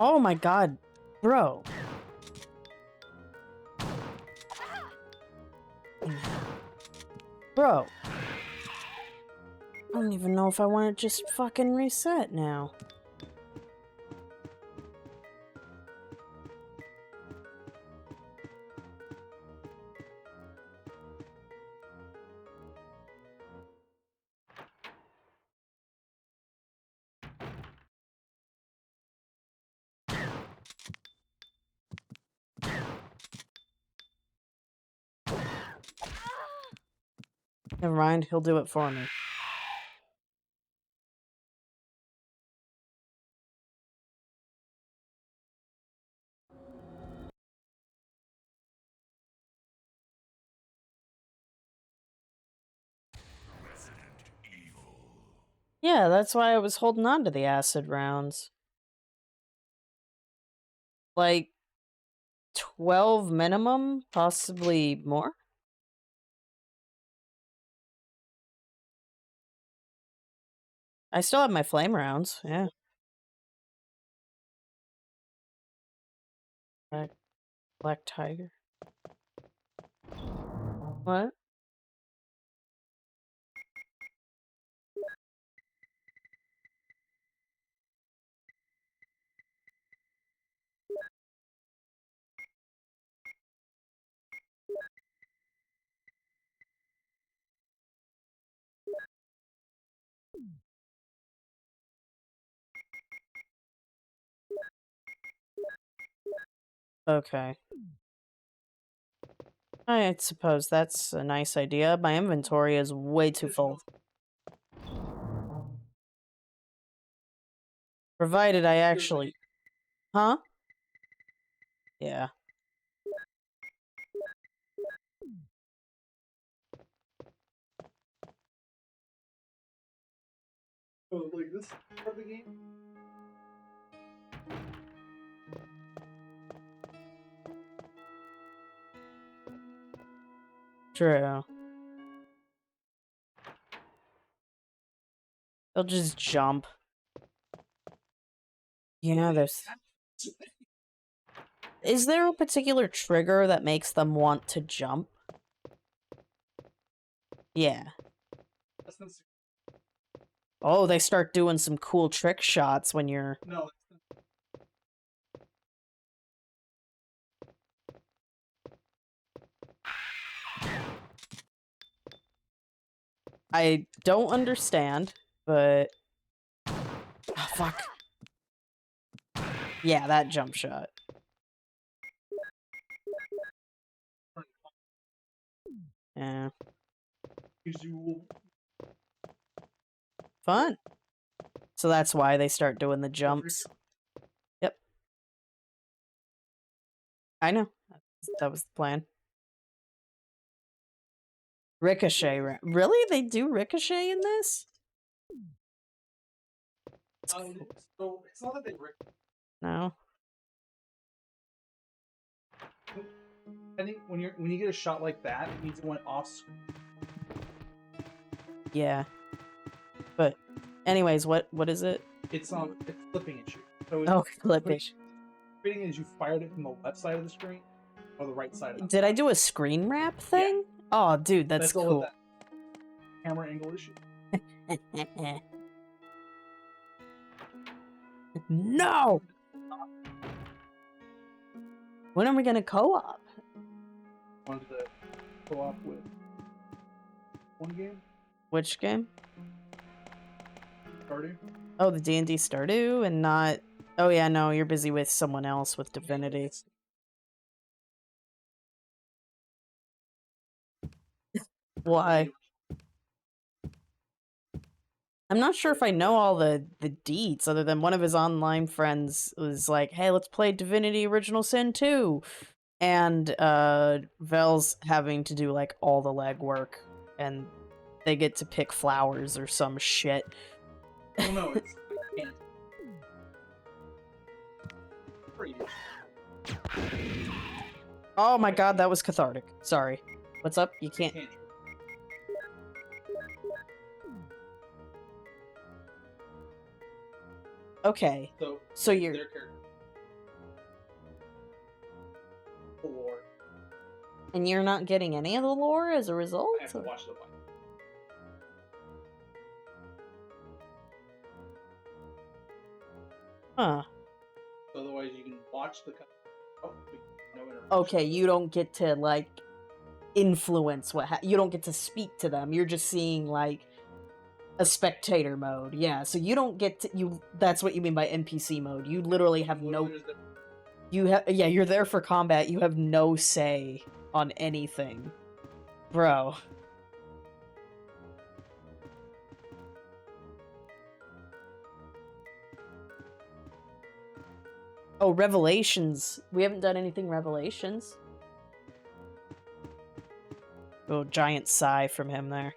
Oh my god, bro. Bro. I don't even know if I want to just fucking reset now. Never mind, he'll do it for me. Yeah, that's why I was holding on to the acid rounds. Like 12 minimum, possibly more. I still have my flame rounds, yeah. Black tiger. What? Okay. I suppose that's a nice idea. My inventory is way too full. Provided I actually... Huh? Yeah. Oh, like this part of the game? True. They'll just jump. Yeah, there's... Is there a particular trigger that makes them want to jump? Yeah. Oh, they start doing some cool trick shots when you're... No. I don't understand, but... Oh, fuck. Yeah, that jump shot. Yeah. Fun. So that's why they start doing the jumps. Yep. I know. That was the plan. Ricochet. Really? They do Ricochet in this? So it's not that they No. I think when you get a shot like that, it means it went off screen. Yeah. But anyways, what is it? It's flipping issue. So Oh, flip issue. Flipping is you fired it from the left side of the screen or the right side of the Did I do a screen wrap thing? Yeah. Oh, dude, that's all cool. of that. Camera angle issue. No! When are we gonna co-op? Wanted to co-op with one game. Which game? Stardew. Oh, the D&D Stardew, and not... Oh yeah, no, you're busy with someone else with Divinity. Why? I'm not sure if I know all the deets, other than one of his online friends was like, hey, let's play Divinity Original Sin 2! And, Vel's having to do, like, all the legwork, and they get to pick flowers or some shit. Oh no, it's... Oh my god, that was cathartic. Sorry. What's up? You can't... Okay. So you're... And you're not getting any of the lore as a result? I have to watch the one. Huh. Otherwise, you can watch the. Oh, no interruption. Okay, you don't get to, like, influence you don't get to speak to them. You're just seeing, like, a spectator mode. Yeah, so you don't get to, that's what you mean by NPC mode. You literally have yeah, you're there for combat. You have no say on anything. Bro. Oh, Revelations. We haven't done anything Revelations. Oh, giant sigh from him there.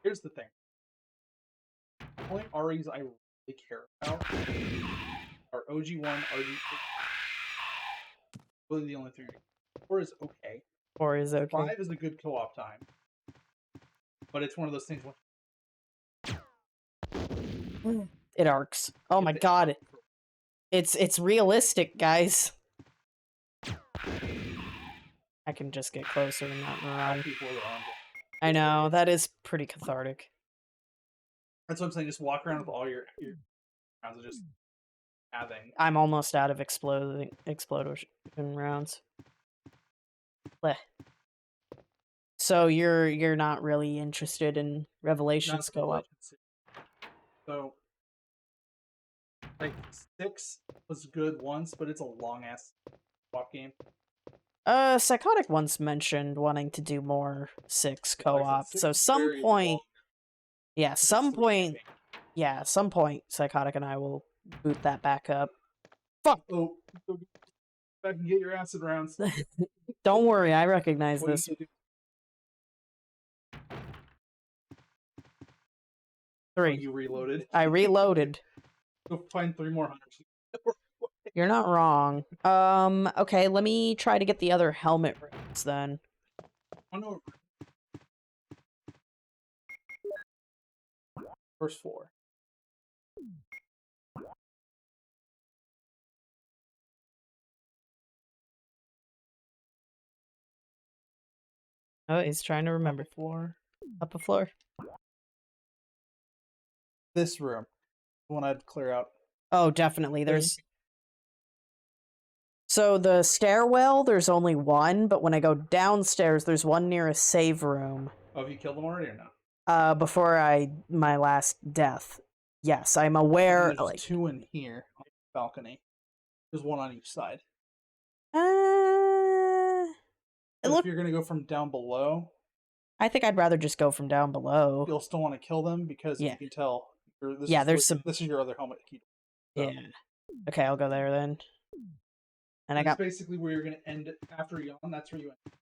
Here's the thing. The only REs I really care about are OG1, RG. Really the only three. 4 is okay. 4 is okay. 5 is a good co-op time. But it's one of those things when it arcs. Oh my god. It's realistic, guys. I can just get closer and not run. I know, that is pretty cathartic. That's what I'm saying, just walk around with all your rounds of just having. I'm almost out of explosion rounds. Blech. So you're not really interested in Revelations co-op? So, like, 6 was good once, but it's a long-ass co-op game. Psychotic once mentioned wanting to do more 6 co-op, so some point... Yeah, some point, Psychotic and I will boot that back up. Fuck! Oh, go back and get your acid rounds. Don't worry, I recognize this. 3. You reloaded. I reloaded. Go find 3 more hunters. You're not wrong. Okay, let me try to get the other helmet rings then. Oh no. First 4. Oh, he's trying to remember. Up a floor. This room. The one I'd clear out. Oh, definitely. So the stairwell, there's only 1, but when I go downstairs, there's 1 near a save room. Oh, have you killed them already or not? Before my last death. Yes, I'm aware. There's like 2 in here on the balcony. There's 1 on each side. If you're gonna go from down below, I think I'd rather just go from down below. You'll still want to kill them because you can tell. This is your other helmet key. So. Yeah. Okay, I'll go there then. And I got basically where you're gonna end after yawn. That's where you end.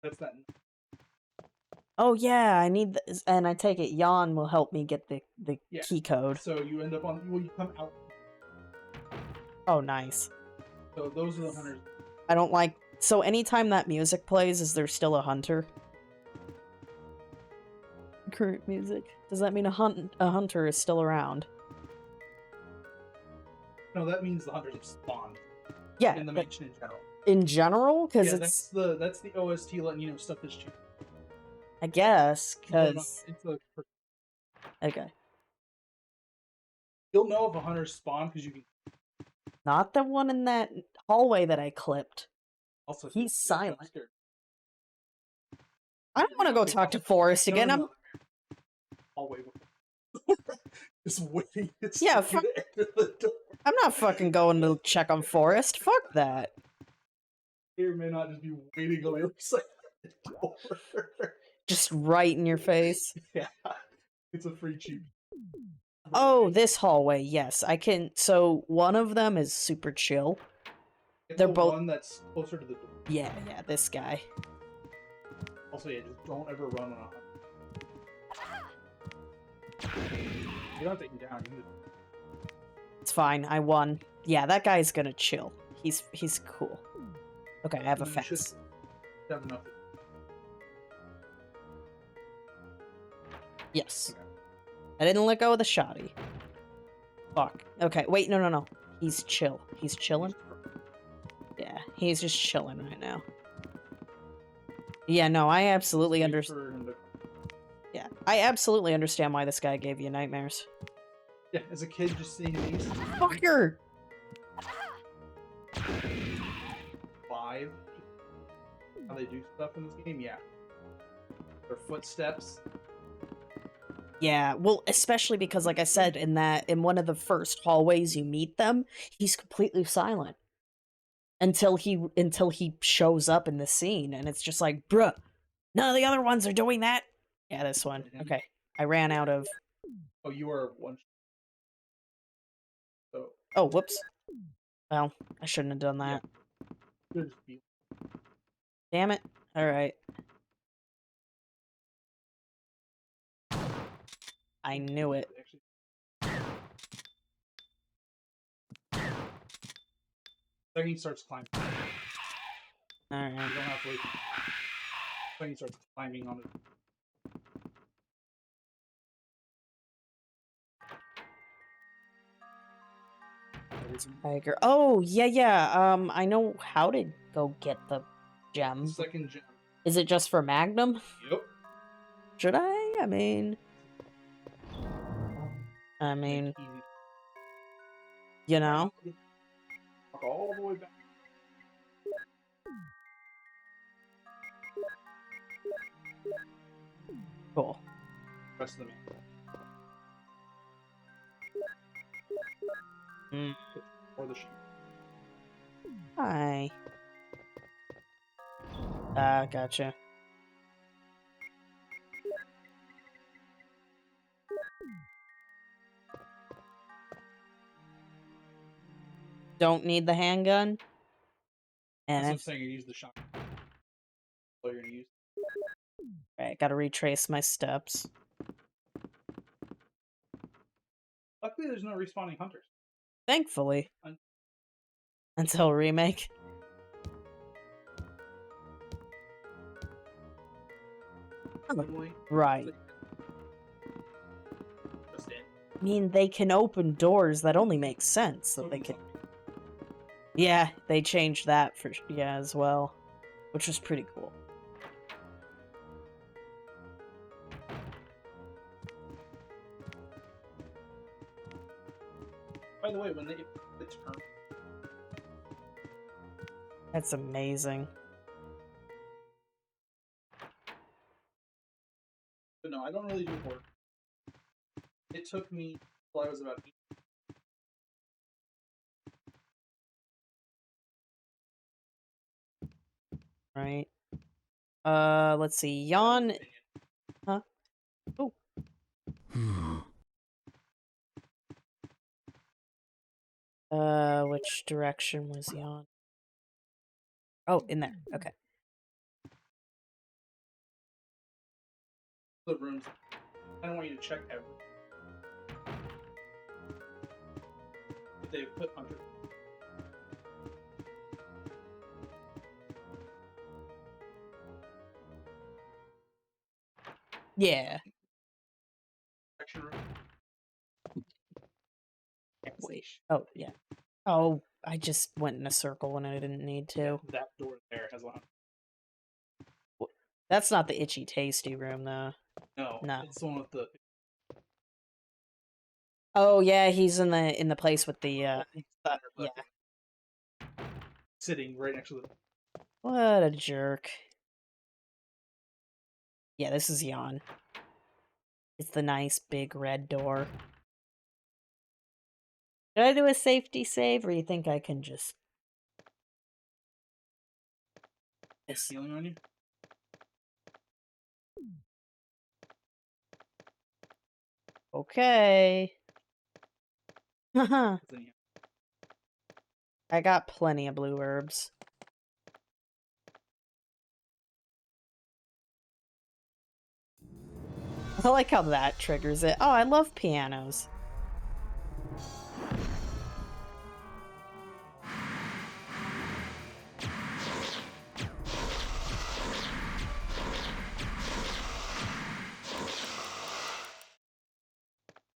That's that. Oh yeah, I need this, and I take it yawn will help me get the key code. So you end up on you come out. Oh, nice. So those are the hunters. I don't like. So anytime that music plays, is there still a hunter? Current music. Does that mean a hunter is still around? No, that means the hunters have spawned. Yeah. In the mansion in general. In general, because that's the OST letting you know stuff is cheap. I guess because okay. You'll know if a hunter's spawned because you can. Not the one in that hallway that I clipped. Also, he's silent. I don't want to go talk to Forrest again. I'm hallway before. Just waiting. Yeah, I'm not fucking going to check on Forrest. Fuck that. He may not just be waiting on the other side of the door. Just right in your face. Yeah, it's a free cheap. Oh, this hallway. Yes, I can. So one of them is super chill. They're both one that's closer to the door. Yeah, this guy. Also, yeah, just don't ever run on a hunter. You don't have to take him down. It's fine. I won. Yeah, that guy's gonna chill. He's cool. Okay, I have a fence. Have enough. Yes. I didn't let go of the shoddy. Fuck. Okay, wait, no. He's chill. He's chilling? Yeah, he's just chilling right now. Yeah, no, I absolutely understand. Yeah, I absolutely understand why this guy gave you nightmares. Yeah, as a kid, just seeing these. Fucker! 5. How they do stuff in this game, yeah. Their footsteps. Yeah, well, especially because, like I said, in one of the first hallways you meet them, he's completely silent until he shows up in the scene, and it's just like, bruh, none of the other ones are doing that. Yeah, this one. Okay, I ran out of. Oh, you are one. So. Oh, whoops. Well, I shouldn't have done that. Yeah. Damn it. All right. I knew it. Then he starts climbing. Alright. You don't have to wait. Then he starts climbing on it. Tiger. Oh, yeah. I know how to go get the gem. Second gem. Is it just for Magnum? Yep. Should I? I mean, you know. All the way back. Cool. Rest of the Mm. Or the sheep. Hi. Gotcha. Don't need the handgun. And I'm saying you use the shotgun. So you're gonna use. Alright, gotta retrace my steps. Luckily, there's no respawning hunters. Thankfully. Until remake. Right. I mean, they can open doors. That only makes sense that they can. Yeah, they changed that for as well, which was pretty cool. By the way, when they turn. That's amazing. But no, I don't really do horror. It took me till I was about 8. Right. Let's see. Yawn. Huh? Oh. Which direction was Yawn? Oh, in there. Okay. The rooms. I don't want you to check everything. But they put hunters. Yeah. Section room. Wait. Oh, yeah. Oh, I just went in a circle when I didn't need to. That door there has a hunter. That's not the itchy tasty room, though. No. It's the one with the. Oh yeah, he's in the place with the yeah. Sitting right next to the. What a jerk. Yeah, this is Yawn. It's the nice big red door. Should I do a safety save, or you think I can just? Is healing on you? Okay. Haha. I got plenty of blue herbs. I like how that triggers it. Oh, I love pianos.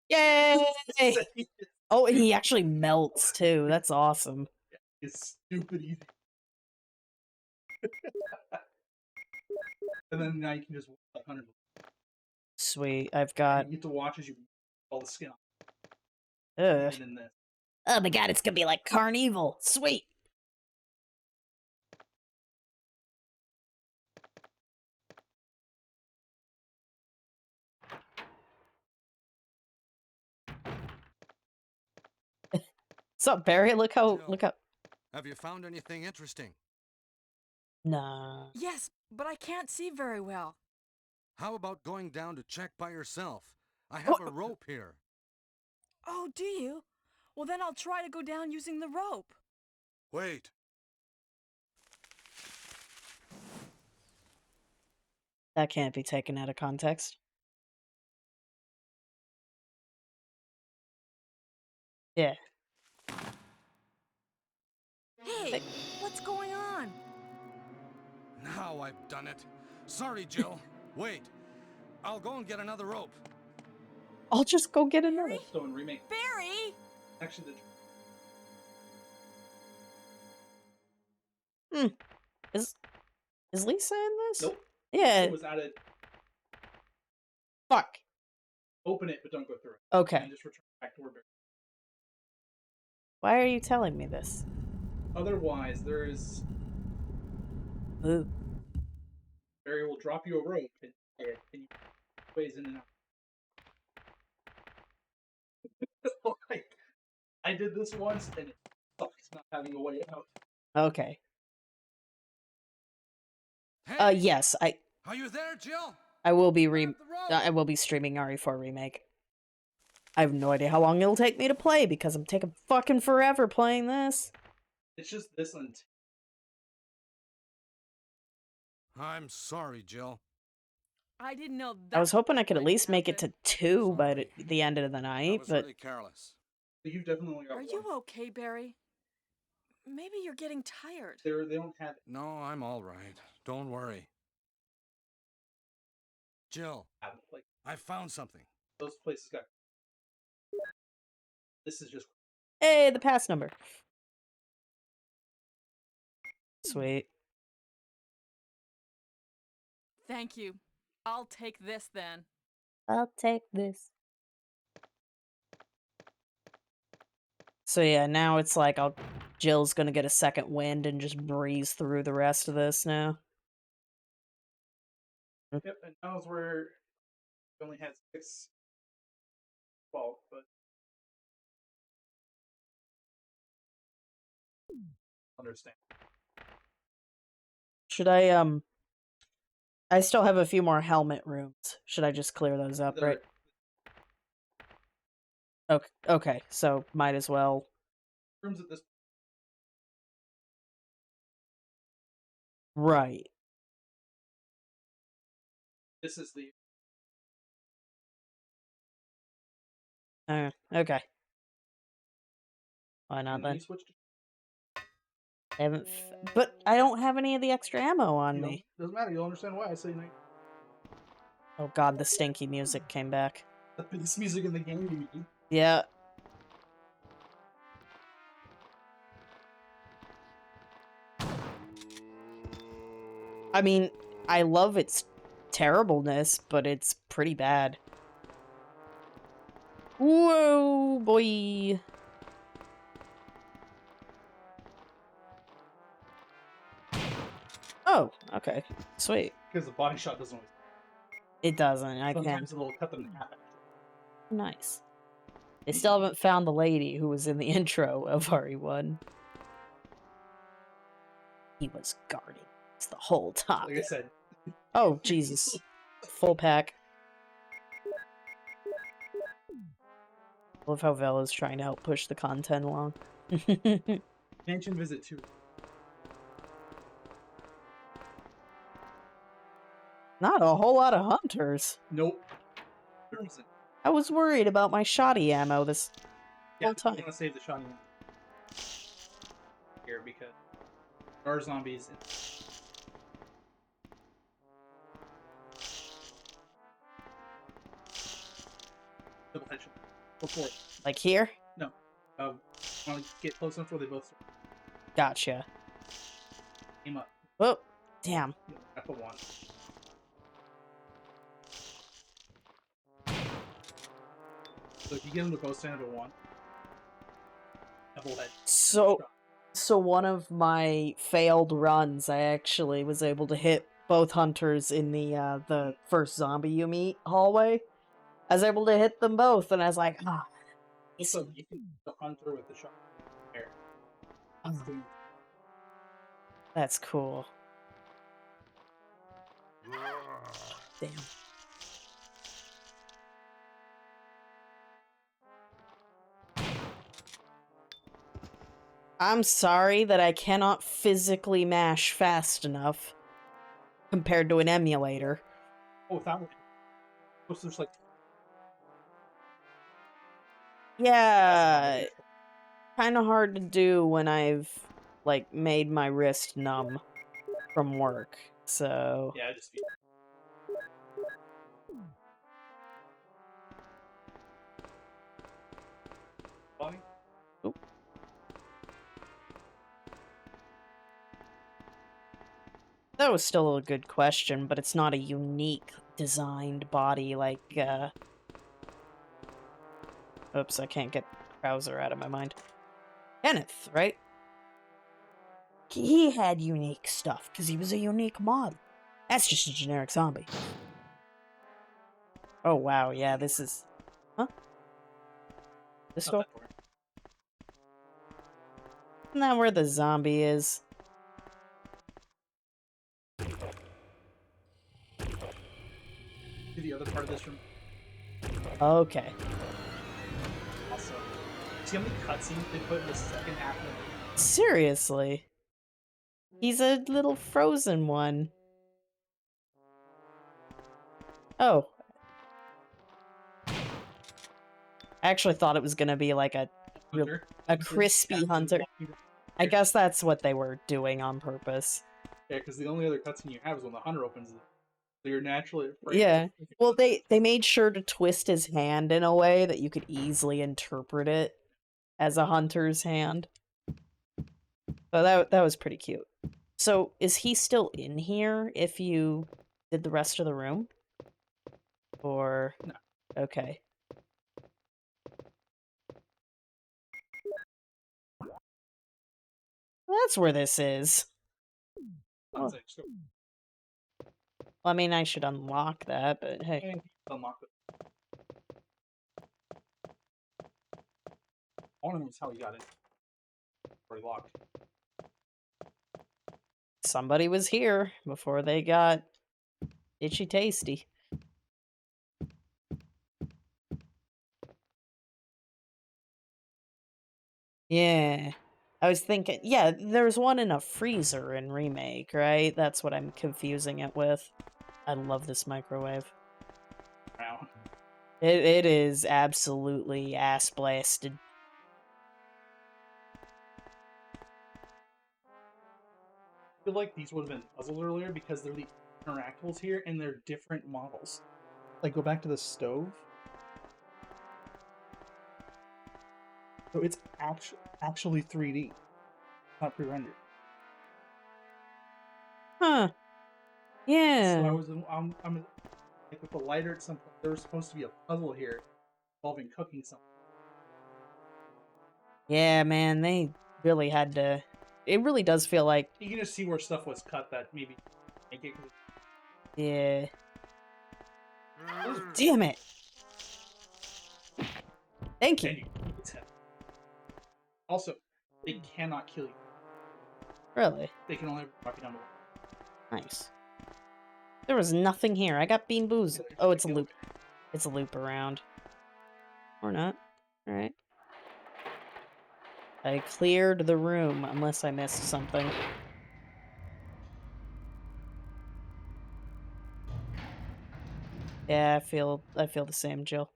Yay! Oh, and he actually melts too. That's awesome. It's stupid easy. And then now you can just like 100. Sweet. I've got. You get to watch as you all the skin off. Ugh. Even in this. Oh my god, it's gonna be like Carnival. Sweet. What's up, Barry? Look how. Have you found anything interesting? Nah. Yes, but I can't see very well. How about going down to check by yourself? I have a rope here. Oh, do you? Well, then I'll try to go down using the rope. Wait. That can't be taken out of context. Yeah. Hey, what's going on? Now I've done it. Sorry, Jill. Wait. I'll go and get another rope. I'll just go get another. Stone remake. Barry! Actually, Is Lisa in this? Nope. Yeah. It was added. Fuck. Open it, but don't go through it. Okay. And just return back to where Barry. Why are you telling me this? Otherwise, there is. Ooh. Barry will drop you a rope and you ways in and out. Like, I did this once and it sucks not having a way out. Okay. Hey, yes, are you there, Jill? I will be streaming RE4 Remake. I have no idea how long it'll take me to play because I'm taking fucking forever playing this. It's just this one. I'm sorry, Jill. I didn't know that. I was hoping I could at least make it to 2 by the end of the night, but Really careless. You've definitely got Are one. you okay, Barry? Maybe you're getting tired. They don't have it. No, I'm all right. Don't worry. Jill, I found something. Those places got. This is just. hey, the pass number. Sweet. Thank you. I'll take this then. I'll take this. So yeah, now it's like Jill's gonna get a second wind and just breeze through the rest of this now. Yep, and that was where we only had 6 fault, but understand. Should I still have a few more helmet rooms. Should I just clear those up, right? Okay, so might as well. Rooms at this. Right. This is the. Okay. Why not then? I haven't, but I don't have any of the extra ammo on me. Doesn't matter. You'll understand why I say night. Oh god, the stinky music came back. The biggest music in the game, you mean? Yeah. I mean, I love its terribleness, but it's pretty bad. Whoa, boy. Oh, okay. Sweet. Because the body shot doesn't always. It doesn't. I can't. Sometimes it'll cut them in half. Nice. They still haven't found the lady who was in the intro of RE1. He was guarding us the whole time. Like I said. Oh, Jesus. Full pack. Love how Vela's trying to help push the content along. Mansion visit 2. Not a whole lot of hunters. Nope. I was worried about my shoddy ammo this whole time. I'm gonna save the shoddy ammo here because there are zombies. Double headshot. Before. Like here? No, Want to get close enough where they both start. Gotcha. Aim up. Oh, damn. At the one. So if you get them to both stand up at one, double head. So one of my failed runs, I actually was able to hit both hunters in the first zombie you meet hallway. I was able to hit them both, and I was like, ah. So you can the hunter with the shot. There. That's cool. Damn. I'm sorry that I cannot physically mash fast enough compared to an emulator. Oh, that one. There's like. Yeah, kind of hard to do when I've like made my wrist numb from work. So yeah, just. Oop. That was still a good question, but it's not a unique designed body like, Oops, I can't get Krauser out of my mind. Kenneth, right? He had unique stuff, because he was a unique mod. That's just a generic zombie. Oh, wow, yeah, this is... Huh? This door? Isn't that where the zombie is? The other part of this room. Okay. Also, see how many cutscenes they put in the second half of the Seriously? He's a little frozen one. Oh. I actually thought it was gonna be like a crispy hunter. I guess that's what they were doing on purpose. Yeah, because the only other cutscene you have is when the hunter opens it. So you're naturally afraid. Yeah. Well, they made sure to twist his hand in a way that you could easily interpret it as a hunter's hand. So that was pretty cute. So, is he still in here if you did the rest of the room? Or... No. Okay. That's where this is. Oh. Well, I mean, I should unlock that, but hey. Unlock it. I want to know how he got it. Already locked. Somebody was here before they got itchy tasty. Yeah. I was thinking, yeah, there's one in a freezer in Remake, right? That's what I'm confusing it with. I love this microwave. Wow. It is absolutely ass blasted. I feel like these would have been puzzles earlier because they're the interactables here and they're different models. Like, go back to the stove. So it's actually 3D, not pre-rendered. Huh. Yeah. So I was, I'm like with the lighter at some point, there was supposed to be a puzzle here involving cooking something. Yeah, man, they really had to... It really does feel like... You can just see where stuff was cut that maybe make it... Yeah. Damn it! Thank you. Also, they cannot kill you. Really? They can only drop you down to one. Nice. There was nothing here. I got bean booze. Oh, it's a loop. It's a loop around. Or not. Alright. I cleared the room, unless I missed something. Yeah, I feel the same, Jill.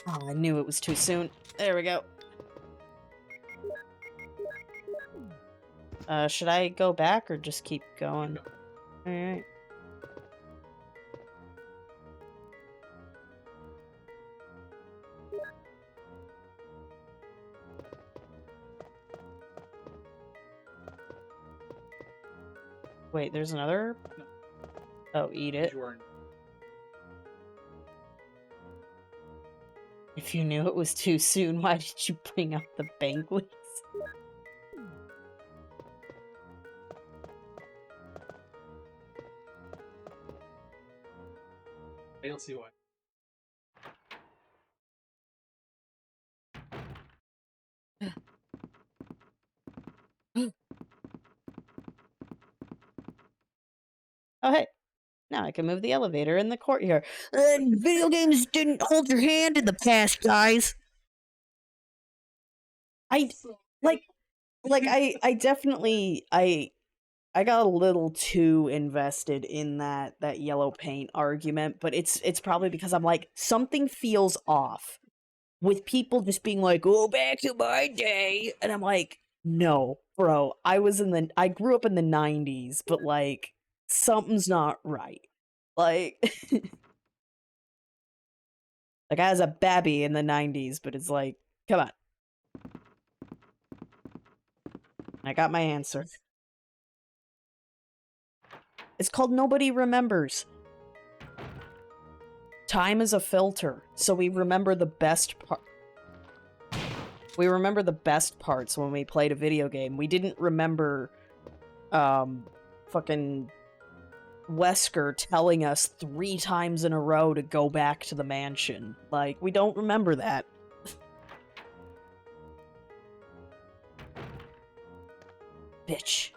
Oh, I knew it was too soon. There we go. Should I go back or just keep going? Alright. Wait, there's another? No. Oh, eat it. You are If you knew it was too soon, why did you bring up the banquets? I'll see why. Oh, hey. Now I can move the elevator in the courtyard. Video games didn't hold your hand in the past, guys. I definitely I got a little too invested in that yellow paint argument, but it's probably because I'm like, something feels off with people just being like, "Oh, back to my day," and I'm like, no, bro, I grew up in the 90s, but like something's not right. Like like I was a babby in the 90s, but it's like, come on. I got my answer. It's called Nobody Remembers. Time is a filter, so we remember the best part. We remember the best parts when we played a video game. We didn't remember, fucking Wesker telling us 3 times in a row to go back to the mansion. Like, we don't remember that. Bitch.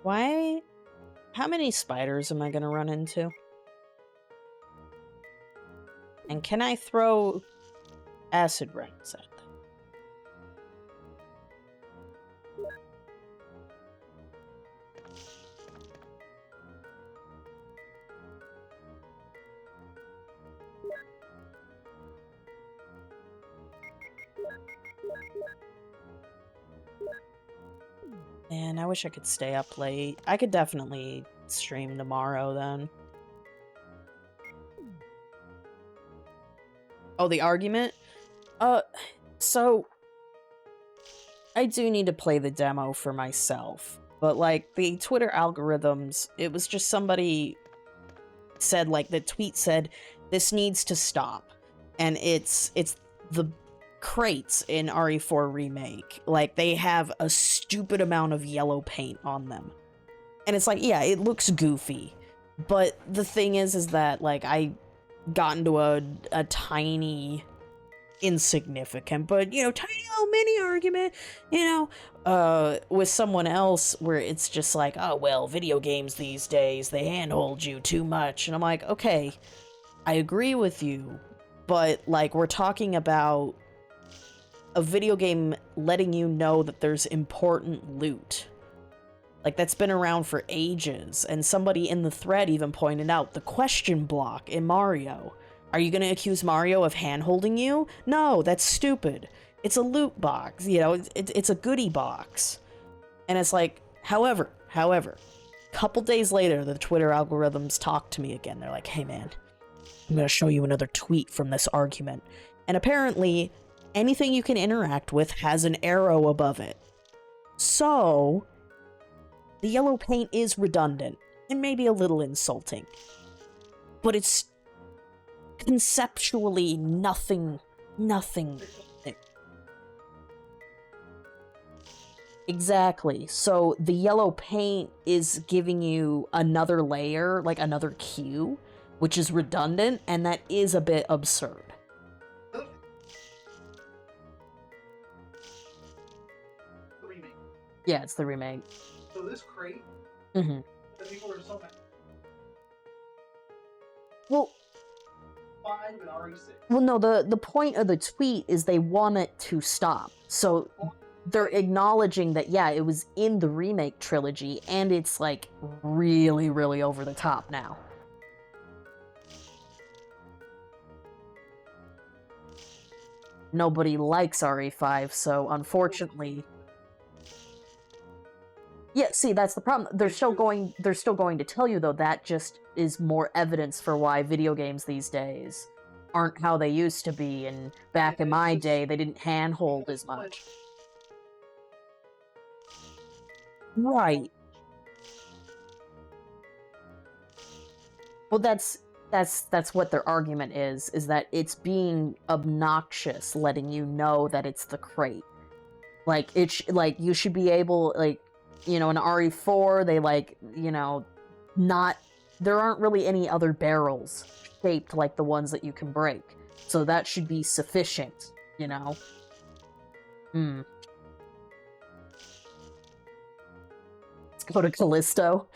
Why? How many spiders am I gonna run into? And can I throw acid rains at them? Man, I wish I could stay up late. I could definitely stream tomorrow then. Oh, the argument? So I do need to play the demo for myself. But like the Twitter algorithms, it was just somebody said, like, the tweet said, this needs to stop. And it's the crates in RE4 Remake. Like, they have a stupid amount of yellow paint on them. And it's like, yeah, it looks goofy. But the thing is that, like, I got into a tiny, insignificant, but, you know, tiny little mini argument, you know, with someone else where it's just like, oh, well, video games these days, they handhold you too much. And I'm like, okay, I agree with you, but, like, we're talking about a video game letting you know that there's important loot. Like, that's been around for ages, and somebody in the thread even pointed out the question block in Mario. Are you gonna accuse Mario of hand-holding you? No, that's stupid. It's a loot box, you know, it's a goodie box. And it's like, however, couple days later, the Twitter algorithms talk to me again. They're like, hey man, I'm gonna show you another tweet from this argument. And apparently, anything you can interact with has an arrow above it. So, the yellow paint is redundant, and maybe a little insulting. But it's conceptually nothing. Exactly. So the yellow paint is giving you another layer, like another cue, which is redundant, and that is a bit absurd. Yeah, it's the remake. So this crate, Mm-hmm. the people are so mad. Well, 5 and RE6. Well, no, the point of the tweet is they want it to stop. So they're acknowledging that, yeah, it was in the remake trilogy, and it's, like, really, really over the top now. nobody likes RE5, so unfortunately... Yeah, see, that's the problem. They're still going to tell you, though, that just is more evidence for why video games these days aren't how they used to be, and back in my day, they didn't handhold as much. Right. Well, that's what their argument is that it's being obnoxious, letting you know that it's the crate. Like, you should be able, like, you know, in RE4, they, like, you know, there aren't really any other barrels shaped like the ones that you can break. So that should be sufficient, you know? Let's go to Callisto.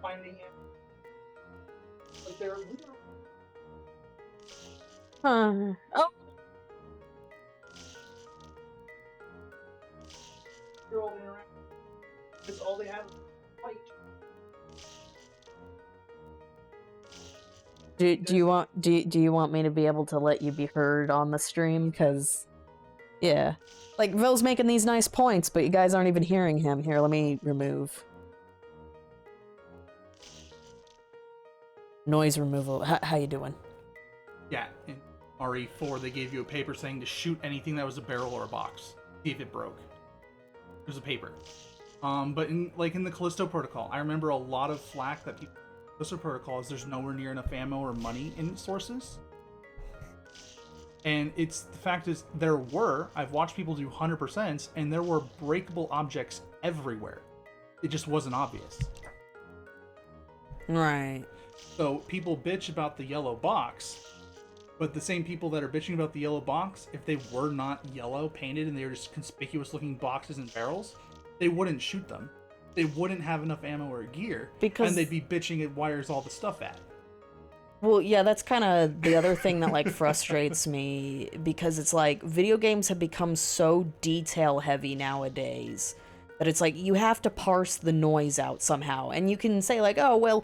Finding him. Like they're Oh. all interact. That's all they have. Fight. Do you want me to be able to let you be heard on the stream? Because, yeah. Like, Vil's making these nice points, but you guys aren't even hearing him. Here, let me remove. Noise removal. How you doing? Yeah, in RE4 they gave you a paper saying to shoot anything that was a barrel or a box. See if it broke. It was a paper. But in the Callisto Protocol, I remember a lot of flack that people Callisto Protocol is there's nowhere near enough ammo or money in sources. And the fact is, I've watched people do 100%, and there were breakable objects everywhere. It just wasn't obvious. Right. So people bitch about the yellow box, but the same people that are bitching about the yellow box, if they were not yellow painted and they were just conspicuous looking boxes and barrels, they wouldn't shoot them. They wouldn't have enough ammo or gear, and they'd be bitching at where's all the stuff at. Well, yeah, that's kind of the other thing that, like, frustrates me, because it's like, video games have become so detail-heavy nowadays, that it's like, you have to parse the noise out somehow, and you can say, like, oh, well,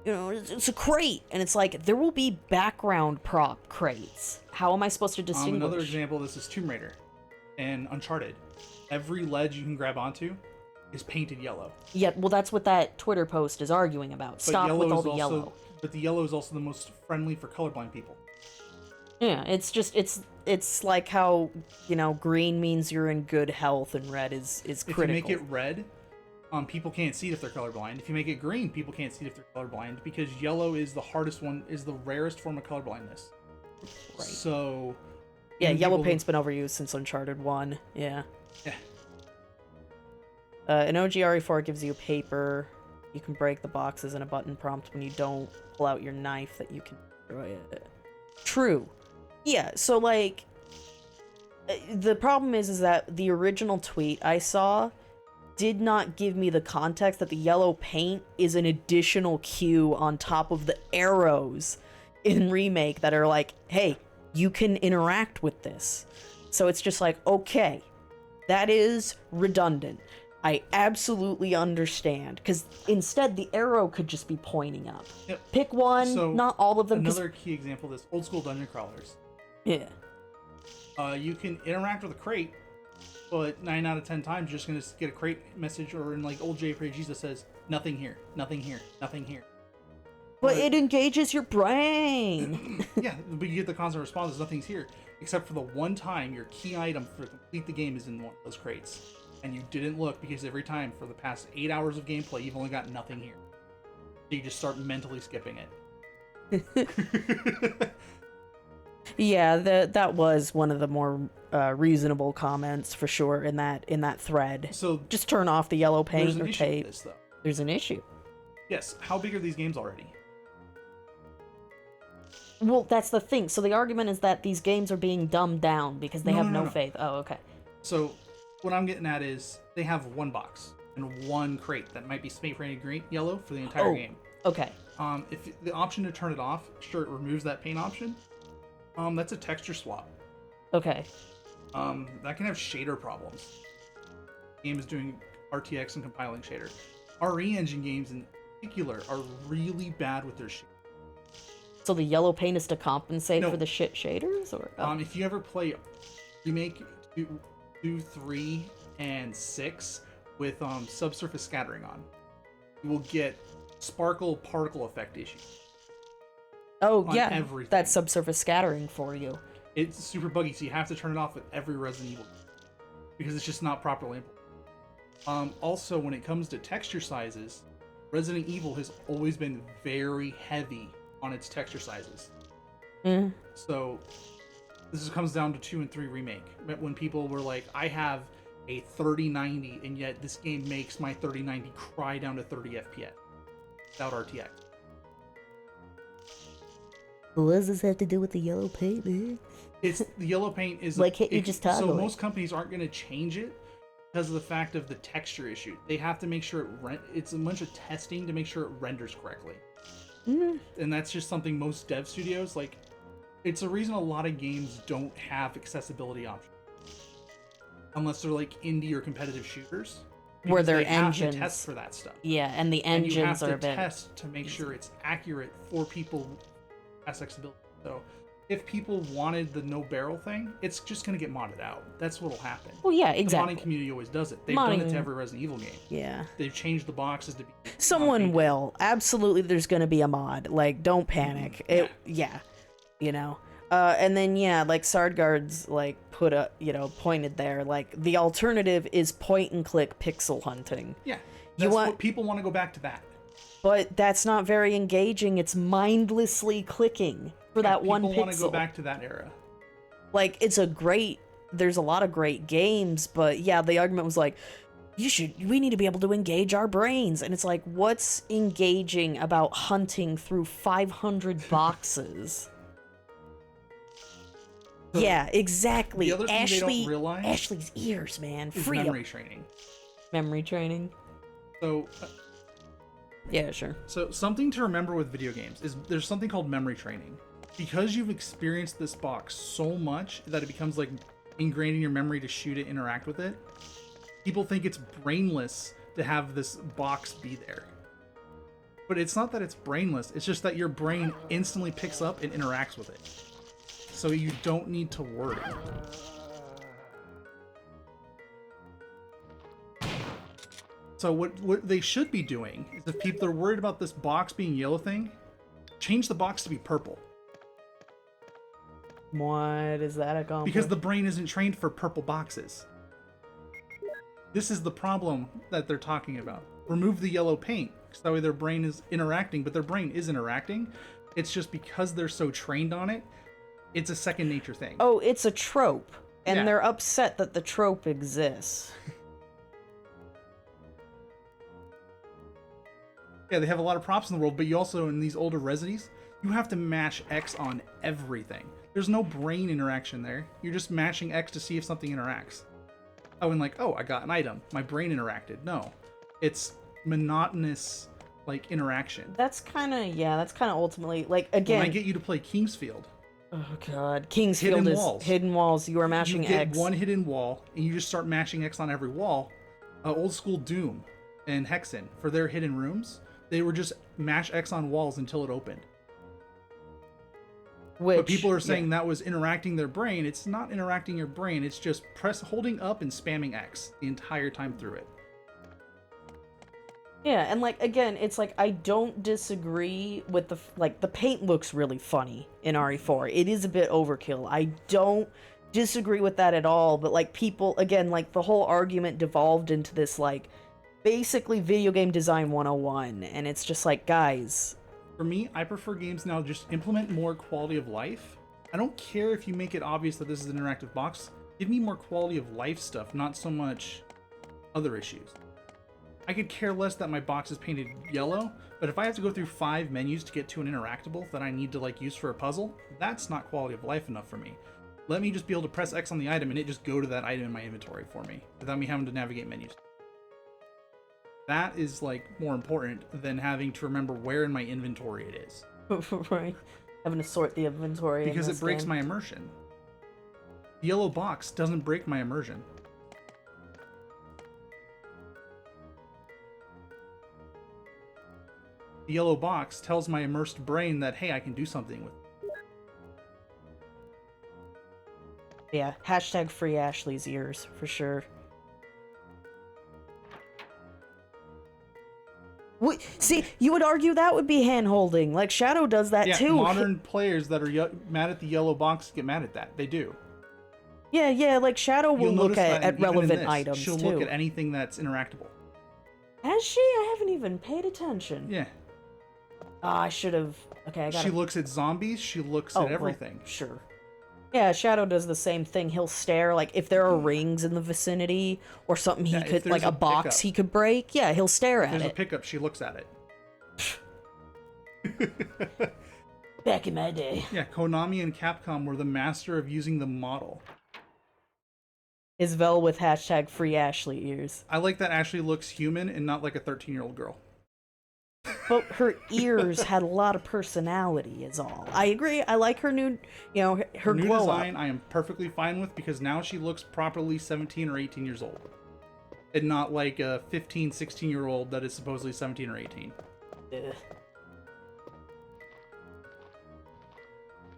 you know, it's a crate, and it's like, there will be background prop crates. How am I supposed to distinguish? Another example of this is Tomb Raider and Uncharted. Every ledge you can grab onto is painted yellow. Yeah, well, that's what that Twitter post is arguing about. Stop with all the yellow. But the yellow is also the most friendly for colorblind people. Yeah, it's just, it's like how, you know, green means you're in good health and red is critical. If you make it red, people can't see it if they're colorblind. If you make it green, people can't see it if they're colorblind, because yellow is the hardest one, is the rarest form of colorblindness. Right. So... Yeah, yellow paint's been overused since Uncharted 1, yeah. Yeah. An OG RE4 gives you paper. You can break the boxes and a button prompt when you don't pull out your knife that you can destroy it. True. Yeah, so, like, the problem is that the original tweet I saw did not give me the context that the yellow paint is an additional cue on top of the arrows in Remake that are like, hey, you can interact with this. So it's just like, okay, that is redundant. I absolutely understand, because instead the arrow could just be pointing up. Yep. Pick one, So, not all of them. Another key example of this, old school dungeon crawlers. Yeah. You can interact with a crate, but 9 out of 10 times you're just going to get a crate message, or in like old JRPGs that says, nothing here, nothing here, nothing here. But it engages your brain. Yeah, but you get the constant response, nothing's here, except for the one time your key item to complete the game is in one of those crates. And you didn't look, because every time for the past 8 hours of gameplay, you've only got nothing here. So you just start mentally skipping it. Yeah, that was one of the more reasonable comments for sure in that thread. So just turn off the yellow paint or tape. This, though. There's an issue. Yes. How big are these games already? Well, that's the thing. So the argument is that these games are being dumbed down because they have no faith. Oh, okay. So what I'm getting at is they have one box and one crate that might be spray painted green, yellow for the entire game. Okay. If the option to turn it off, sure, it removes that paint option. That's a texture swap. Okay. That can have shader problems. The game is doing RTX and compiling shader. RE engine games in particular are really bad with their shit. So the yellow paint is to compensate No. for the shit shaders, or If you ever play Remake 2, 3, and 6 with subsurface scattering on, you will get sparkle particle effect issues. oh on yeah, everything. that's subsurface scattering for you. It's super buggy, so you have to turn it off with every Resident Evil because it's just not properly implemented. Also, when it comes to texture sizes, Resident Evil has always been very heavy on its texture sizes. So this comes down to 2 and 3 remake. When people were like, I have a 3090 and yet this game makes my 3090 cry down to 30 FPS without RTX. What does this have to do with the yellow paint, man? It's the yellow paint is Like, can't you just toggle so it? most companies aren't going to change it because of the fact of the texture issue. They have to make sure it's a bunch of testing to make sure it renders correctly. And that's just something most dev studios like. It's a reason a lot of games don't have accessibility options unless they're like indie or competitive shooters. Where because their they have engines to test for that stuff. Yeah, and the And engines you have are to a bit test to make sure it's accurate for people as accessibility. So if people wanted the no barrel thing, it's just gonna get modded out. That's what'll happen. Well, yeah, The exactly. modding community always does it. They've done it Modding- to every Resident Evil game. Yeah. They've changed the boxes to be. Someone will. Absolutely, there's gonna be a mod. Like, don't panic. Yeah. You know. And then yeah, like Sardguard's like pointed there. Like the alternative is point and click pixel hunting. Yeah. You want what people want to go back to that. But that's not very engaging. It's mindlessly clicking for that one pixel. People want to go back to that era. Like there's a lot of great games, but yeah, the argument was like, we need to be able to engage our brains. And it's like, what's engaging about hunting through 500 boxes? Yeah, exactly. The other thing they don't realize Ashley's ears, man. is Free memory training. Memory training. So yeah, sure. So something to remember with video games is there's something called memory training. Because you've experienced this box so much that it becomes like ingrained in your memory to shoot it, interact with it, people think it's brainless to have this box be there. But it's not that it's brainless, it's just that your brain instantly picks up and interacts with it. So you don't need to worry. So what they should be doing is if people are worried about this box being yellow thing, change the box to be purple. What is that accomplish? Because the brain isn't trained for purple boxes. This is the problem that they're talking about. Remove the yellow paint, because that way their brain is interacting, but their brain is interacting. It's just because they're so trained on it, it's a second nature thing. Oh, it's a trope. And Yeah. they're upset that the trope exists. Yeah, they have a lot of props in the world, but you also, in these older Residis, you have to mash X on everything. There's no brain interaction there. You're just mashing X to see if something interacts. Oh, and like, oh, I got an item. My brain interacted. No. It's monotonous, like, interaction. That's kind of ultimately, like, again... When I get you to play Kingsfield. Oh, God. Kingsfield is hidden walls. You are mashing You get X. one hidden wall, and you just start mashing X on every wall. Old school Doom and Hexen, for their hidden rooms, they were just mash X on walls until it opened. But people are saying that was interacting their brain. It's not interacting your brain. It's just holding up and spamming X the entire time through it. Yeah, and like again, it's like I don't disagree with the paint looks really funny in RE4. It is a bit overkill. I don't disagree with that at all, but like people again, like the whole argument devolved into this like basically video game design 101, and it's just like, guys, for me, I prefer games now just implement more quality of life. I don't care if you make it obvious that this is an interactive box. Give me more quality of life stuff, not so much other issues. I could care less that my box is painted yellow, but if I have to go through 5 menus to get to an interactable that I need to like use for a puzzle, that's not quality of life enough for me. Let me just be able to press X on the item and it just go to that item in my inventory for me, without me having to navigate menus. That is like more important than having to remember where in my inventory it is. right? Having to sort the inventory Because in it breaks game. my immersion. The yellow box doesn't break my immersion. The yellow box tells my immersed brain that, hey, I can do something with it. Yeah, hashtag free Ashley's ears, for sure. See, you would argue that would be hand-holding. Like, Shadow does that Yeah, too. modern players that are mad at the yellow box get mad at that. They do. Yeah, like Shadow will You'll look notice that at even in relevant this, items she'll too. look at anything that's interactable. Has she? I haven't even paid attention. Yeah. I should have. Okay, I got. She looks at zombies. She looks at everything. Well, sure. Yeah, Shadow does the same thing. He'll stare, like, if there are rings in the vicinity or something he could, like a box pickup. he could break, yeah, he'll stare If at there's it. a pickup, she looks at it. Back in my day. Yeah, Konami and Capcom were the master of using the model. Isvel with hashtag free Ashley ears. I like that Ashley looks human and not like a 13-year-old girl. But her ears had a lot of personality, is all. I agree. I like her new, her new glow design up. I am perfectly fine with because now she looks properly 17 or 18 years old. And not like a 15, 16-year-old that is supposedly 17 or 18. Ugh.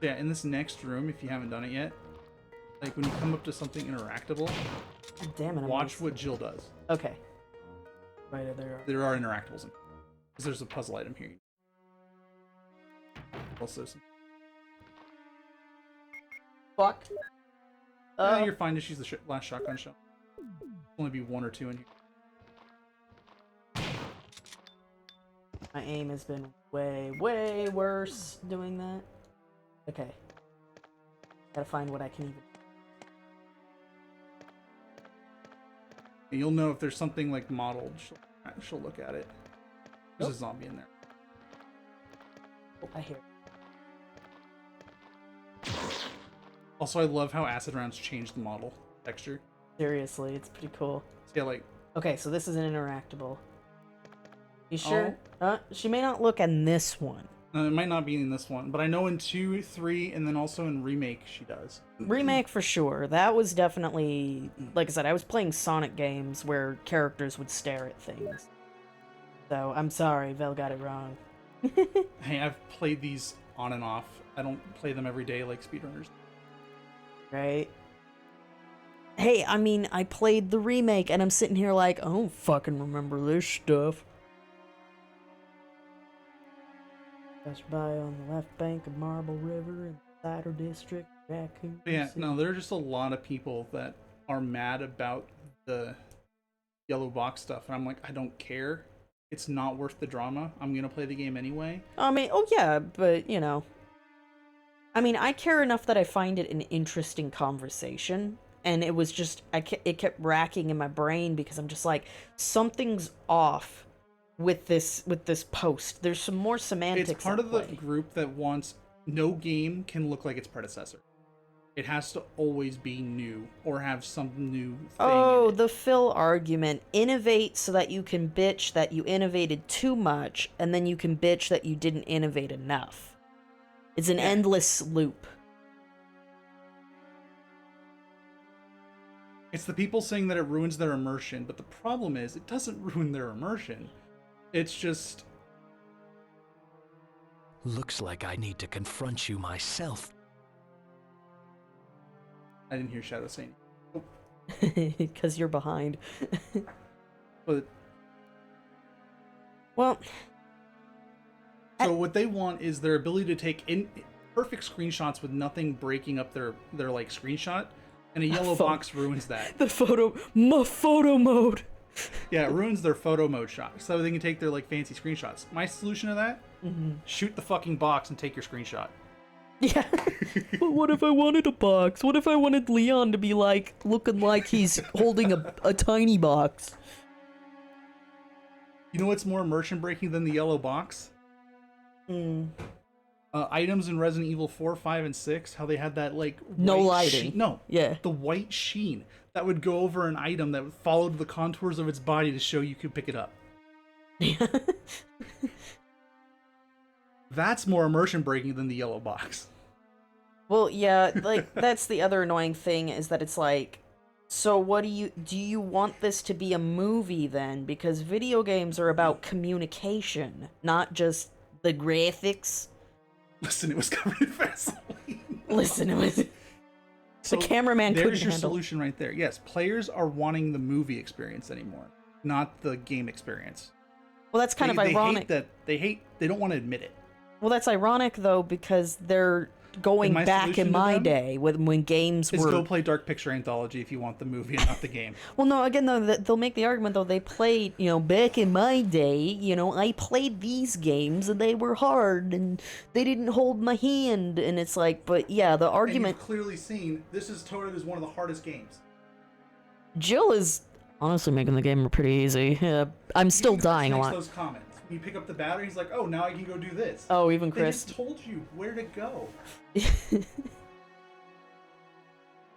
Yeah, in this next room, if you haven't done it yet, like when you come up to something interactable, damn it, watch what Jill does. Okay. Right there. There are interactables in because there's a puzzle item here. Also, some... Fuck. You're fine to use the last shotgun shell. Only be 1 or 2 in here. My aim has been way worse doing that. Okay. Gotta find what I can even... You'll know if there's something like modeled. She'll look at it. There's a zombie in there. Oh, I hear. Also, I love how acid rounds change the model texture. Seriously, it's pretty cool. Yeah, like... Okay, so this is an interactable. You sure? She may not look in this one. No, it might not be in this one, but I know in 2, 3, and then also in Remake she does. Remake for sure. That was definitely... Like I said, I was playing Sonic games where characters would stare at things. So, I'm sorry, Vel got it wrong. Hey, I've played these on and off. I don't play them every day like speedrunners. Right? Hey, I mean, I played the remake, and I'm sitting here like, I don't fucking remember this stuff. Pass by on the left bank of Marble River in the Cider District, Raccoon Yeah, City. no, there are just a lot of people that are mad about the yellow box stuff, and I'm like, I don't care. It's not worth the drama. I'm gonna play the game anyway. I mean, oh yeah, but, you know. I mean, I care enough that I find it an interesting conversation, and it was just, it kept racking in my brain because I'm just like, something's off with this post. There's some more semantics. It's part of the group that wants no game can look like its predecessor. It has to always be new or have some new thing. Oh, the Phil argument. Innovate so that you can bitch that you innovated too much, and then you can bitch that you didn't innovate enough. It's an endless loop. It's the people saying that it ruins their immersion, but the problem is it doesn't ruin their immersion. It's just... Looks like I need to confront you myself. I didn't hear Shadow saying Because you're behind. But... Well... So what they want is their ability to take perfect screenshots with nothing breaking up their like screenshot, and a yellow box ruins that. The photo mode. Yeah, it ruins their photo mode shot, so they can take their like fancy screenshots. My solution to that: shoot the fucking box and take your screenshot. Yeah. But what if I wanted a box? What if I wanted Leon to be like looking like he's holding a tiny box? You know what's more immersion breaking than the yellow box? Items in Resident Evil 4, 5, and 6, how they had that like no white lighting. The white sheen that would go over an item that followed the contours of its body to show you could pick it up. That's more immersion breaking than the yellow box. Well, yeah, like that's the other annoying thing is that it's like So what do you want this to be a movie then? Because video games are about communication, not just the graphics. Listen, it was covered in Vaseline. Listen, it was. So the cameraman couldn't there's your handle. solution right there. Yes, players are wanting the movie experience anymore, not the game experience. Well, that's kind of ironic. They don't want to admit it. Well, that's ironic though, because they're going my back solution in to my them day when games Is were. go play Dark Picture Anthology if you want the movie and not the game. Well, no, again, though, they'll make the argument, though, they played, back in my day, I played these games, and they were hard, and they didn't hold my hand, and it's like, but yeah, the And argument... you've clearly seen, this is touted as one of the hardest games. Jill is honestly making the game pretty easy. I'm still dying a Makes lot. those comments. When you pick up the battery, he's like, oh, now I can go do this. Oh, even They Chris. just told you where to go.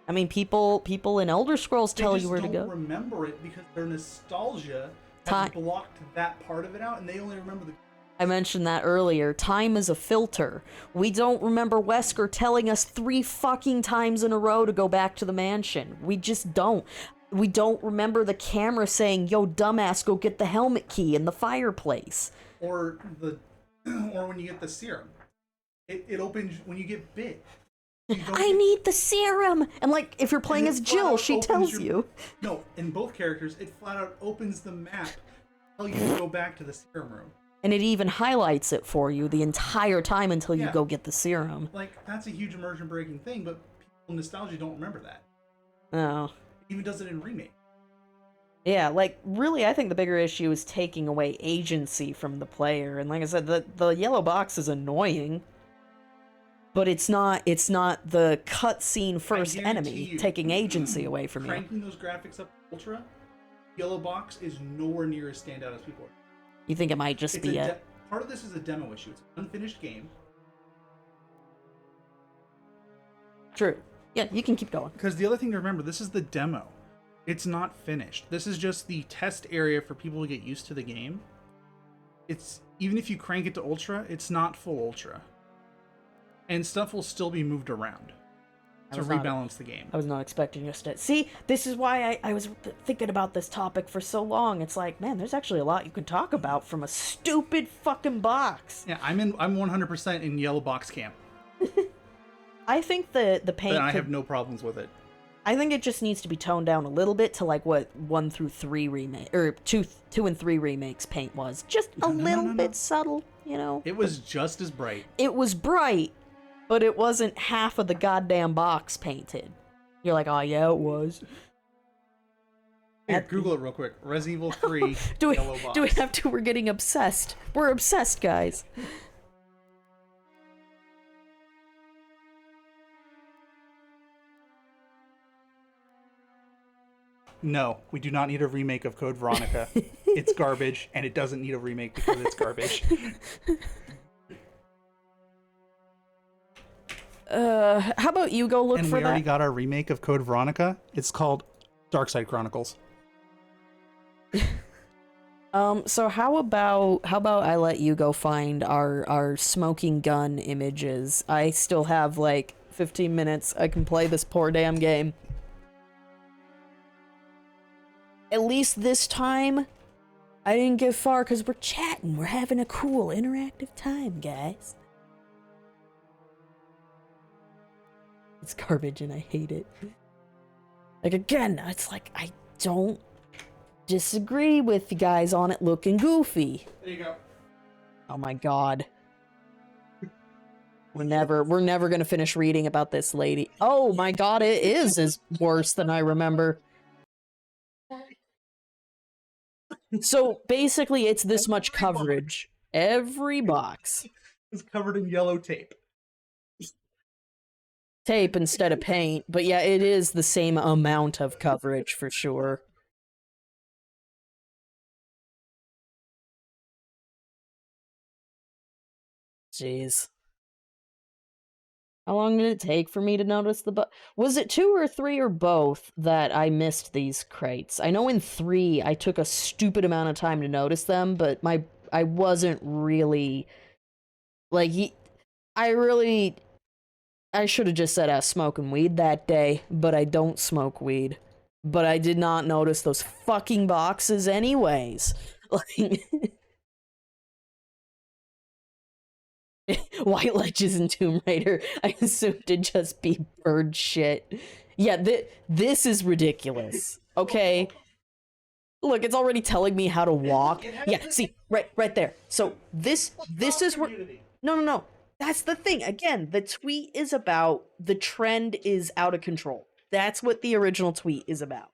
I mean, people in Elder Scrolls tell you where to They go. just don't remember it because their nostalgia has blocked that part of it out, and they only remember the... I mentioned that earlier. Time is a filter. We don't remember Wesker telling us 3 fucking times in a row to go back to the mansion. We just don't. We don't remember the camera saying, yo, dumbass, go get the helmet key in the fireplace. Or when you get the serum. It opens when you get bit. I need the serum! And like, if you're playing as Jill, she tells you. No, in both characters, it flat out opens the map, tell you to go back to the serum room. And it even highlights it for you the entire time until you go get the serum. Like, that's a huge immersion breaking thing, but people in nostalgia don't remember that. Oh. It even does it in remake. Yeah, like, really, I think the bigger issue is taking away agency from the player. And like I said, the yellow box is annoying. But it's not the cutscene first enemy taking agency away from you. Cranking those graphics up to ultra, yellow box is nowhere near as standout as people are. You think it might just be it? Part of this is a demo issue. It's an unfinished game. True. Yeah, you can keep going. Because the other thing to remember, this is the demo. It's not finished. This is just the test area for people to get used to the game. It's even if you crank it to ultra, it's not full ultra. And stuff will still be moved around to rebalance the game. I was not expecting us to... See, this is why I was thinking about this topic for so long. It's like, man, there's actually a lot you can talk about from a stupid fucking box. Yeah, I'm 100% in yellow box camp. I think the paint... And I have no problems with it. I think it just needs to be toned down a little bit to like what 1 through 3 remake or 2 and 3 remakes paint was. Just a little bit subtle, It was just as bright. It was bright, but it wasn't half of the goddamn box painted. You're like, oh yeah, it was. Here, Google it real quick. Resident Evil 3 yellow box. Do we have to? We're getting obsessed. We're obsessed, guys. No, we do not need a remake of Code Veronica. It's garbage, and it doesn't need a remake because it's garbage. How about you go look and for that? we already got our remake of Code Veronica. It's called Darkside Chronicles. So how about I let you go find our smoking gun images? I still have like 15 minutes. I can play this poor damn game. At least this time, I didn't get far because we're chatting. We're having a cool, interactive time, guys. It's garbage and I hate it. Like, again, it's like, I don't disagree with you guys on it looking goofy. There you go. Oh my god. We're never gonna finish reading about this lady. Oh my god, it is worse than I remember. So basically it's this much coverage. Every box is covered in yellow tape. Tape instead of paint, but yeah, it is the same amount of coverage for sure. Jeez. How long did it take for me to notice the Was it 2 or 3 or both that I missed these crates? I know in 3 I took a stupid amount of time to notice them, but I wasn't really like I should have just said I was smoking weed that day, but I don't smoke weed. But I did not notice those fucking boxes anyways. Like, White Ledges and Tomb Raider, I assumed to just be bird shit. Yeah, this is ridiculous. Okay? Look, it's already telling me how to walk. Yeah, see, right there. So this is where... No. That's the thing. Again, the tweet is about the trend is out of control. That's what the original tweet is about.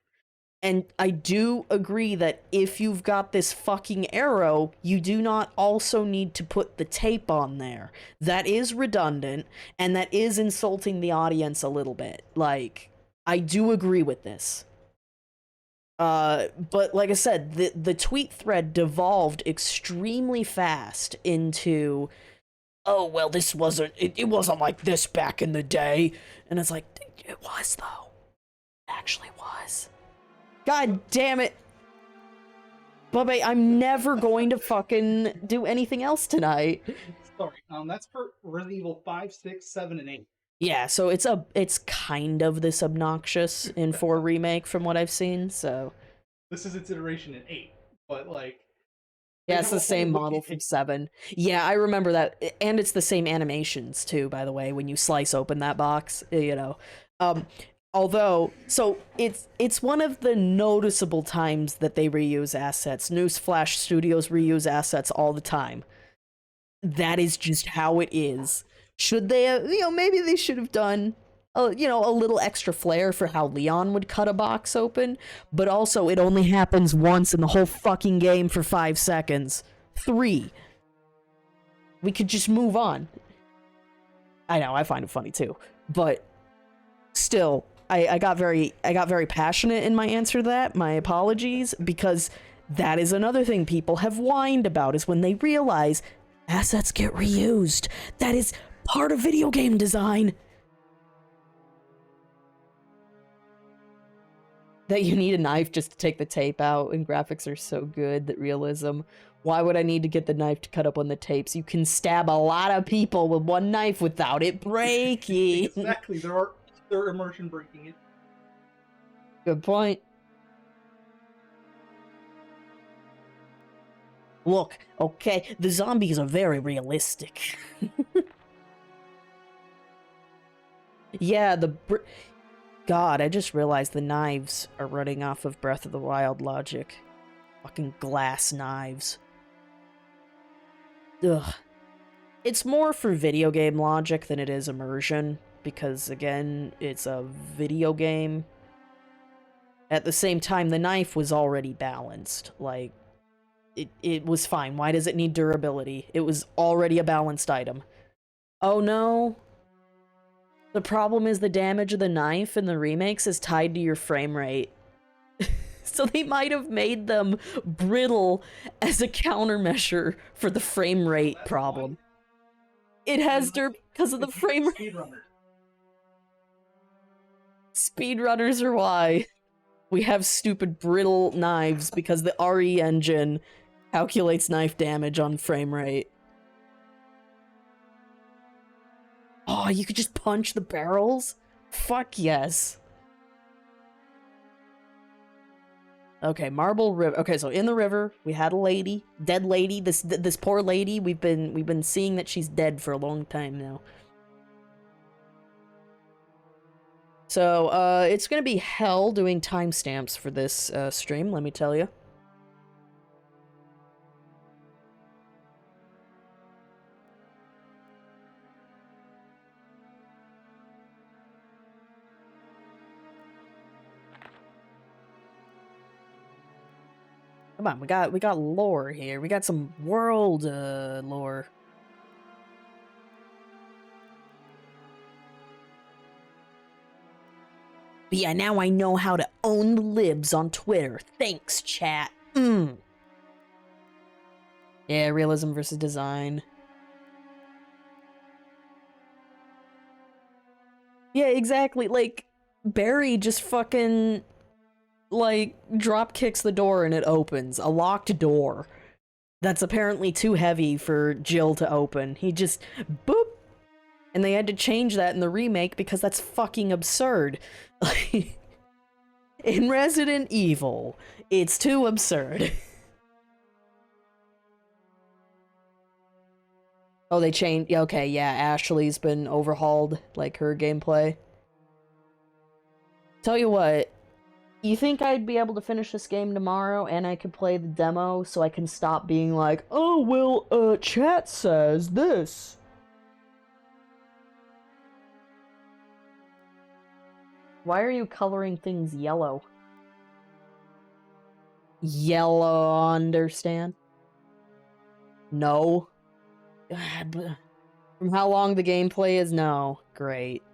And I do agree that if you've got this fucking arrow, you do not also need to put the tape on there. That is redundant, and that is insulting the audience a little bit. Like, I do agree with this. But like I said, the tweet thread devolved extremely fast into, oh, well, this wasn't, it wasn't like this back in the day. And it's like, it was, though. It actually was. God damn it. Bubba, I'm never going to fucking do anything else tonight. Sorry, that's for Resident Evil 5, 6, 7, and 8. Yeah, so it's kind of this obnoxious in 4 Remake from what I've seen, so... This is its iteration in 8, but, like... Yeah, it's the same model from 7. Yeah, I remember that, and it's the same animations, too, by the way, when you slice open that box, you know. Although, so it's one of the noticeable times that they reuse assets. Newsflash Studios reuse assets all the time. That is just how it is. Should they, maybe they should have done, a little extra flair for how Leon would cut a box open, but also it only happens once in the whole fucking game for 5 seconds. 3. We could just move on. I know, I find it funny too, but still, I got very passionate in my answer to that. My apologies, because that is another thing people have whined about, is when they realize assets get reused. That is part of video game design. That you need a knife just to take the tape out, and graphics are so good that realism. Why would I need to get the knife to cut up on the tapes? You can stab a lot of people with one knife without it breaking. Exactly, they're immersion breaking it. Good point. Look, okay, the zombies are very realistic. Yeah, God, I just realized the knives are running off of Breath of the Wild logic. Fucking glass knives. Ugh. It's more for video game logic than it is immersion, because, again, it's a video game. At the same time, the knife was already balanced. Like, it was fine. Why does it need durability? It was already a balanced item. Oh no. The problem is the damage of the knife in the remakes is tied to your frame rate. So they might have made them brittle as a countermeasure for the frame rate problem. It has because of the frame rate. Speedrunners are why we have stupid brittle knives, because the RE engine calculates knife damage on frame rate. Oh, you could just punch the barrels? Fuck yes. Okay, Marble River. Okay, so in the river, we had a lady, dead lady. This poor lady. We've been seeing that she's dead for a long time now. So, it's gonna be hell doing timestamps for this stream, let me tell you. Come on, we got lore here. We got some world lore. But yeah, now I know how to own the libs on Twitter. Thanks, chat. Yeah, realism versus design. Yeah, exactly. Like, Barry just fucking, like, drop kicks the door and it opens. A locked door. That's apparently too heavy for Jill to open. He just, boop! And they had to change that in the remake because that's fucking absurd. In Resident Evil, it's too absurd. Oh, they changed. Okay, yeah, Ashley's been overhauled, like her gameplay. Tell you what, you think I'd be able to finish this game tomorrow and I could play the demo so I can stop being like, oh, well, chat says this. Why are you coloring things yellow? Yellow, understand? No. From how long the gameplay is? No. Great.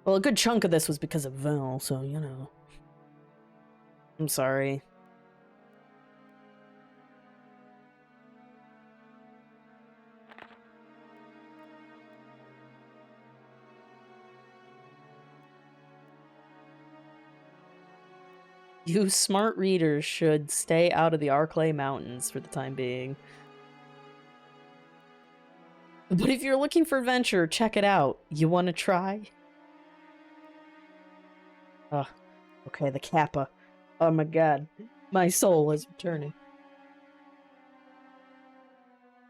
Well, a good chunk of this was because of Val, so, you know. I'm sorry. You smart readers should stay out of the Arclay Mountains for the time being. But if you're looking for adventure, check it out. You want to try? Okay, the Kappa. Oh my god. My soul is returning.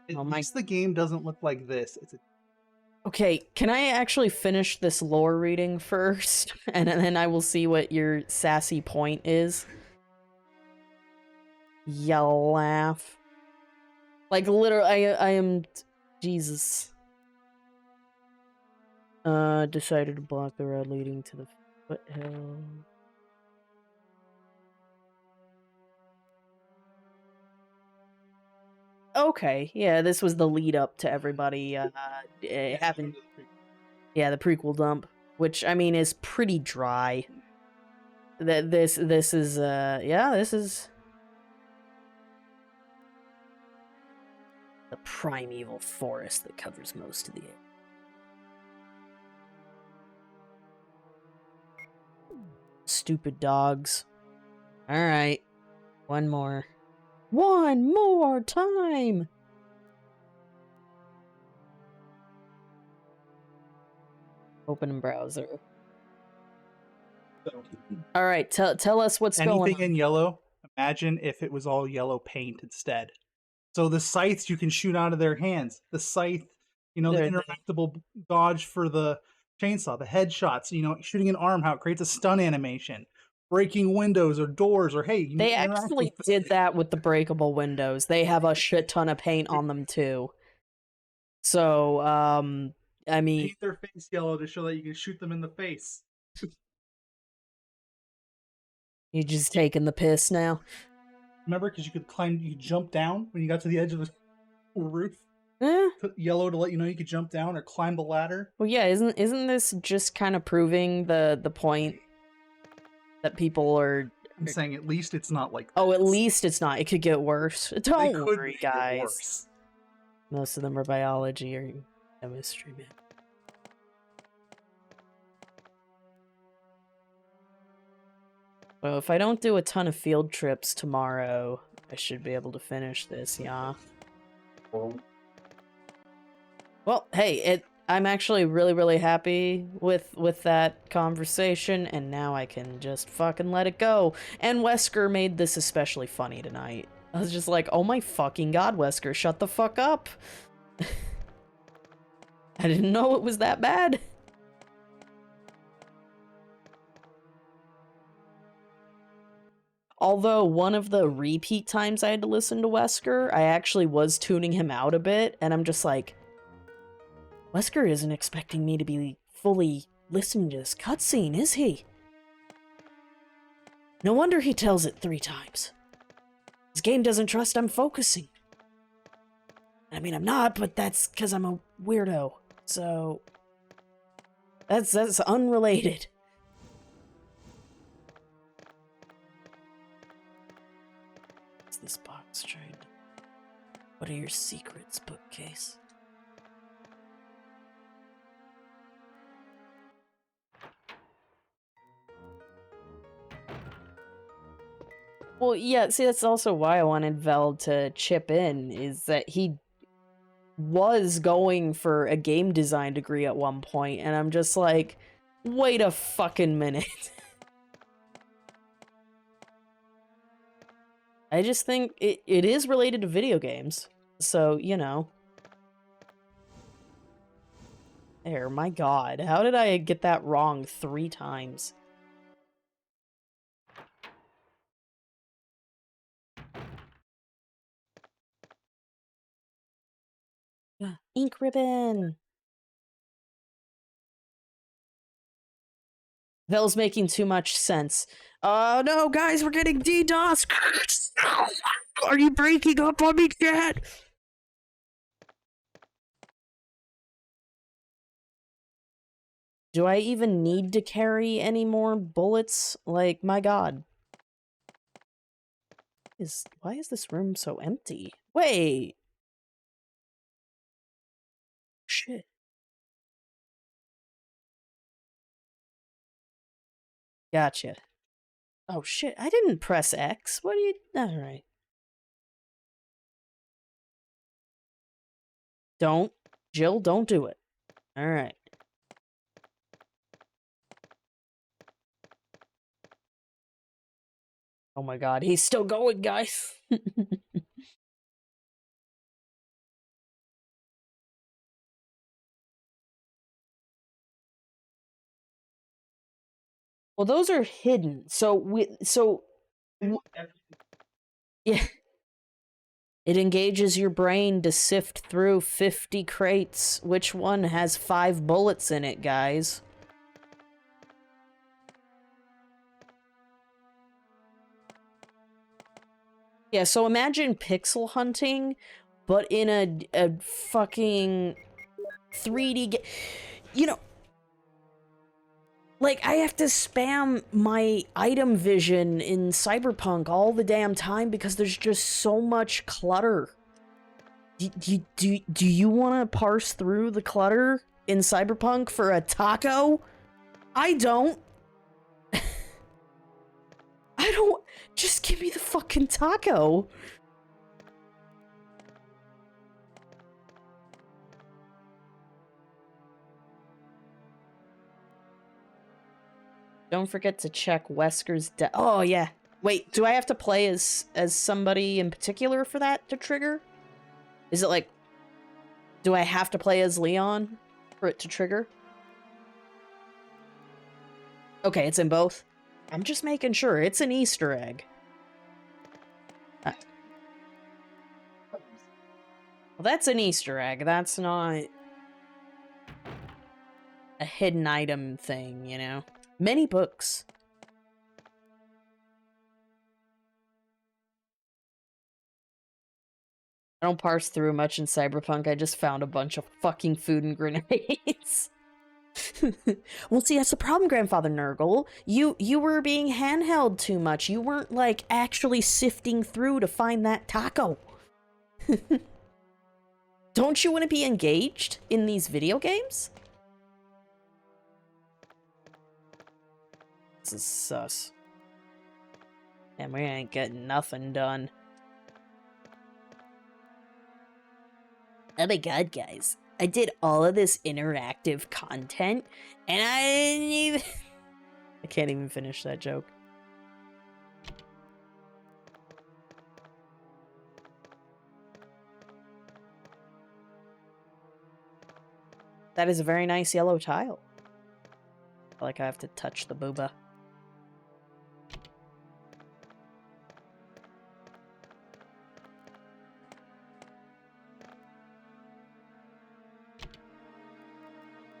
At least the game doesn't look like this. It's a... Okay, can I actually finish this lore reading first? And then I will see what your sassy point is. You laugh. Like, literally, I am... Jesus. Decided to block the road leading to the foothill. Okay, yeah, this was the lead up to everybody having... Yeah, the prequel dump, which, I mean, is pretty dry. This is, yeah, this is... the primeval forest that covers most of the area. Stupid dogs. Alright. One more. One more time! Open in browser. Alright, tell us what's going on. Anything in yellow, imagine if it was all yellow paint instead. So the scythes you can shoot out of their hands. The scythe, you know, the interactable dodge for the chainsaw, the headshots, you know, shooting an arm, how it creates a stun animation. Breaking windows or doors, or hey, they actually did that with the breakable windows. They have a shit ton of paint on them too. So, I mean, paint their face yellow to show that you can shoot them in the face. You just taking the piss now. Remember, because you could climb, you could jump down when you got to the edge of the roof. Put yellow to let you know you could jump down or climb the ladder. Well, yeah, isn't this just kind of proving the point that people are... I'm saying at least it's not like that. Oh, at least it's not. It could get worse. Don't worry, guys. Worse. Most of them are biology or chemistry, man. Well, if I don't do a ton of field trips tomorrow, I should be able to finish this, yeah. Well, hey, I'm actually really happy with that conversation, and now I can just fucking let it go. And Wesker made this especially funny tonight. I was just like, oh my fucking god, Wesker, shut the fuck up. I didn't know it was that bad. Although one of the repeat times I had to listen to Wesker, I actually was tuning him out a bit, and I'm just like, Wesker isn't expecting me to be fully listening to this cutscene, is he? No wonder he tells it 3 times. This game doesn't trust I'm focusing. I mean, I'm not, but that's because I'm a weirdo. So... That's unrelated. What's this box trying to... What are your secrets, bookcase? Well, yeah, see, that's also why I wanted Vel to chip in, is that he was going for a game design degree at one point, and I'm just like, wait a fucking minute. I just think it is related to video games. So, you know. There, my god. How did I get that wrong 3 times? Ink ribbon! That making too much sense. Oh no, guys, we're getting DDoS! Are you breaking up on me, chat? Do I even need to carry any more bullets? Like, my god. Why is this room so empty? Wait! Shit. Gotcha. Oh shit, I didn't press X. What are you... Alright. Don't. Jill, don't do it. Alright. Oh my god, he's still going, guys! Well, those are hidden. Yeah. It engages your brain to sift through 50 crates. Which one has 5 bullets in it, guys? Yeah, so imagine pixel hunting, but in a fucking 3D you know, like, I have to spam my item vision in Cyberpunk all the damn time because there's just so much clutter. Do you want to parse through the clutter in Cyberpunk for a taco? I don't. I don't. Just give me the fucking taco. Don't forget to check Wesker's oh, yeah. Wait, do I have to play as somebody in particular for that to trigger? Is it like... Do I have to play as Leon for it to trigger? Okay, it's in both. I'm just making sure. It's an Easter egg. Well, that's an Easter egg. That's not... a hidden item thing, you know? Many books. I don't parse through much in Cyberpunk. I just found a bunch of fucking food and grenades. Well, see, that's the problem, Grandfather Nurgle. You were being handheld too much. You weren't, like, actually sifting through to find that taco. Don't you want to be engaged in these video games? This is sus. And we ain't getting nothing done. Oh my god, guys. I did all of this interactive content, and I didn't even... I can't even finish that joke. That is a very nice yellow tile. I feel like I have to touch the booba.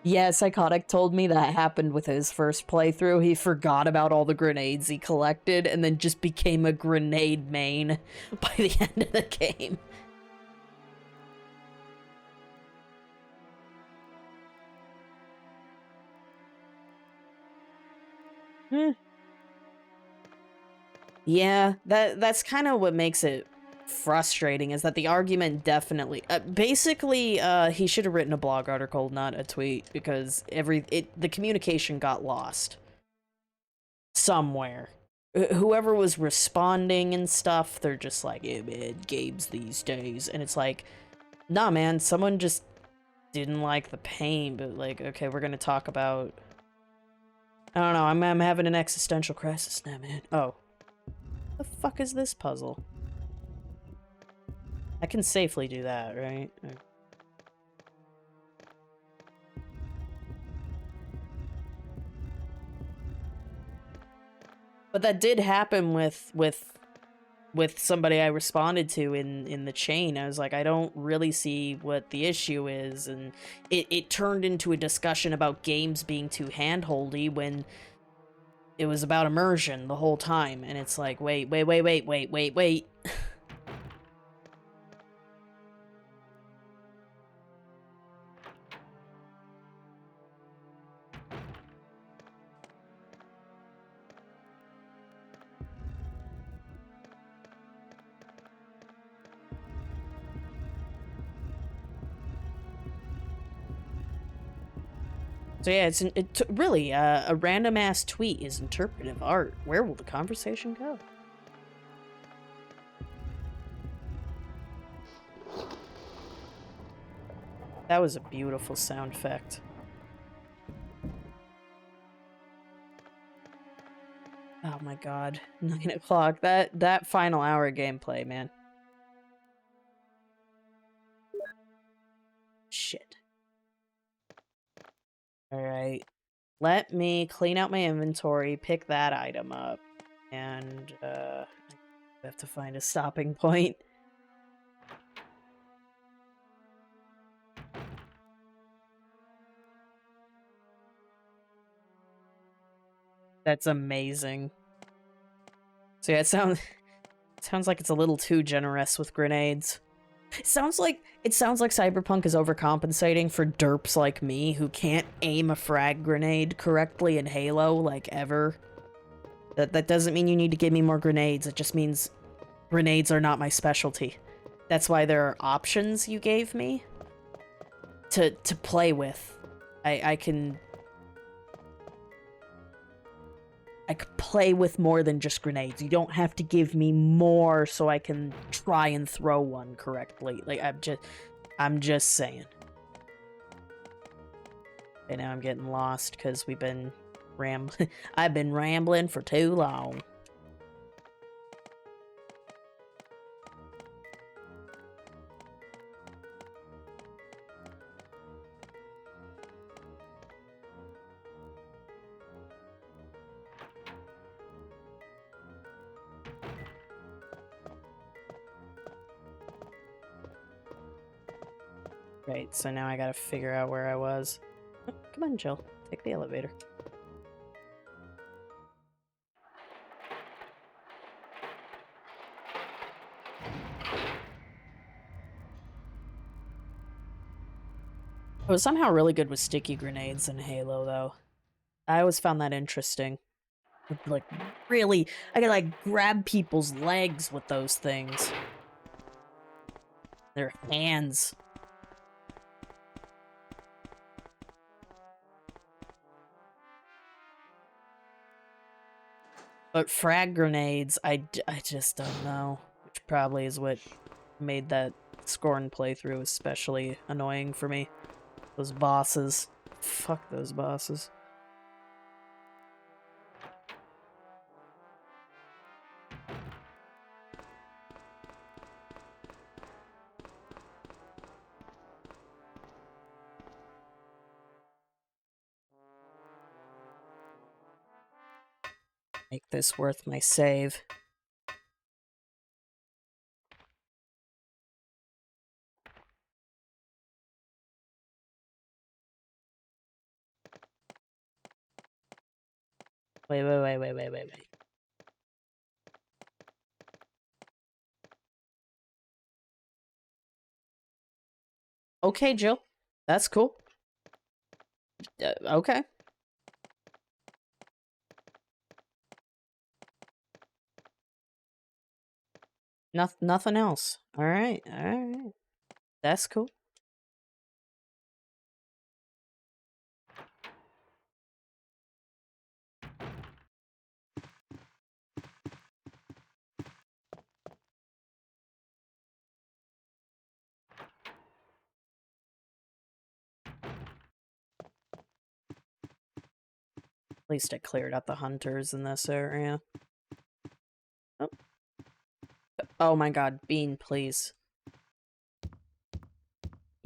Yeah, Psychotic told me that happened with his first playthrough. He forgot about all the grenades he collected and then just became a grenade main by the end of the game. Yeah, that's kind of what makes it frustrating, is that the argument definitely basically he should have written a blog article, not a tweet, because the communication got lost somewhere. Whoever was responding and stuff, they're just like, yeah man, games these days, and it's like, nah man, someone just didn't like the pain, but like, okay, we're gonna talk about, I don't know, I'm having an existential crisis now, man. Oh, the fuck is this puzzle? I can safely do that, right? But that did happen with somebody I responded to in the chain. I was like, I don't really see what the issue is, and it turned into a discussion about games being too handholdy when it was about immersion the whole time, and it's like, wait. So yeah, it's really a random ass tweet is interpretive art. Where will the conversation go? That was a beautiful sound effect. Oh my god, 9 o'clock. That final hour of gameplay, man. Shit. Alright. Let me clean out my inventory, pick that item up, and I have to find a stopping point. That's amazing. So yeah, it sounds like it's a little too generous with grenades. It sounds like Cyberpunk is overcompensating for derps like me who can't aim a frag grenade correctly in Halo, like, ever. That doesn't mean you need to give me more grenades, it just means grenades are not my specialty. That's why there are options you gave me to play with. I can play with more than just grenades. You don't have to give me more so I can try and throw one correctly. Like, I'm just saying. Okay, now I'm getting lost because we've been rambling. I've been rambling for too long. Right, so now I gotta figure out where I was. Oh, come on, Jill. Take the elevator. I was somehow really good with sticky grenades in Halo, though. I always found that interesting. Like, really, I could, like, grab people's legs with those things. Their hands. But frag grenades, I just don't know. Which probably is what made that Scorn playthrough especially annoying for me. Those bosses. Fuck those bosses. Make this worth my save. Wait. Okay, Jill. That's cool. Okay. Nothing else. Alright. That's cool. At least I cleared out the hunters in this area. Oh. Oh my god, Bean, please.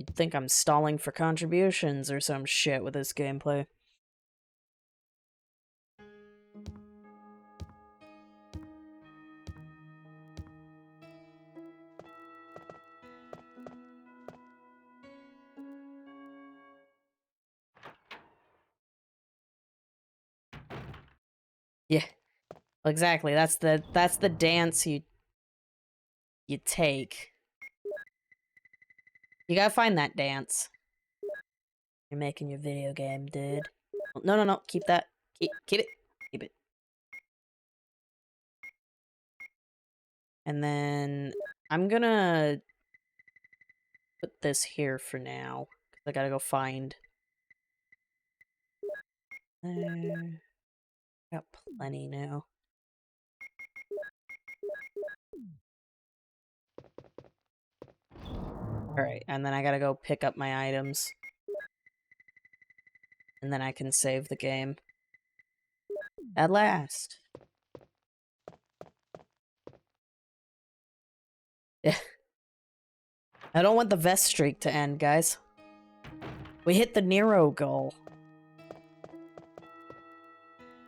You'd think I'm stalling for contributions or some shit with this gameplay. Yeah, exactly. That's the dance you take. You gotta find that dance. You're making your video game, dude. No, no, no. Keep that. Keep it. Keep it. And then I'm gonna put this here for now. Because I gotta go find. Got plenty now. Alright, and then I gotta go pick up my items. And then I can save the game. At last. Yeah. I don't want the vest streak to end, guys. We hit the Nero goal.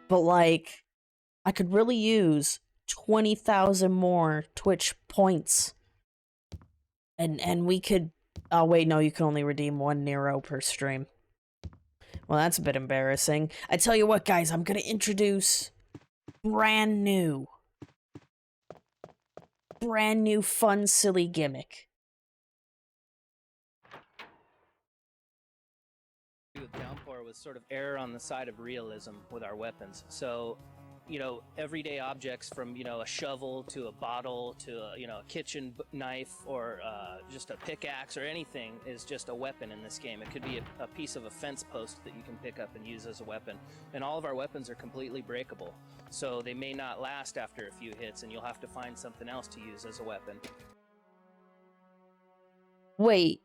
But, like, I could really use 20,000 more Twitch points. And we could... Oh, wait, no, you can only redeem 1 Nero per stream. Well, that's a bit embarrassing. I tell you what, guys, I'm gonna introduce brand new fun, silly gimmick. With Downpour was sort of err on the side of realism with our weapons. So, you know, everyday objects from, you know, a shovel to a bottle to a, you know, a kitchen knife or just a pickaxe or anything is just a weapon in this game. It could be a piece of a fence post that you can pick up and use as a weapon. And all of our weapons are completely breakable. So they may not last after a few hits and you'll have to find something else to use as a weapon. Wait,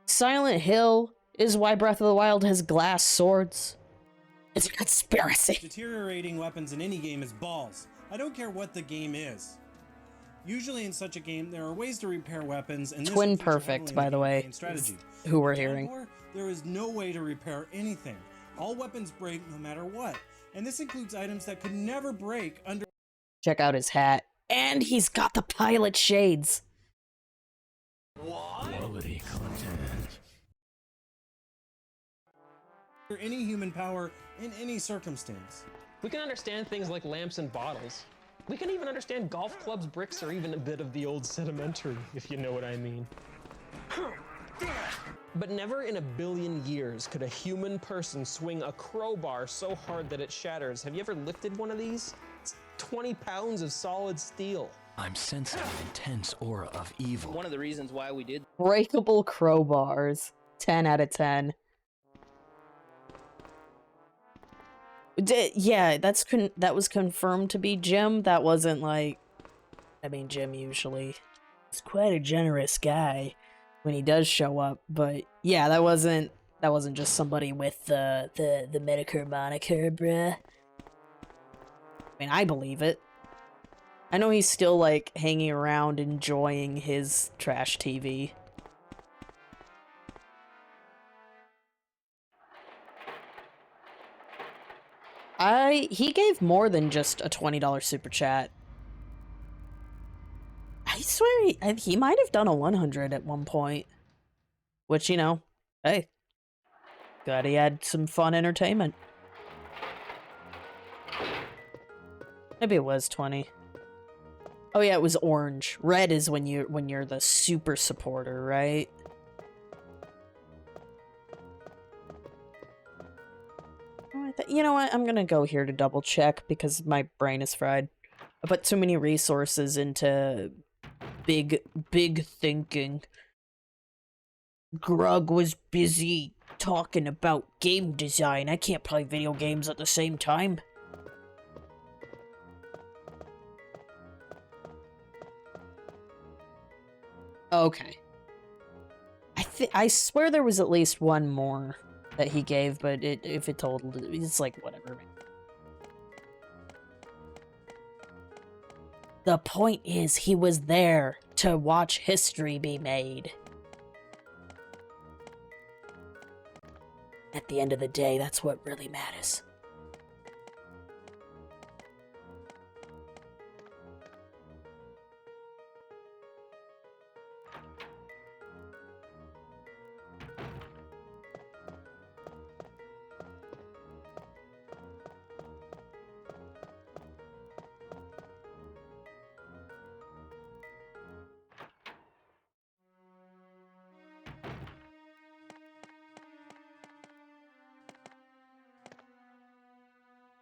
Silent Hill is why Breath of the Wild has glass swords? It's a conspiracy. Deteriorating weapons in any game is balls. I don't care what the game is. Usually in such a game, there are ways to repair weapons, and Twin Perfect, by the way, strategy. Who we're hearing. Downpour, there is no way to repair anything. All weapons break no matter what, and this includes items that could never break under... Check out his hat. And he's got the pilot shades. Quality content. Any human power in any circumstance. We can understand things like lamps and bottles. We can even understand golf clubs, bricks, or even a bit of the old sedimentary, if you know what I mean. But never in a billion years could a human person swing a crowbar so hard that it shatters. Have you ever lifted one of these? It's 20 pounds of solid steel. I'm sensing an intense aura of evil. One of the reasons why we did Breakable crowbars. 10 out of 10. Yeah, that was confirmed to be Jim. That wasn't like... I mean, Jim usually is quite a generous guy when he does show up, but yeah, that wasn't just somebody with the Medicare moniker, bruh. I mean, I believe it. I know he's still, like, hanging around enjoying his trash TV. He gave more than just a $20 super chat. I swear he might have done a 100 at one point. Which, you know, hey. Glad he had some fun entertainment. Maybe it was 20. Oh yeah, it was orange. Red is when you're the super supporter, right? You know what? I'm gonna go here to double check because my brain is fried. I put too many resources into big thinking. Grug was busy talking about game design. I can't play video games at the same time. Okay. I swear there was at least one more that he gave, but if it totaled, it's like, whatever. The point is, he was there to watch history be made. At the end of the day, that's what really matters.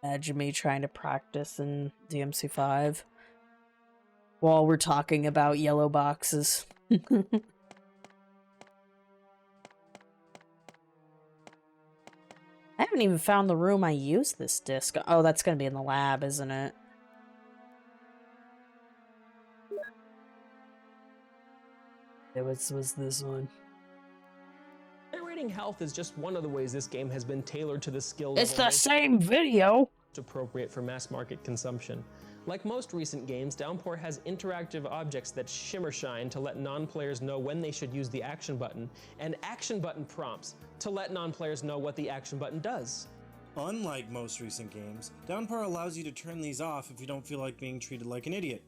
Imagine me trying to practice in DMC5 while we're talking about yellow boxes. I haven't even found the room I used this disc. Oh, that's gonna be in the lab, isn't it? It was this one. Generating health is just one of the ways this game has been tailored to the skill It's level the same video! appropriate for mass market consumption. Like most recent games, Downpour has interactive objects that shimmer shine to let non-players know when they should use the action button, and action button prompts to let non-players know what the action button does. Unlike most recent games, Downpour allows you to turn these off if you don't feel like being treated like an idiot.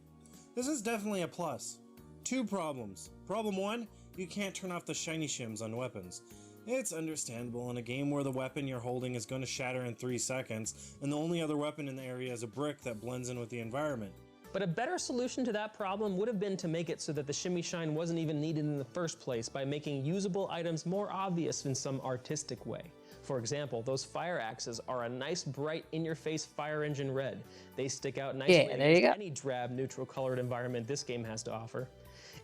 This is definitely a plus. 2 problems. Problem 1, you can't turn off the shiny shims on weapons. It's understandable in a game where the weapon you're holding is going to shatter in 3 seconds, and the only other weapon in the area is a brick that blends in with the environment. But a better solution to that problem would have been to make it so that the shimmy shine wasn't even needed in the first place by making usable items more obvious in some artistic way. For example, those fire axes are a nice bright in-your-face fire engine red. They stick out nicely against any drab neutral colored environment this game has to offer.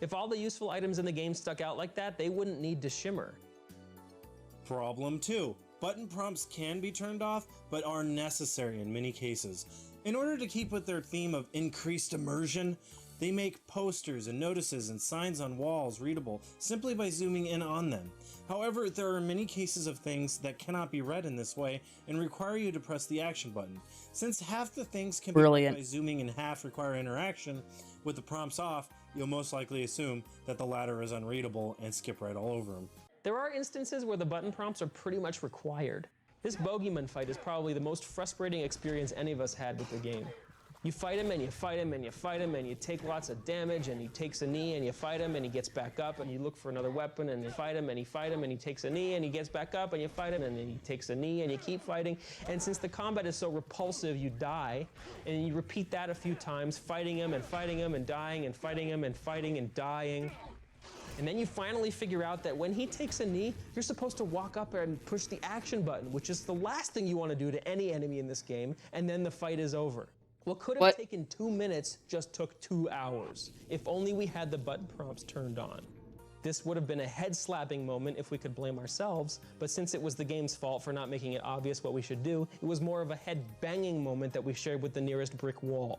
If all the useful items in the game stuck out like that, they wouldn't need to shimmer. Problem 2. Button prompts can be turned off, but are necessary in many cases. In order to keep with their theme of increased immersion, they make posters and notices and signs on walls readable simply by zooming in on them. However, there are many cases of things that cannot be read in this way and require you to press the action button. Since half the things can be read by zooming and half require interaction, with the prompts off, you'll most likely assume that the latter is unreadable and skip right all over them. There are instances where the button prompts are pretty much required. This bogeyman fight is probably the most frustrating experience any of us had with the game. You fight him and you fight him and you fight him and you take lots of damage and he takes a knee and you fight him and he gets back up and you look for another weapon and you fight him and he takes a knee and he gets back up and you fight him and then he takes a knee and you keep fighting. And since the combat is so repulsive, you die and you repeat that a few times, fighting him and dying and fighting him and fighting and dying. And then you finally figure out that when he takes a knee, you're supposed to walk up and push the action button, which is the last thing you want to do to any enemy in this game, and then the fight is over. What could have taken 2 minutes just took 2 hours, if only we had the button prompts turned on. This would have been a head-slapping moment if we could blame ourselves, but since it was the game's fault for not making it obvious what we should do, it was more of a head-banging moment that we shared with the nearest brick wall.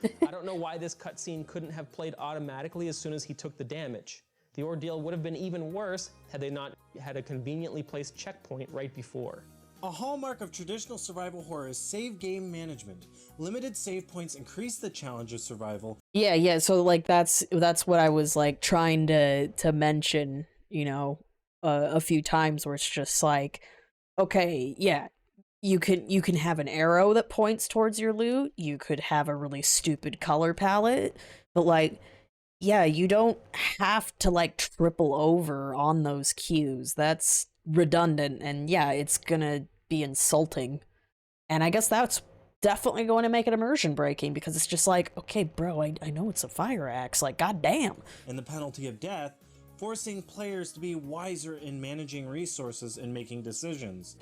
I don't know why this cutscene couldn't have played automatically as soon as he took the damage. The ordeal would have been even worse had they not had a conveniently placed checkpoint right before. A hallmark of traditional survival horror is save game management. Limited save points increase the challenge of survival. Yeah, so like that's what I was like trying to mention, you know, a few times, where it's just like, okay, yeah, you can have an arrow that points towards your loot, you could have a really stupid color palette, but like, yeah, you don't have to like triple over on those cues. That's redundant, and yeah, it's gonna be insulting. And I guess that's definitely going to make it immersion breaking, because it's just like, okay, bro, I know it's a fire axe, like, goddamn. And the penalty of death, forcing players to be wiser in managing resources and making decisions.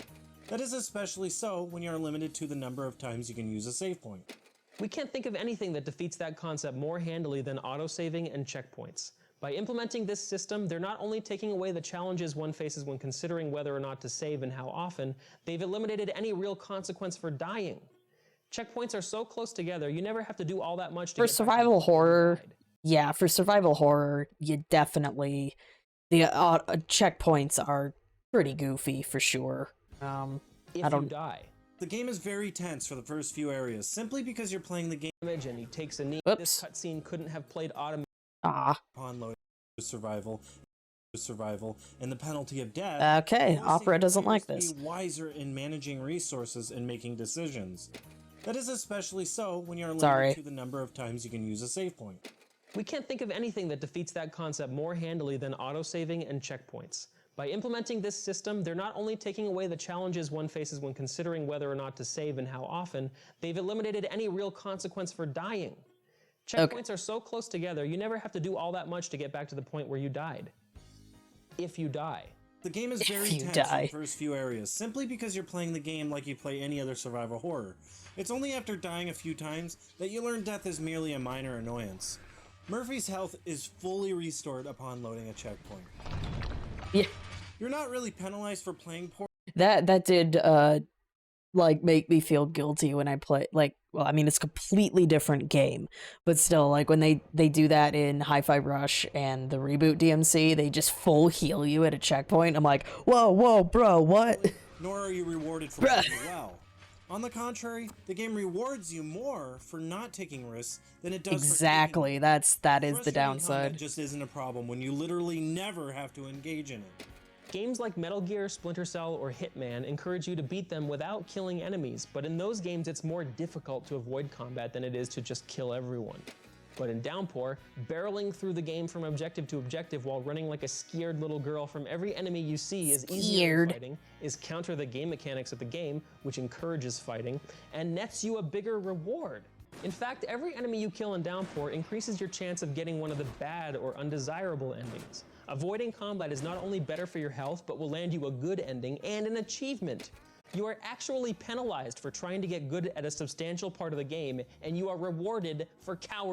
That is especially so when you are limited to the number of times you can use a save point. We can't think of anything that defeats that concept more handily than autosaving and checkpoints. By implementing this system, they're not only taking away the challenges one faces when considering whether or not to save and how often, they've eliminated any real consequence for dying. Checkpoints are so close together, you never have to do all that much to For survival horror, yeah, for survival horror, you definitely, the checkpoints are pretty goofy for sure. If I don't you die. The game is very tense for the first few areas, simply because you're playing the game and he takes a knee. Oops. This cutscene couldn't have played automatically upon loading survival. survival and the penalty of death. Okay, most Opera single doesn't players like this. Be wiser in managing resources and making decisions. That is especially so when you're limited to the number of times you can use a save point. We can't think of anything that defeats that concept more handily than autosaving and checkpoints. By implementing this system, they're not only taking away the challenges one faces when considering whether or not to save and how often, they've eliminated any real consequence for dying. Checkpoints are so close together, you never have to do all that much to get back to the point where you died. If you die. The game is very tense in the first few areas, simply because you're playing the game like you play any other survival horror. It's only after dying a few times that you learn death is merely a minor annoyance. Murphy's health is fully restored upon loading a checkpoint. Yeah. You're not really penalized for playing poor. That did like make me feel guilty when I play, like, well, I mean, it's a completely different game, but still, like, when they do that in Hi-Fi Rush and the reboot DMC, they just full heal you at a checkpoint. I'm like, whoa, bro, what? Nor are you rewarded for playing well. On the contrary, the game rewards you more for not taking risks than it does exactly. That is the downside. It just isn't a problem when you literally never have to engage in it. Games like Metal Gear, Splinter Cell, or Hitman encourage you to beat them without killing enemies, but in those games it's more difficult to avoid combat than it is to just kill everyone. But in Downpour, barreling through the game from objective to objective while running like a scared little girl from every enemy you see is easier than fighting, is counter the game mechanics of the game, which encourages fighting, and nets you a bigger reward. In fact, every enemy you kill in Downpour increases your chance of getting one of the bad or undesirable endings. Avoiding combat is not only better for your health, but will land you a good ending and an achievement. You are actually penalized for trying to get good at a substantial part of the game, and you are rewarded for cowardice.